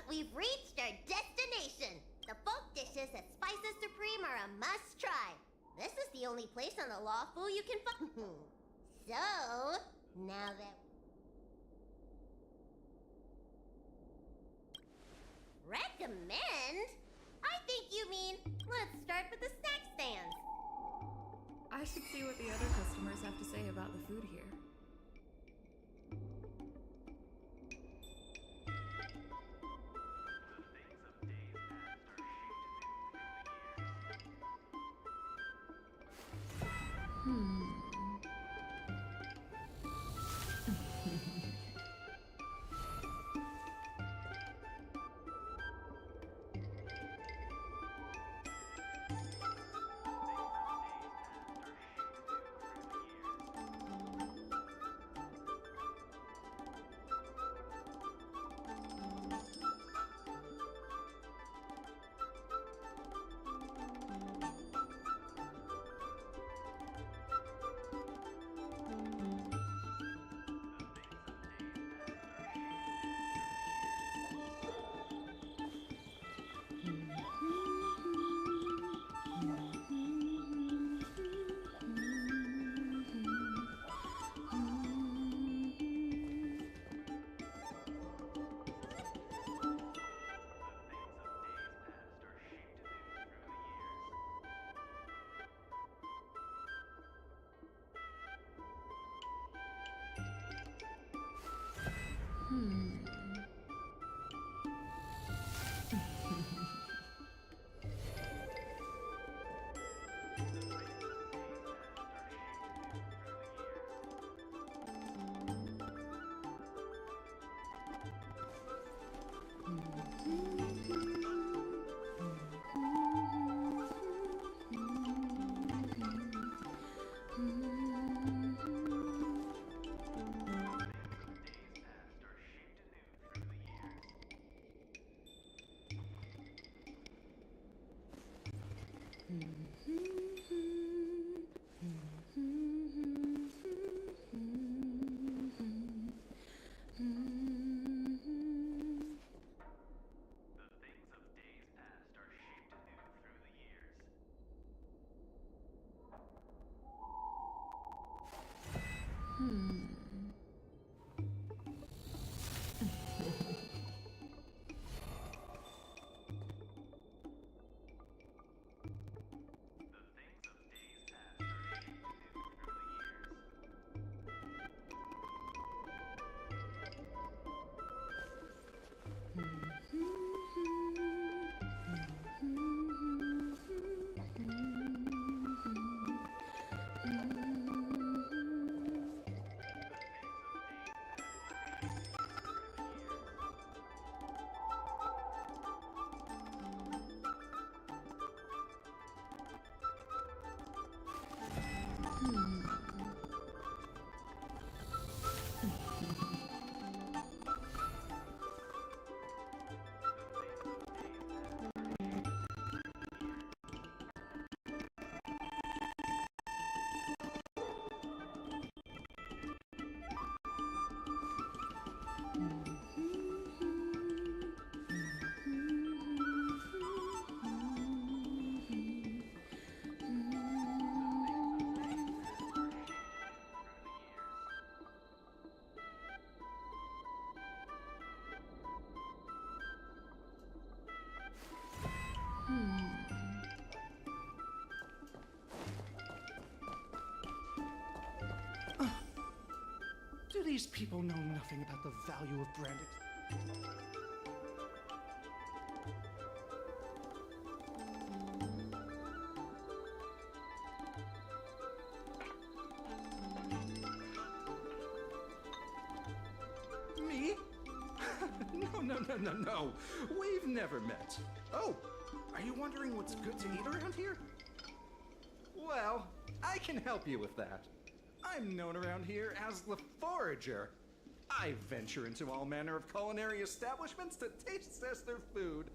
We've reached our destination. The folk dishes at Spices Supreme are a must-try. This is the only place on the Law Fu you can find. So, now that... Recommend? I think you mean, let's start with the snack stands. I should see what the other customers have to say about the food here. these people know nothing about the value of branded. Me? No. We've never met. Oh, are you wondering what's good to eat around here? Well, I can help you with that. I'm known around here as the Forager. I venture into all manner of culinary establishments to taste test their food.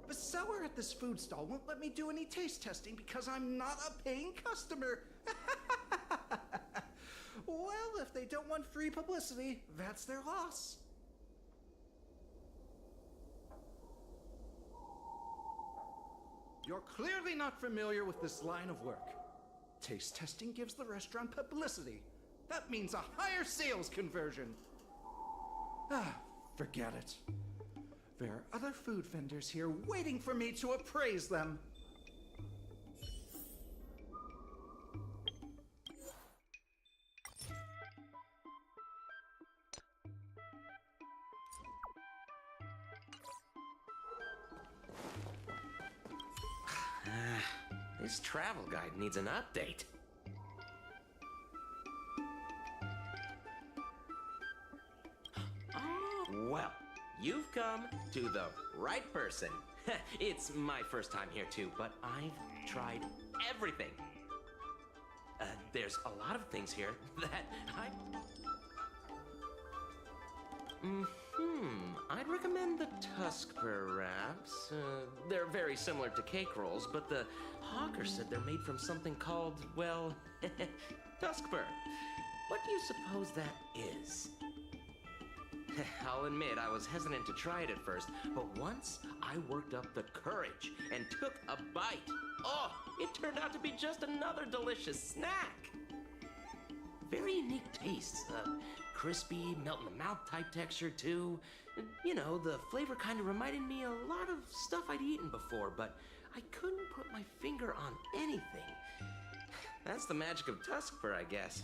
The seller at this food stall won't let me do any taste testing because I'm not a paying customer. Well, if they don't want free publicity, that's their loss. You're clearly not familiar with this line of work. Taste testing gives the restaurant publicity. That means a higher sales conversion. Forget it. There are other food vendors here waiting for me to appraise them. This travel guide needs an update. Oh, well, you've come to the right person. It's my first time here too, but I've tried everything. There's a lot of things here that I'd recommend the Tuskper wraps. They're very similar to cake rolls, but the hawker said they're made from something called, well, Tuskper. What do you suppose that is? I'll admit I was hesitant to try it at first, but once I worked up the courage and took a bite, it turned out to be just another delicious snack. Very unique taste. Crispy, melt-in-the-mouth type texture, too. You know, the flavor kind of reminded me a lot of stuff I'd eaten before, but I couldn't put my finger on anything. That's the magic of Tuskper, I guess.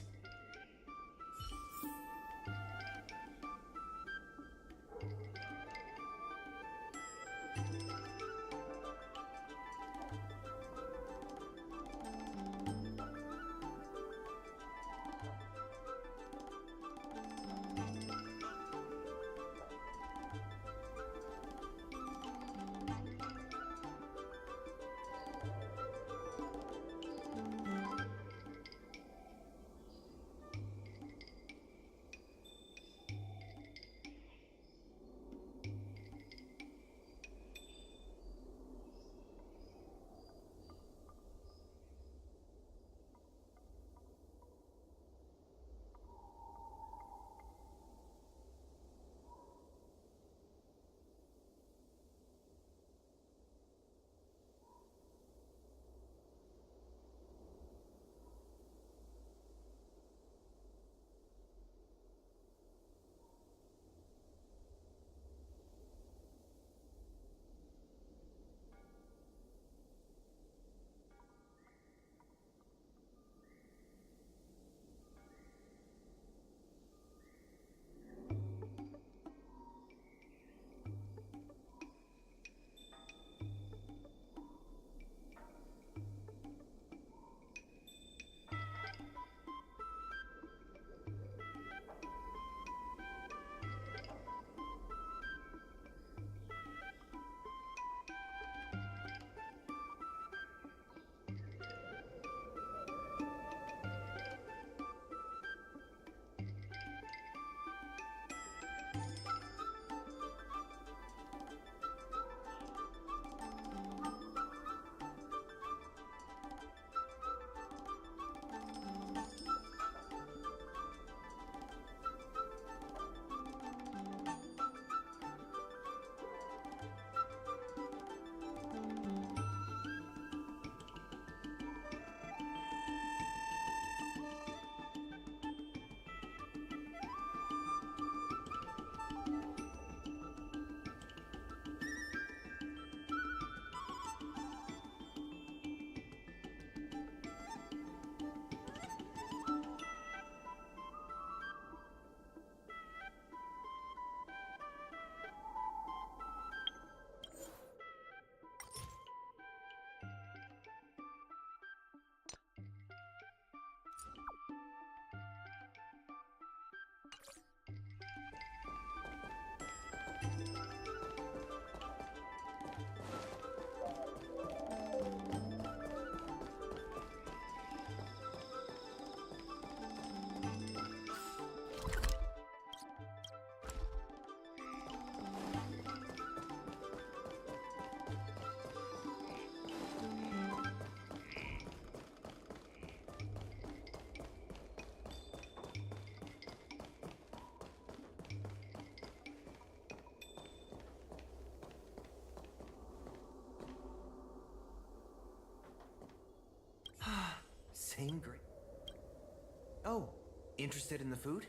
Interested in the food?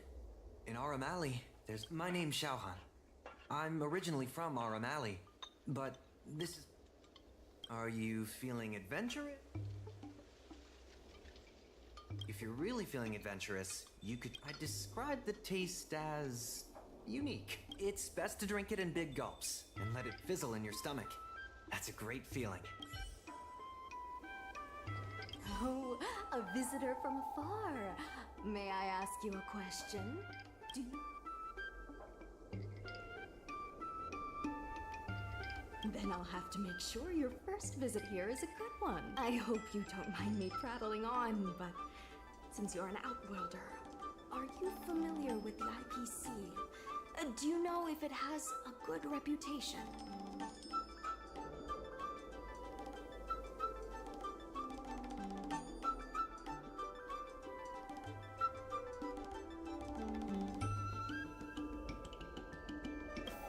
In Aram Alley, my name's Xiaohan. I'm originally from Aram Alley, but this is... Are you feeling adventurous? If you're really feeling adventurous, I'd describe the taste as... unique. It's best to drink it in big gulps and let it fizzle in your stomach. That's a great feeling. Oh, a visitor from afar. May I ask you a question? Do you... Then I'll have to make sure your first visit here is a good one. I hope you don't mind me prattling on, but since you're an outworlder, are you familiar with the IPC? Do you know if it has a good reputation?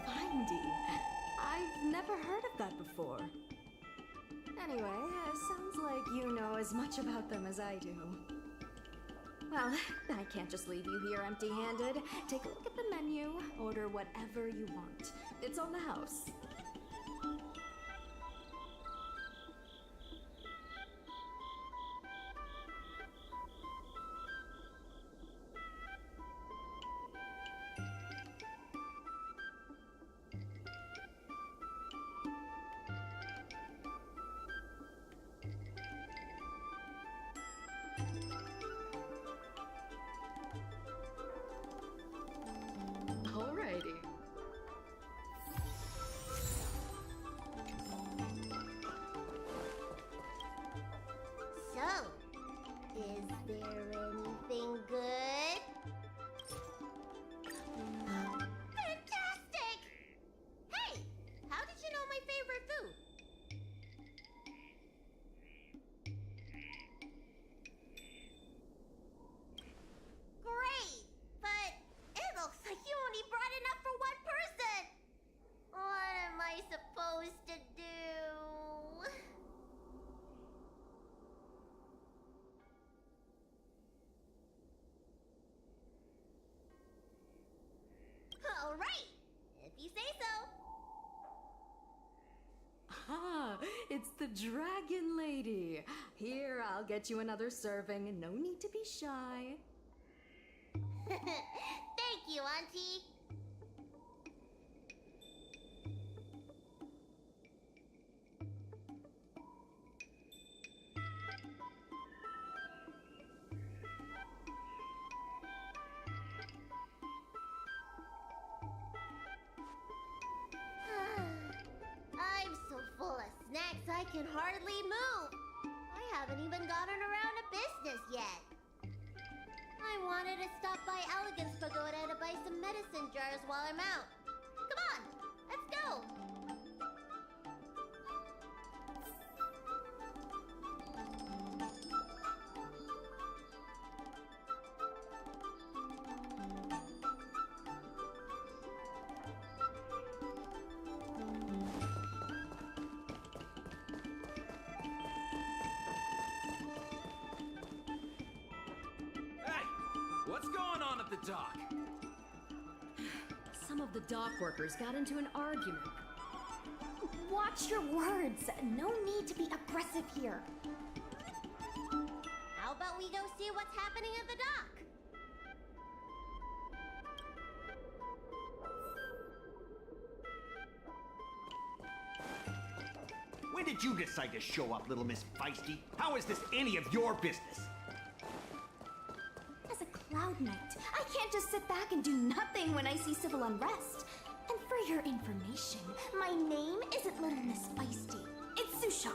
Findy. I've never heard of that before. Anyway, sounds like you know as much about them as I do. Well, I can't just leave you here empty-handed. Take a look at the menu, order whatever you want. It's on the house. Alrighty. So, is there anything good? Fantastic! Hey, how did you know my favorite food? Great, but it looks like you only brought enough for one person. What am I supposed to do? All right, if you say so. Ah, it's the Dragon Lady. Here, I'll get you another serving. No need to be shy. Thank you, Auntie. I'm so full of snacks I can hardly move. I haven't even gotten around to business yet. I wanted to stop by Elegance Pagoda to buy some medicine jars while I'm out. Come on, let's go! What's going on at the dock? Some of the dock workers got into an argument. Watch your words. No need to be aggressive here. How about we go see what's happening at the dock? When did you decide to show up, little Miss Feisty? How is this any of your business? As a Cloud Knight, I can't just sit back and do nothing when I see civil unrest. And for your information, my name isn't Little Miss Feisty. It's Susha.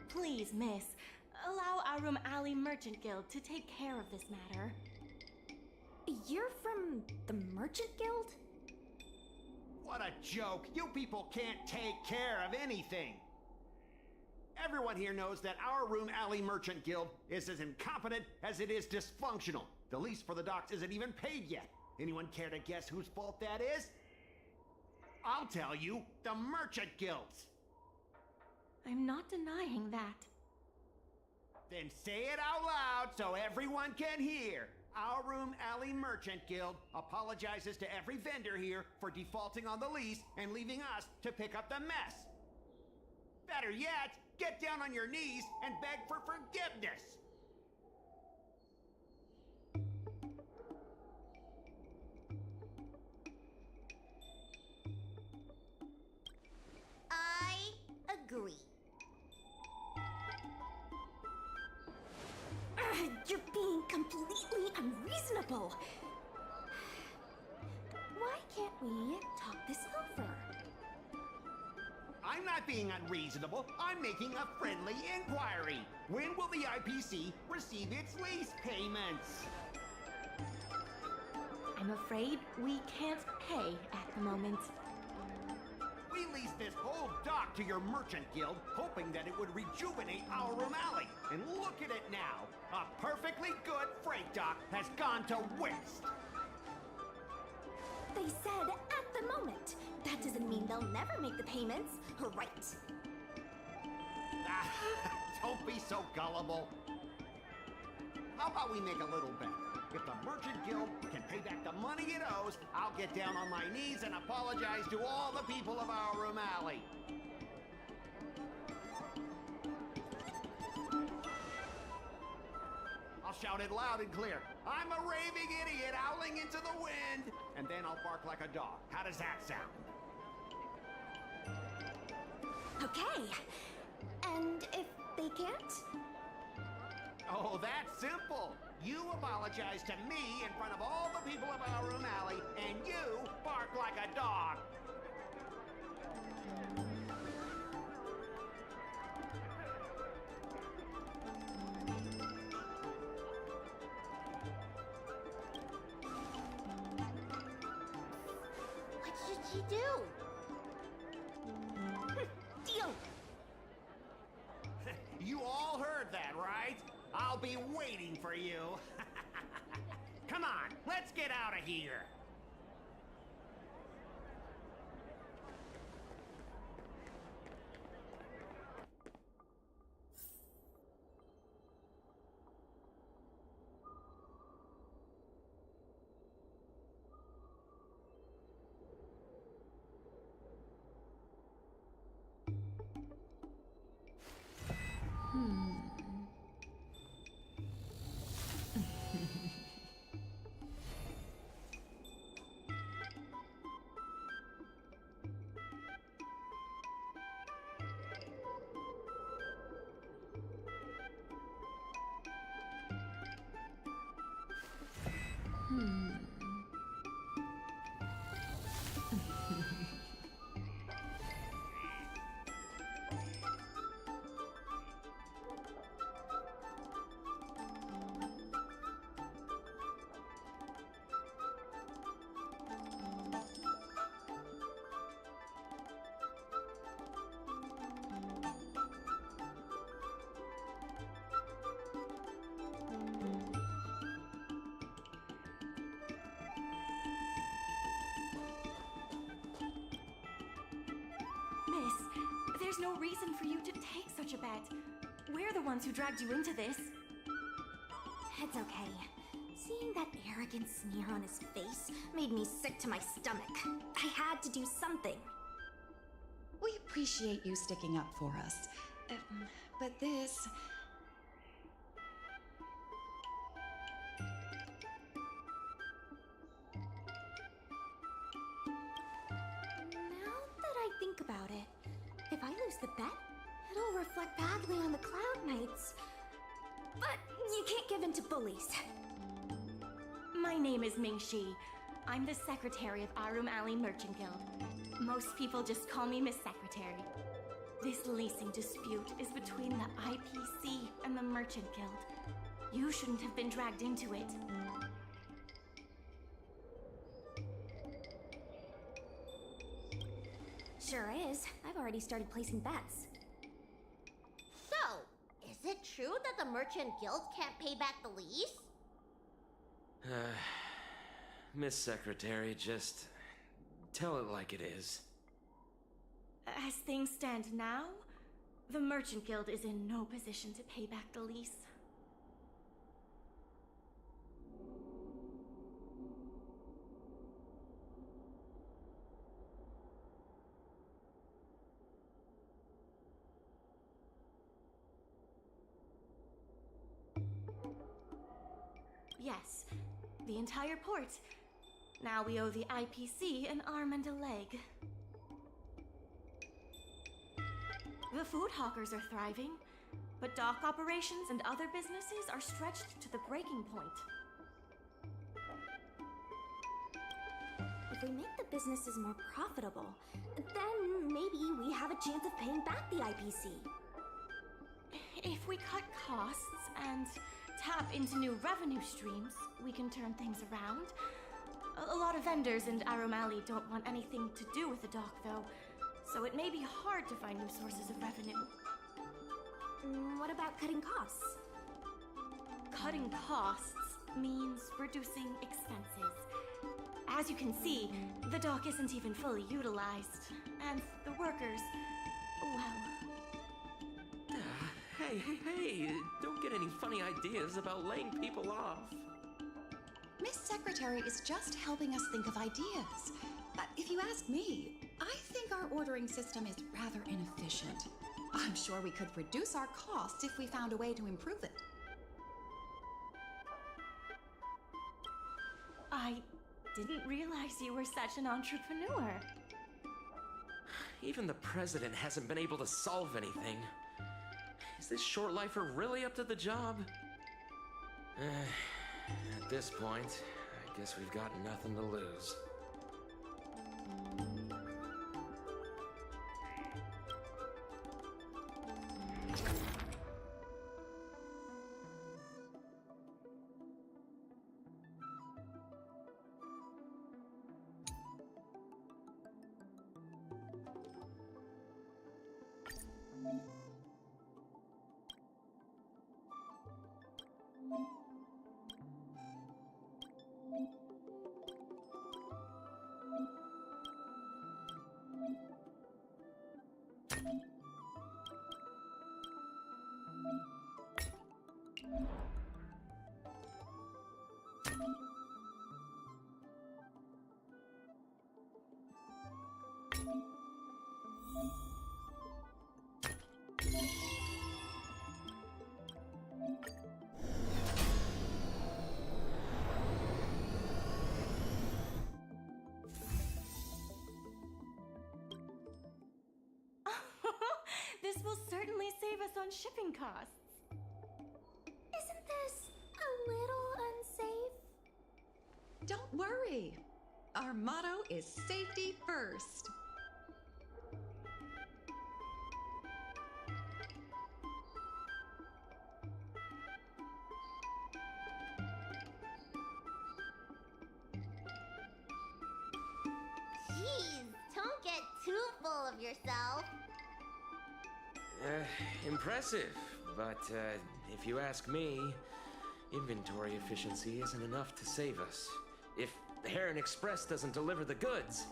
Please, miss, allow Arum Alley Merchant Guild to take care of this matter. You're from the Merchant Guild? What a joke! You people can't take care of anything! Everyone here knows that our Room Alley Merchant Guild is as incompetent as it is dysfunctional. The lease for the docks isn't even paid yet. Anyone care to guess whose fault that is? I'll tell you, the Merchant Guild's. I'm not denying that. Then say it out loud so everyone can hear. Our Room Alley Merchant Guild apologizes to every vendor here for defaulting on the lease and leaving us to pick up the mess. Better yet, get down on your knees and beg for forgiveness. I agree. You're being completely unreasonable. Why can't we talk this over? I'm not being unreasonable. I'm making a friendly inquiry. When will the IPC receive its lease payments? I'm afraid we can't pay at the moment. We leased this whole dock to your merchant guild, hoping that it would rejuvenate our room alley. And look at it now. A perfectly good freight dock has gone to waste. They said at the moment. That doesn't mean they'll never make the payments, right? Don't be so gullible. How about we make a little bet? If the Merchant Guild can pay back the money it owes, I'll get down on my knees and apologize to all the people of our room alley. I'll shout it loud and clear. I'm a raving idiot howling into the wind. And then I'll bark like a dog. How does that sound? Okay. And if they can't? Oh, that's simple. You apologize to me in front of all the people of our room alley, and you bark like a dog. What should she do? Deal. You all heard that, right? I'll be waiting for you. Come on, let's get out of here. Miss, there's no reason for you to take such a bet. We're the ones who dragged you into this. It's okay. Seeing that arrogant sneer on his face made me sick to my stomach. I had to do something. We appreciate you sticking up for us. But this... Now that I think about it, if I lose the bet, it'll reflect badly on the Cloud Knights. But you can't give in to bullies. My name is Ming-Shi. I'm the secretary of Arum Alley Merchant Guild. Most people just call me Miss Secretary. This leasing dispute is between the IPC and the Merchant Guild. You shouldn't have been dragged into it. Sure is. I've already started placing bets. So, is it true that the Merchant Guild can't pay back the lease? Miss Secretary, just tell it like it is. As things stand now, the Merchant Guild is in no position to pay back the lease. Yes, the entire port. Now we owe the IPC an arm and a leg. The food hawkers are thriving, but dock operations and other businesses are stretched to the breaking point. If we make the businesses more profitable, then maybe we have a chance of paying back the IPC. If we cut costs and tap into new revenue streams, we can turn things around. A lot of vendors in Arum Alley don't want anything to do with the dock, though, so it may be hard to find new sources of revenue. What about cutting costs? Cutting costs means reducing expenses. As you can see, the dock isn't even fully utilized, and the workers, well... Hey, don't get any funny ideas about laying people off. Miss Secretary is just helping us think of ideas. If you ask me, I think our ordering system is rather inefficient. I'm sure we could reduce our costs if we found a way to improve it. I didn't realize you were such an entrepreneur. Even the president hasn't been able to solve anything. Is this short lifer really up to the job? At this point, I guess we've got nothing to lose. This will certainly save us on shipping costs. Isn't this a little unsafe? Don't worry. Our motto is safety first. Jeez, don't get too full of yourself. Impressive, but if you ask me, inventory efficiency isn't enough to save us. If the Heron Express doesn't deliver the goods,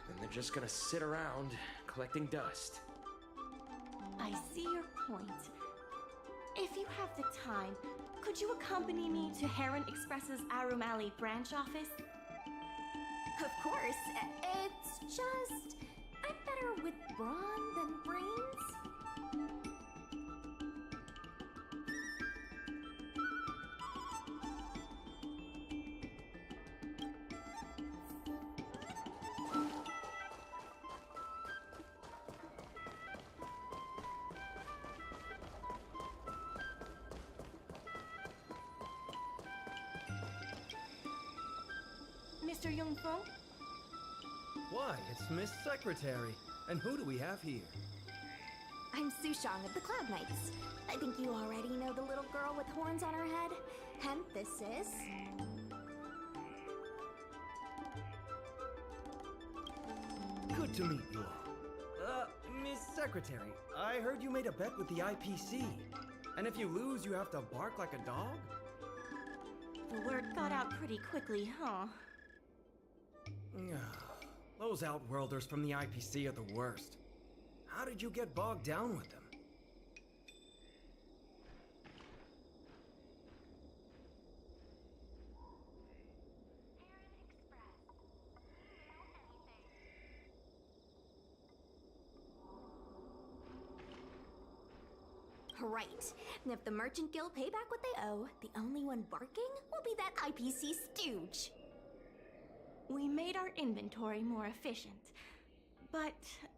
then they're just gonna sit around collecting dust. I see your point. If you have the time, could you accompany me to Heron Express's Arum Alley branch office? Of course. It's just... I'm better with brawn than brains. Mr. Yongfeng? Why, it's Miss Secretary. And who do we have here? I'm Sushang of the Cloud Knights. I think you already know the little girl with horns on her head. And this is... Good to meet you all. Miss Secretary, I heard you made a bet with the IPC. And if you lose, you have to bark like a dog? The word got out pretty quickly, huh? Those Outworlders from the IPC are the worst. How did you get bogged down with them? Right. And if the Merchant Guild pay back what they owe, the only one barking will be that IPC stooge. We made our inventory more efficient, but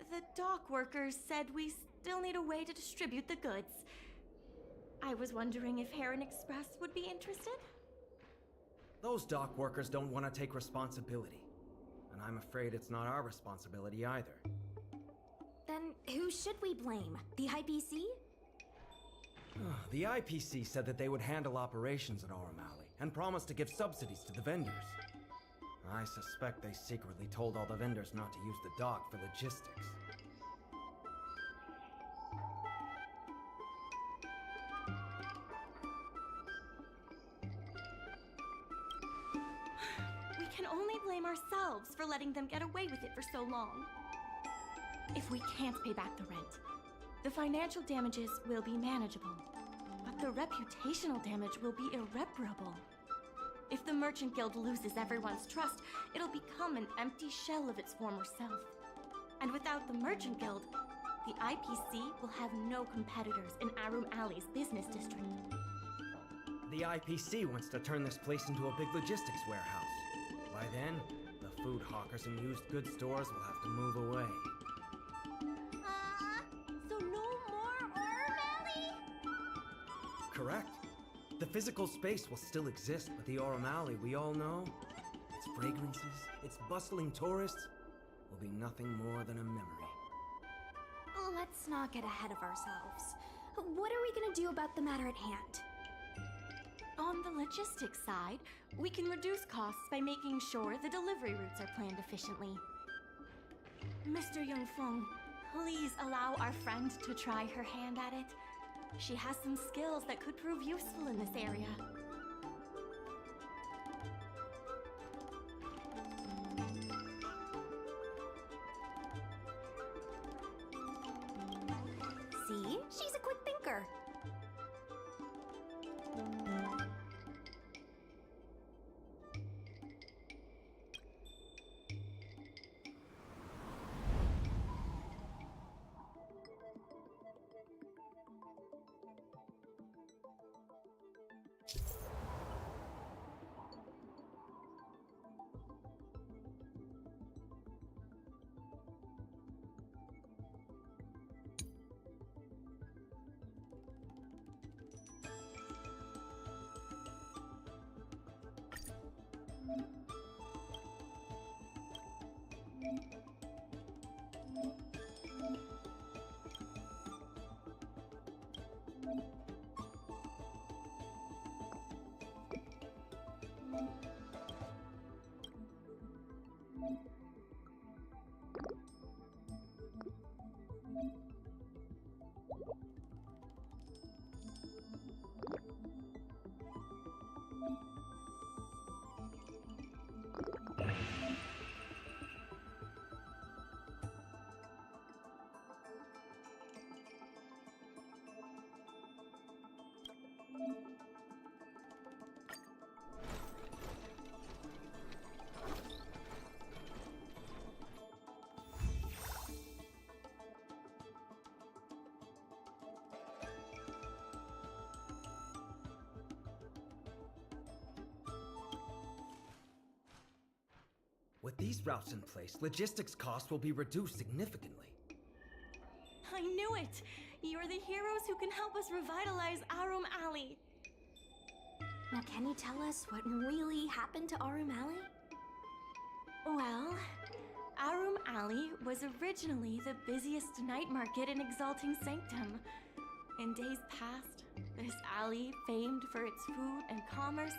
the dock workers said we still need a way to distribute the goods. I was wondering if Heron Express would be interested? Those dock workers don't want to take responsibility. And I'm afraid it's not our responsibility either. Then who should we blame? The IPC? The IPC said that they would handle operations at Aurum Alley and promised to give subsidies to the vendors. I suspect they secretly told all the vendors not to use the dock for logistics. We can only blame ourselves for letting them get away with it for so long. If we can't pay back the rent, the financial damages will be manageable, but the reputational damage will be irreparable. If the Merchant Guild loses everyone's trust, it'll become an empty shell of its former self. And without the Merchant Guild, the IPC will have no competitors in Aurum Alley's business district. The IPC wants to turn this place into a big logistics warehouse. By then, the food hawkers and used goods stores will have to move away. So no more Aurum Alley? Correct. The physical space will still exist, but the Aurum Alley we all know, its fragrances, its bustling tourists, will be nothing more than a memory. Let's not get ahead of ourselves. What are we gonna do about the matter at hand? On the logistics side, we can reduce costs by making sure the delivery routes are planned efficiently. Mr. Yungfeng, please allow our friend to try her hand at it. She has some skills that could prove useful in this area. See? She's a quick thinker. With these routes in place, logistics costs will be reduced significantly. I knew it! You're the heroes who can help us revitalize Aurum Alley. Now can you tell us what really happened to Aurum Alley? Well, Aurum Alley was originally the busiest night market in Exalting Sanctum. In days past, this alley, famed for its food and commerce,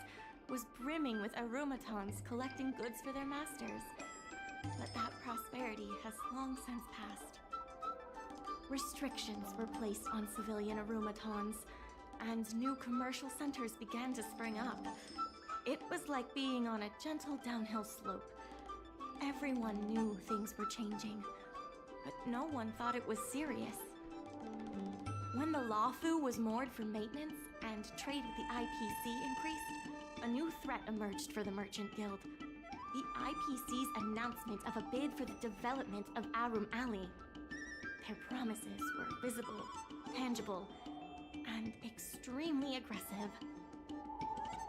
was brimming with Arumatons collecting goods for their masters. But that prosperity has long since passed. Restrictions were placed on civilian Arumatons, and new commercial centers began to spring up. It was like being on a gentle downhill slope. Everyone knew things were changing, but no one thought it was serious. When the Lawfu was moored for maintenance and trade with the IPC increased, a new threat emerged for the Merchant Guild. The IPC's announcement of a bid for the development of Arum Alley. Their promises were visible, tangible, and extremely aggressive.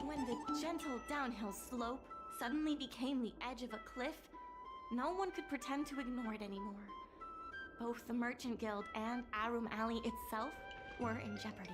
When the gentle downhill slope suddenly became the edge of a cliff, no one could pretend to ignore it anymore. Both the Merchant Guild and Arum Alley itself were in jeopardy.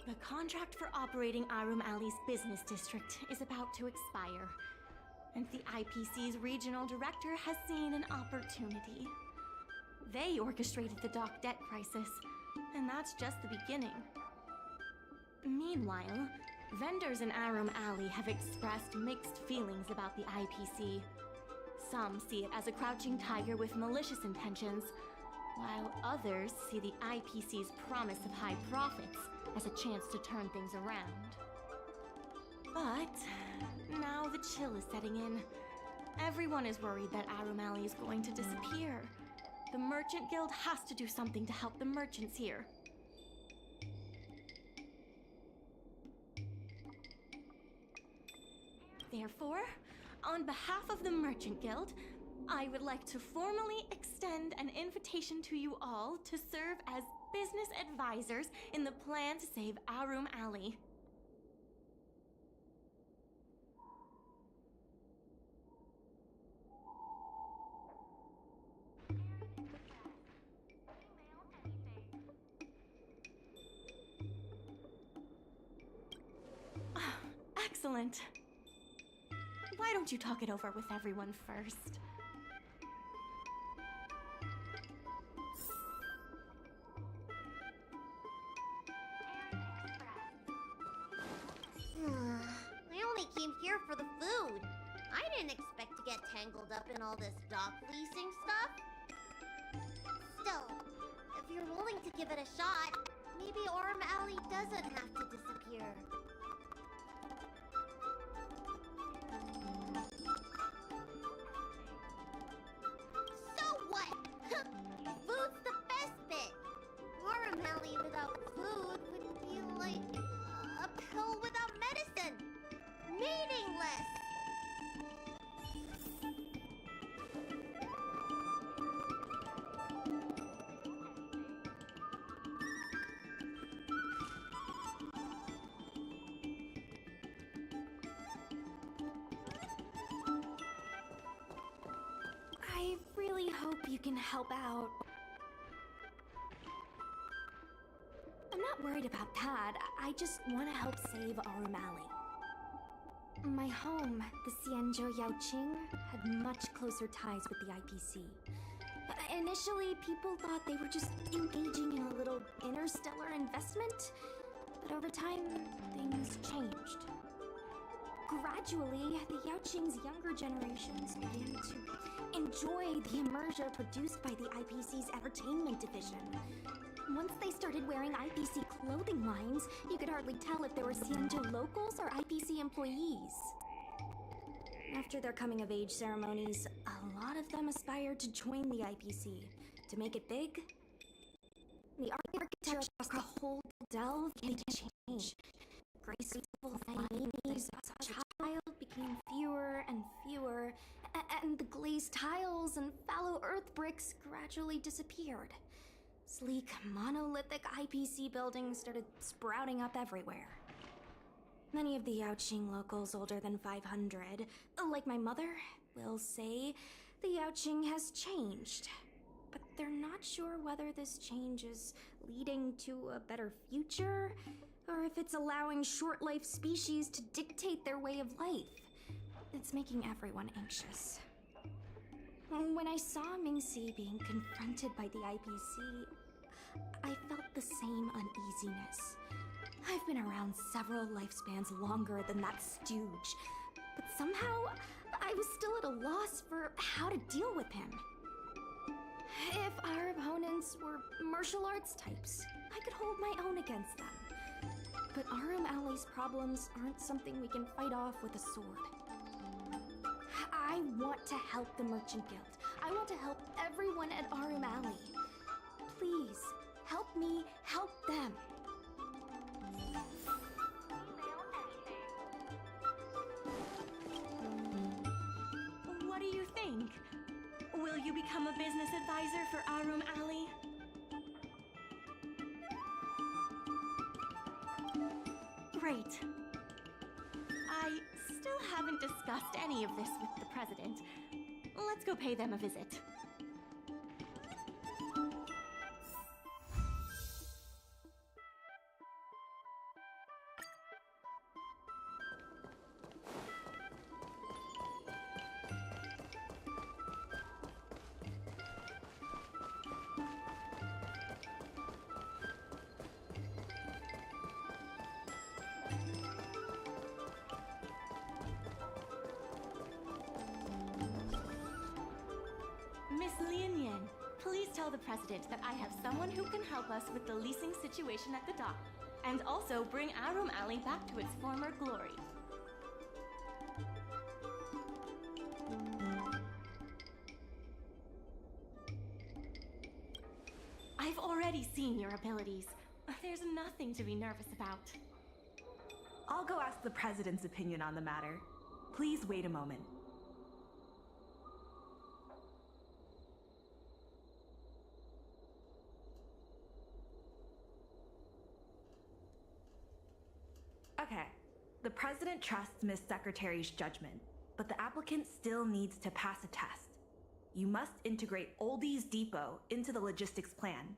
The contract for operating Arum Alley's business district is about to expire, and the IPC's regional director has seen an opportunity. They orchestrated the dock debt crisis, and that's just the beginning. Meanwhile, vendors in Arum Alley have expressed mixed feelings about the IPC. Some see it as a crouching tiger with malicious intentions, while others see the IPC's promise of high profits as a chance to turn things around. But now the chill is setting in. Everyone is worried that Arum Alley is going to disappear. The Merchant Guild has to do something to help the merchants here. Therefore, on behalf of the Merchant Guild, I would like to formally extend an invitation to you all to serve as business advisors in the plan to save Arum Alley. Excellent. Why don't you talk it over with everyone first? I only came here for the food. I didn't expect to get tangled up in all this dock leasing stuff. Still, if you're willing to give it a shot, maybe Orm Alley doesn't have to disappear. So what? Food's the best bit. Orm Alley without food would be like a pill without medicine. Meaningless. I really hope you can help out. I'm not worried about that. I just want to help save Arum Alley. My home, the Xianzhou Yaoqing, had much closer ties with the IPC. Initially, people thought they were just engaging in a little interstellar investment, but over time, things changed. Gradually, the Yaoqing's younger generations began to enjoy the immersion produced by the IPC's entertainment division. Once they started wearing IPC clothing lines, you could hardly tell if they were Xianzhou locals or IPC employees. After their coming-of-age ceremonies, a lot of them aspired to join the IPC. To make it big, the architecture across the whole delve began to change. Graceful flames as a child became fewer and fewer, and the glazed tiles and fallow earth bricks gradually disappeared. Sleek, monolithic IPC buildings started sprouting up everywhere. Many of the Yaoqing locals older than 500, like my mother, will say the Yaoqing has changed. But they're not sure whether this change is leading to a better future, or if it's allowing short-life species to dictate their way of life. It's making everyone anxious. When I saw Mingxi being confronted by the IPC, I felt the same uneasiness. I've been around several lifespans longer than that stooge, but somehow I was still at a loss for how to deal with him. If our opponents were martial arts types, I could hold my own against them. But Arum Alley's problems aren't something we can fight off with a sword. I want to help the Merchant Guild. I want to help everyone at Arum Alley. Please, help me help them. What do you think? Will you become a business advisor for Arum Alley? Great. I still haven't discussed any of this with the president. Let's go pay them a visit. Miss Lianyan, please tell the president that I have someone who can help us with the leasing situation at the dock, and also bring Arum Alley back to its former glory. I've already seen your abilities. There's nothing to be nervous about. I'll go ask the president's opinion on the matter. Please wait a moment. Okay, the president trusts Miss Secretary's judgment, but the applicant still needs to pass a test. You must integrate Oldie's Depot into the logistics plan.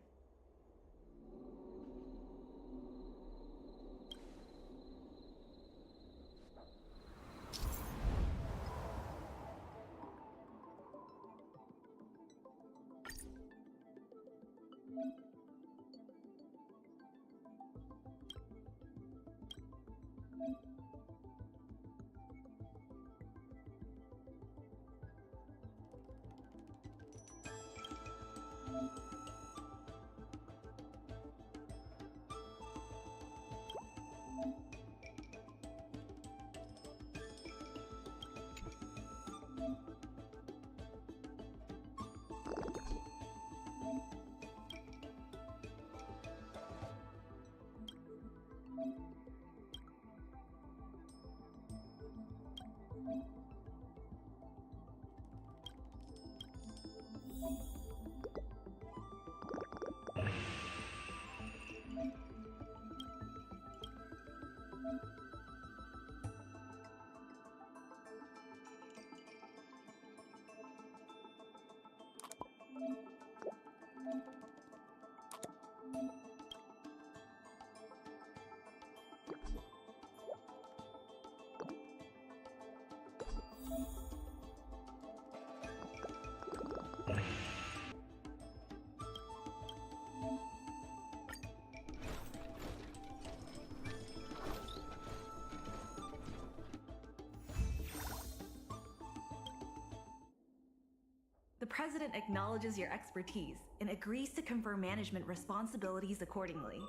The President acknowledges your expertise and agrees to confer management responsibilities accordingly.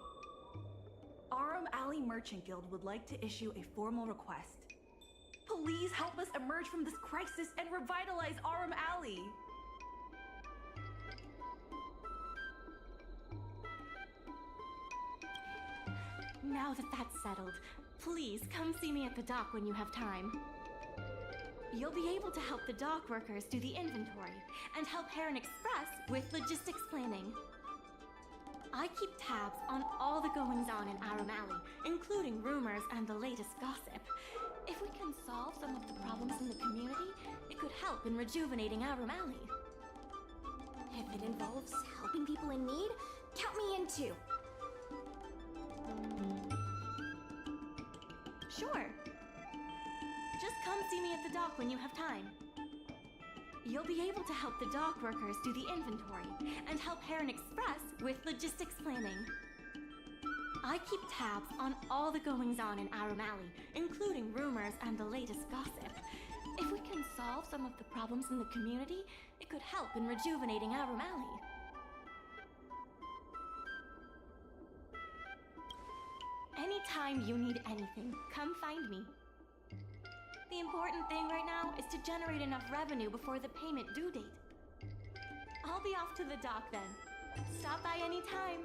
Arum Alley Merchant Guild would like to issue a formal request. Please help us emerge from this crisis and revitalize Arum Alley! Now that that's settled, please come see me at the dock when you have time. You'll be able to help the dock workers do the inventory and help Heron Express with logistics planning. I keep tabs on all the goings-on in Arum Alley, including rumors and the latest gossip. If we can solve some of the problems in the community, it could help in rejuvenating Arum Alley. If it involves helping people in need, count me in too. Sure. Just come see me at the dock when you have time. You'll be able to help the dock workers do the inventory and help Heron Express with logistics planning. I keep tabs on all the goings-on in Arum Alley, including rumors and the latest gossip. If we can solve some of the problems in the community, it could help in rejuvenating Arum Alley. Anytime you need anything, come find me. The important thing right now is to generate enough revenue before the payment due date. I'll be off to the dock then. Stop by anytime.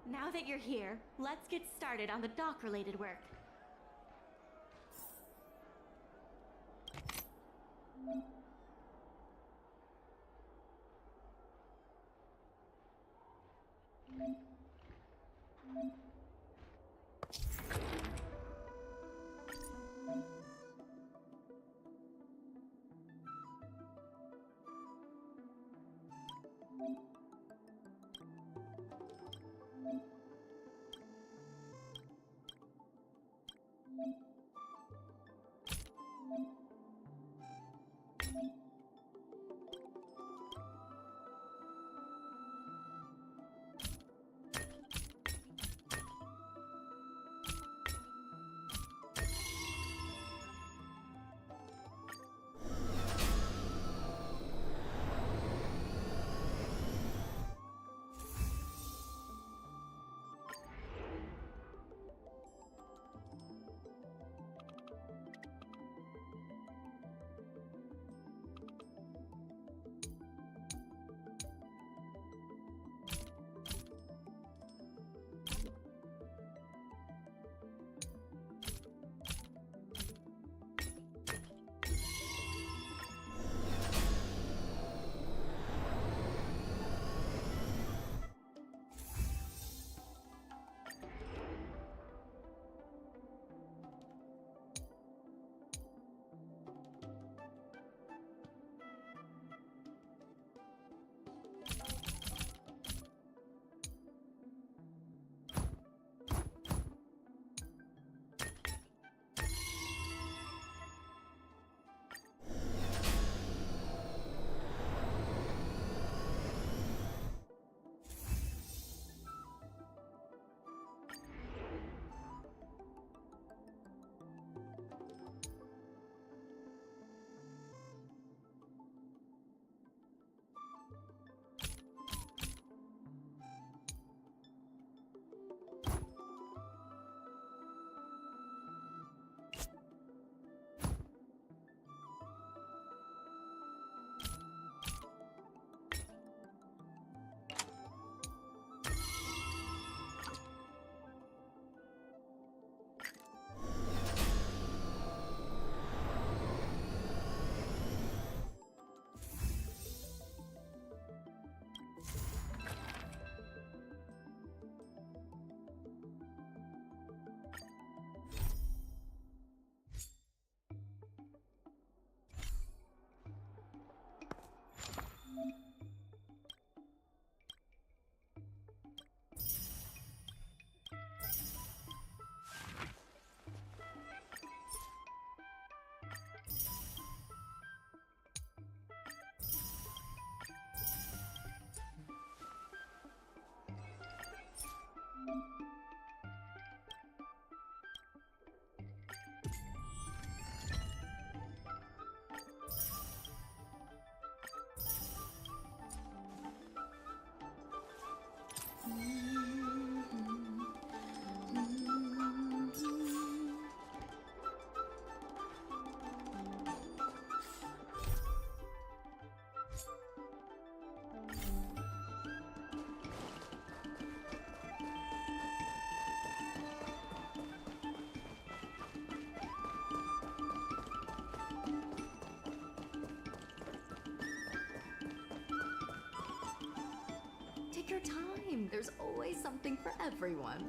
Now that you're here, let's get started on the dock-related work. same. There's always something for everyone.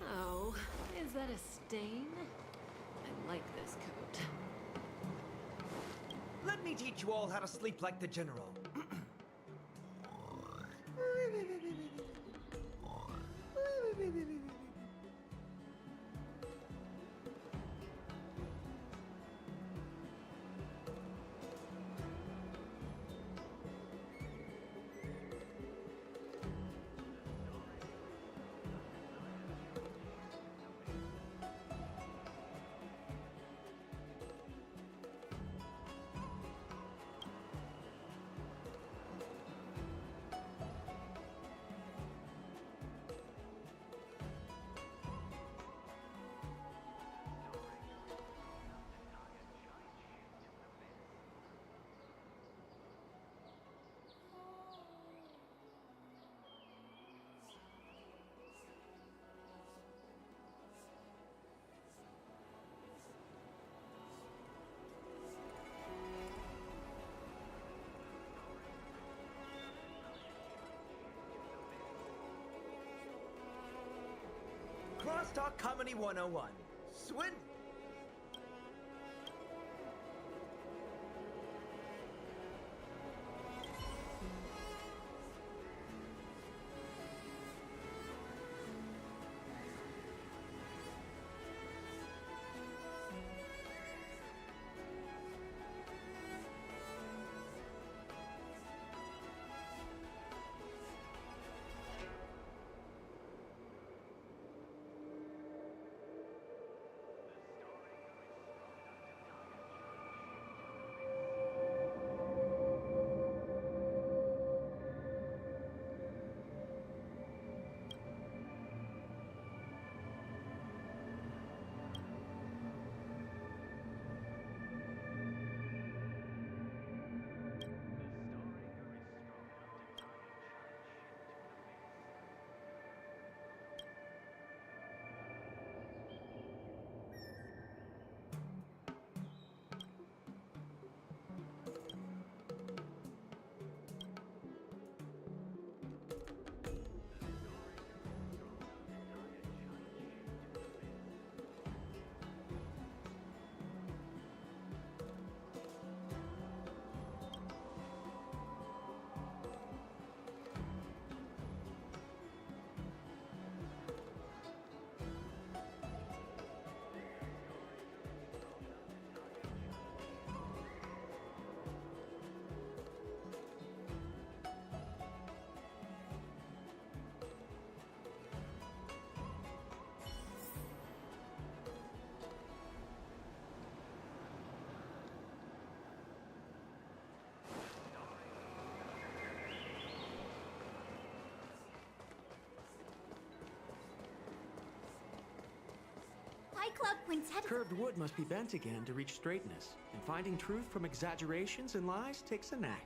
Oh, is that a stain? I like this coat. Let me teach you all how to sleep like the general. Crosstalk Comedy 101. Swin. Club Quintet. Curved wood must be bent again to reach straightness, and finding truth from exaggerations and lies takes a knack.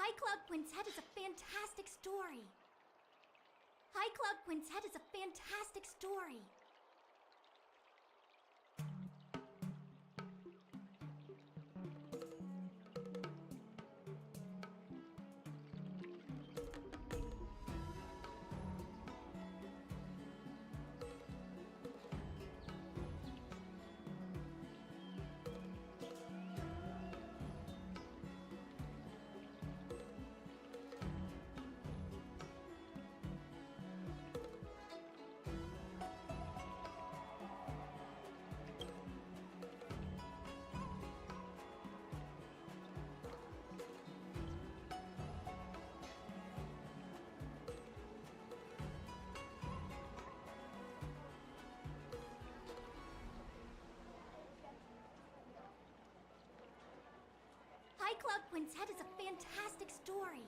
High Club Quintet is a fantastic story. High Club Quintet is a fantastic story. High Club Quintet is a fantastic story.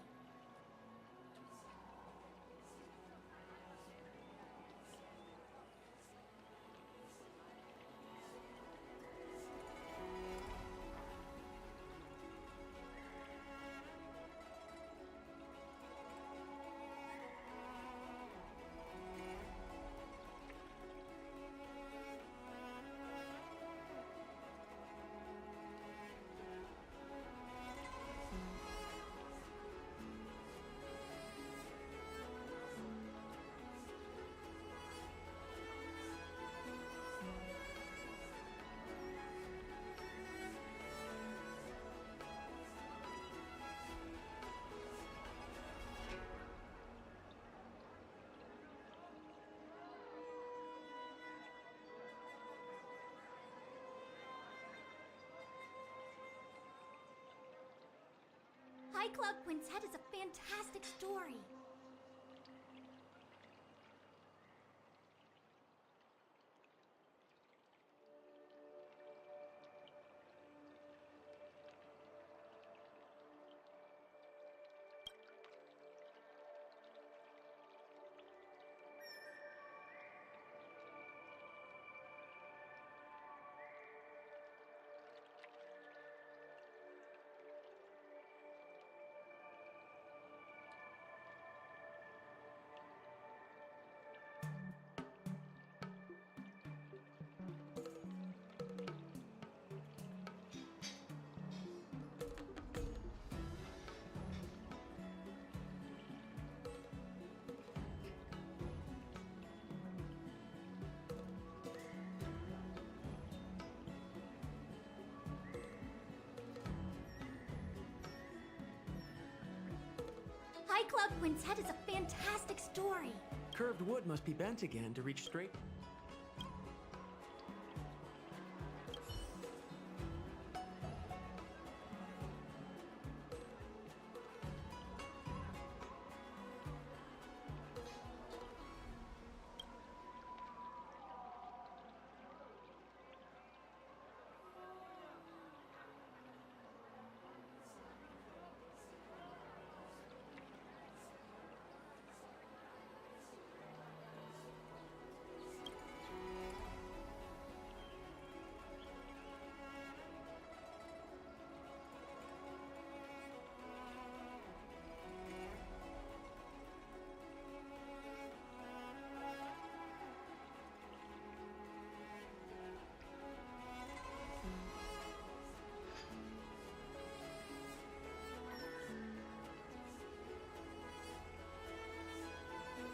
High Club Quintet is a fantastic story. High Club Quintet is a fantastic story. Curved wood must be bent again to reach straight.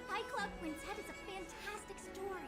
High Club Quintet is a fantastic story.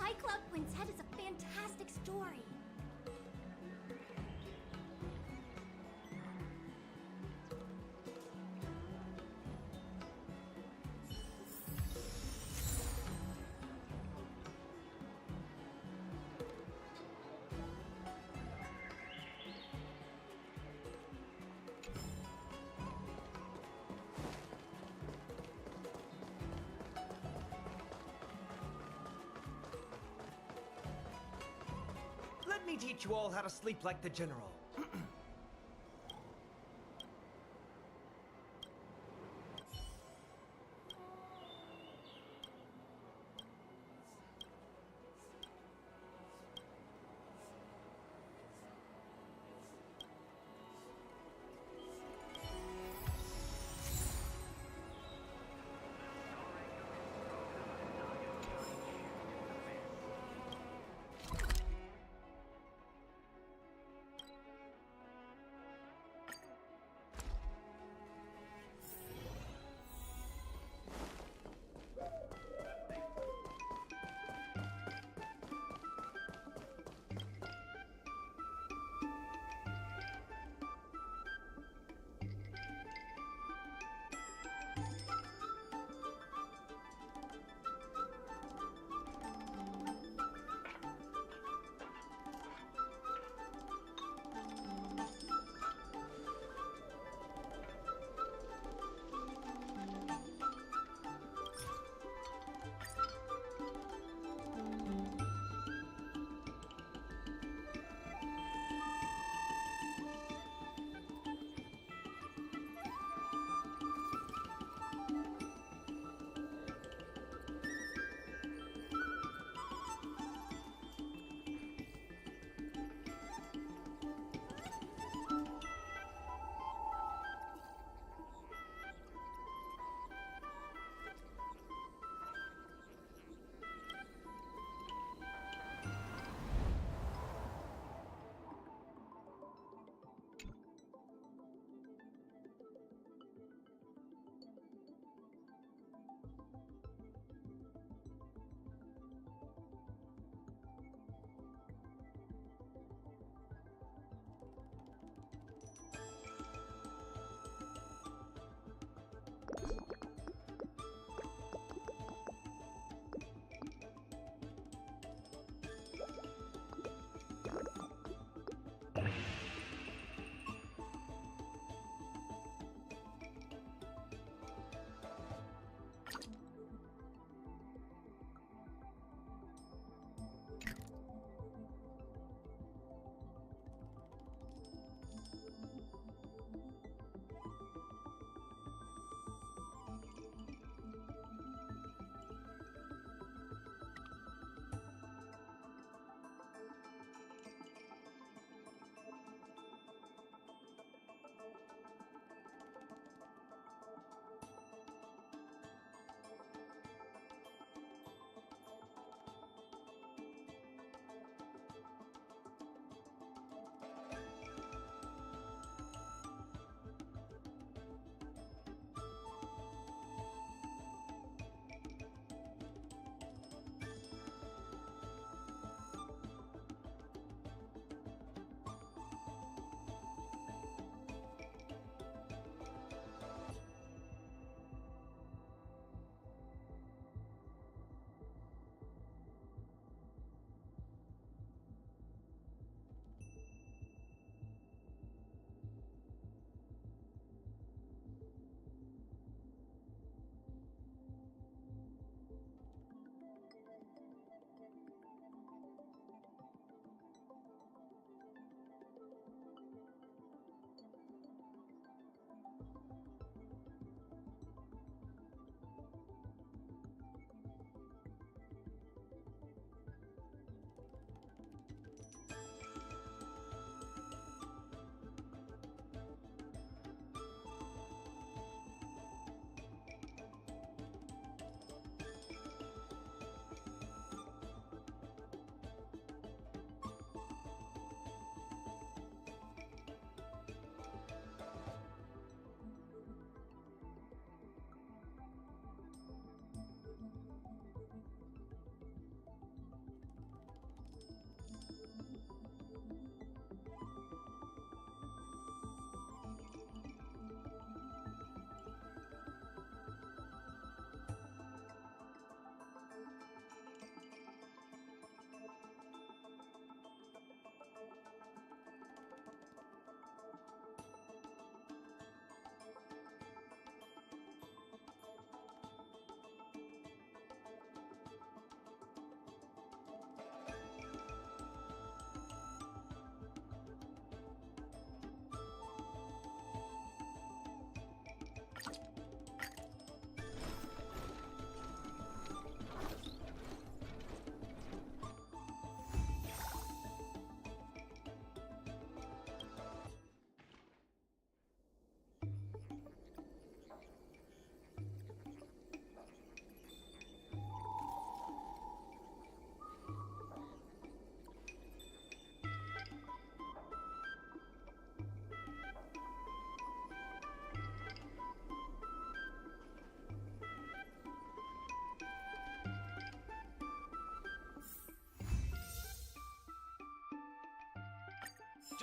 High Club Quintet is a fantastic story. Let me teach you all how to sleep like the general.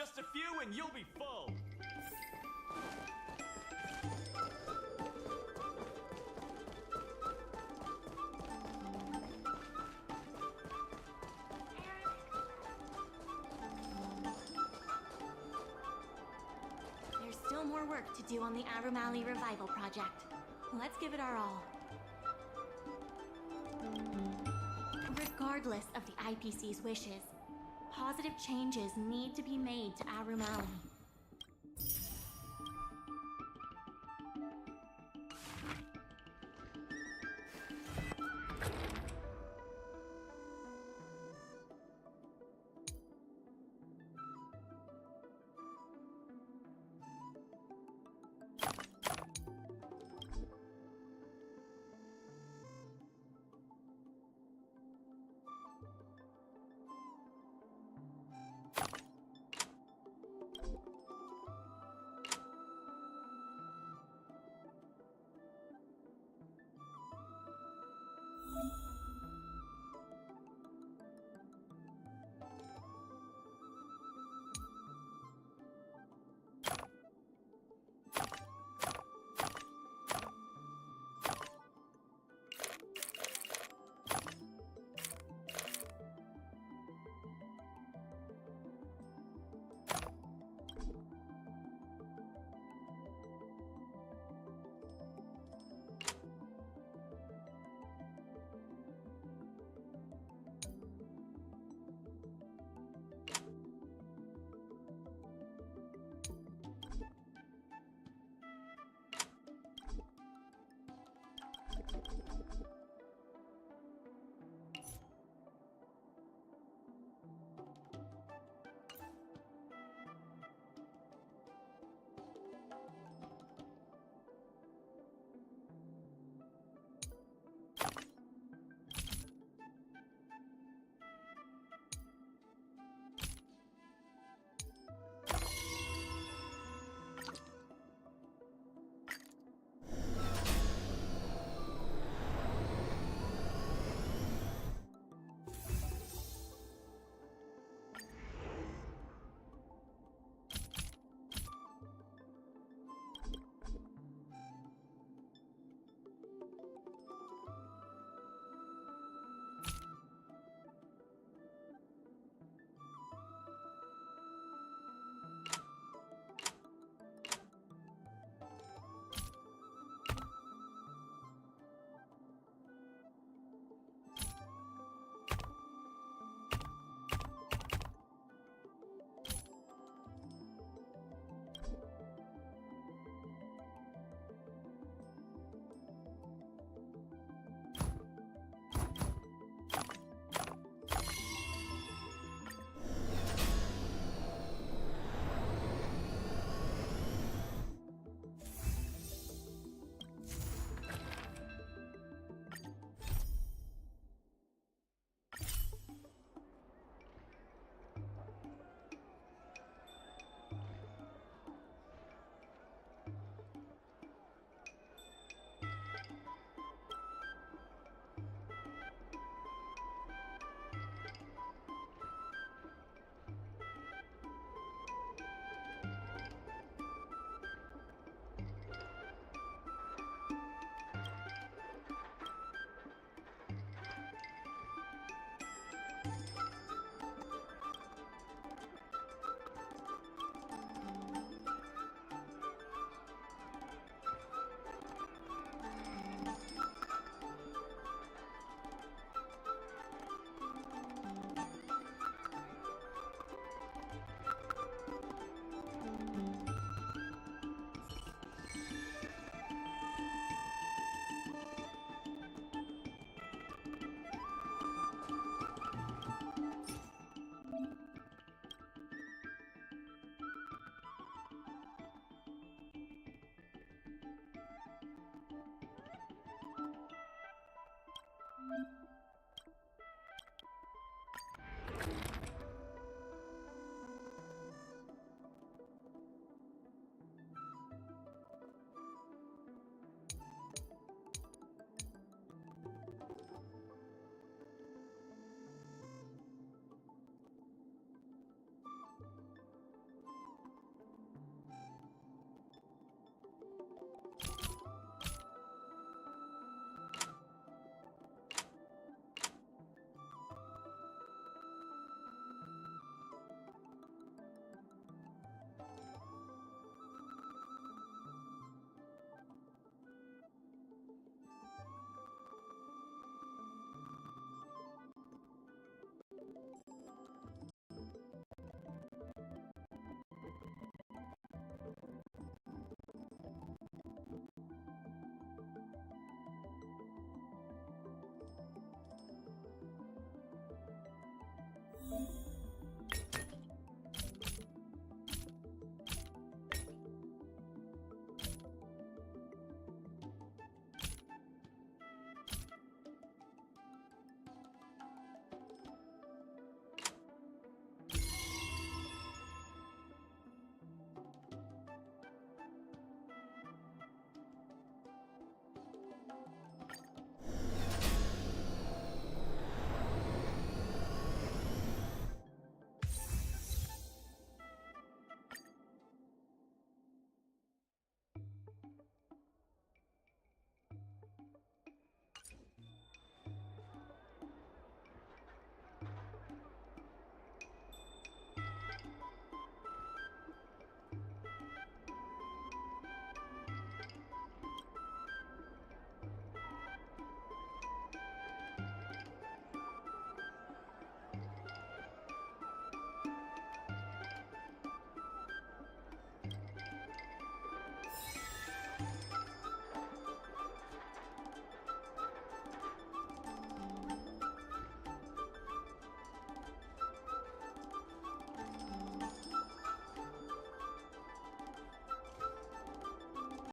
Just a few and you'll be full. There's still more work to do on the Arum Alley Revival Project. Let's give it our all. Regardless of the IPC's wishes, positive changes need to be made to Arum Alley.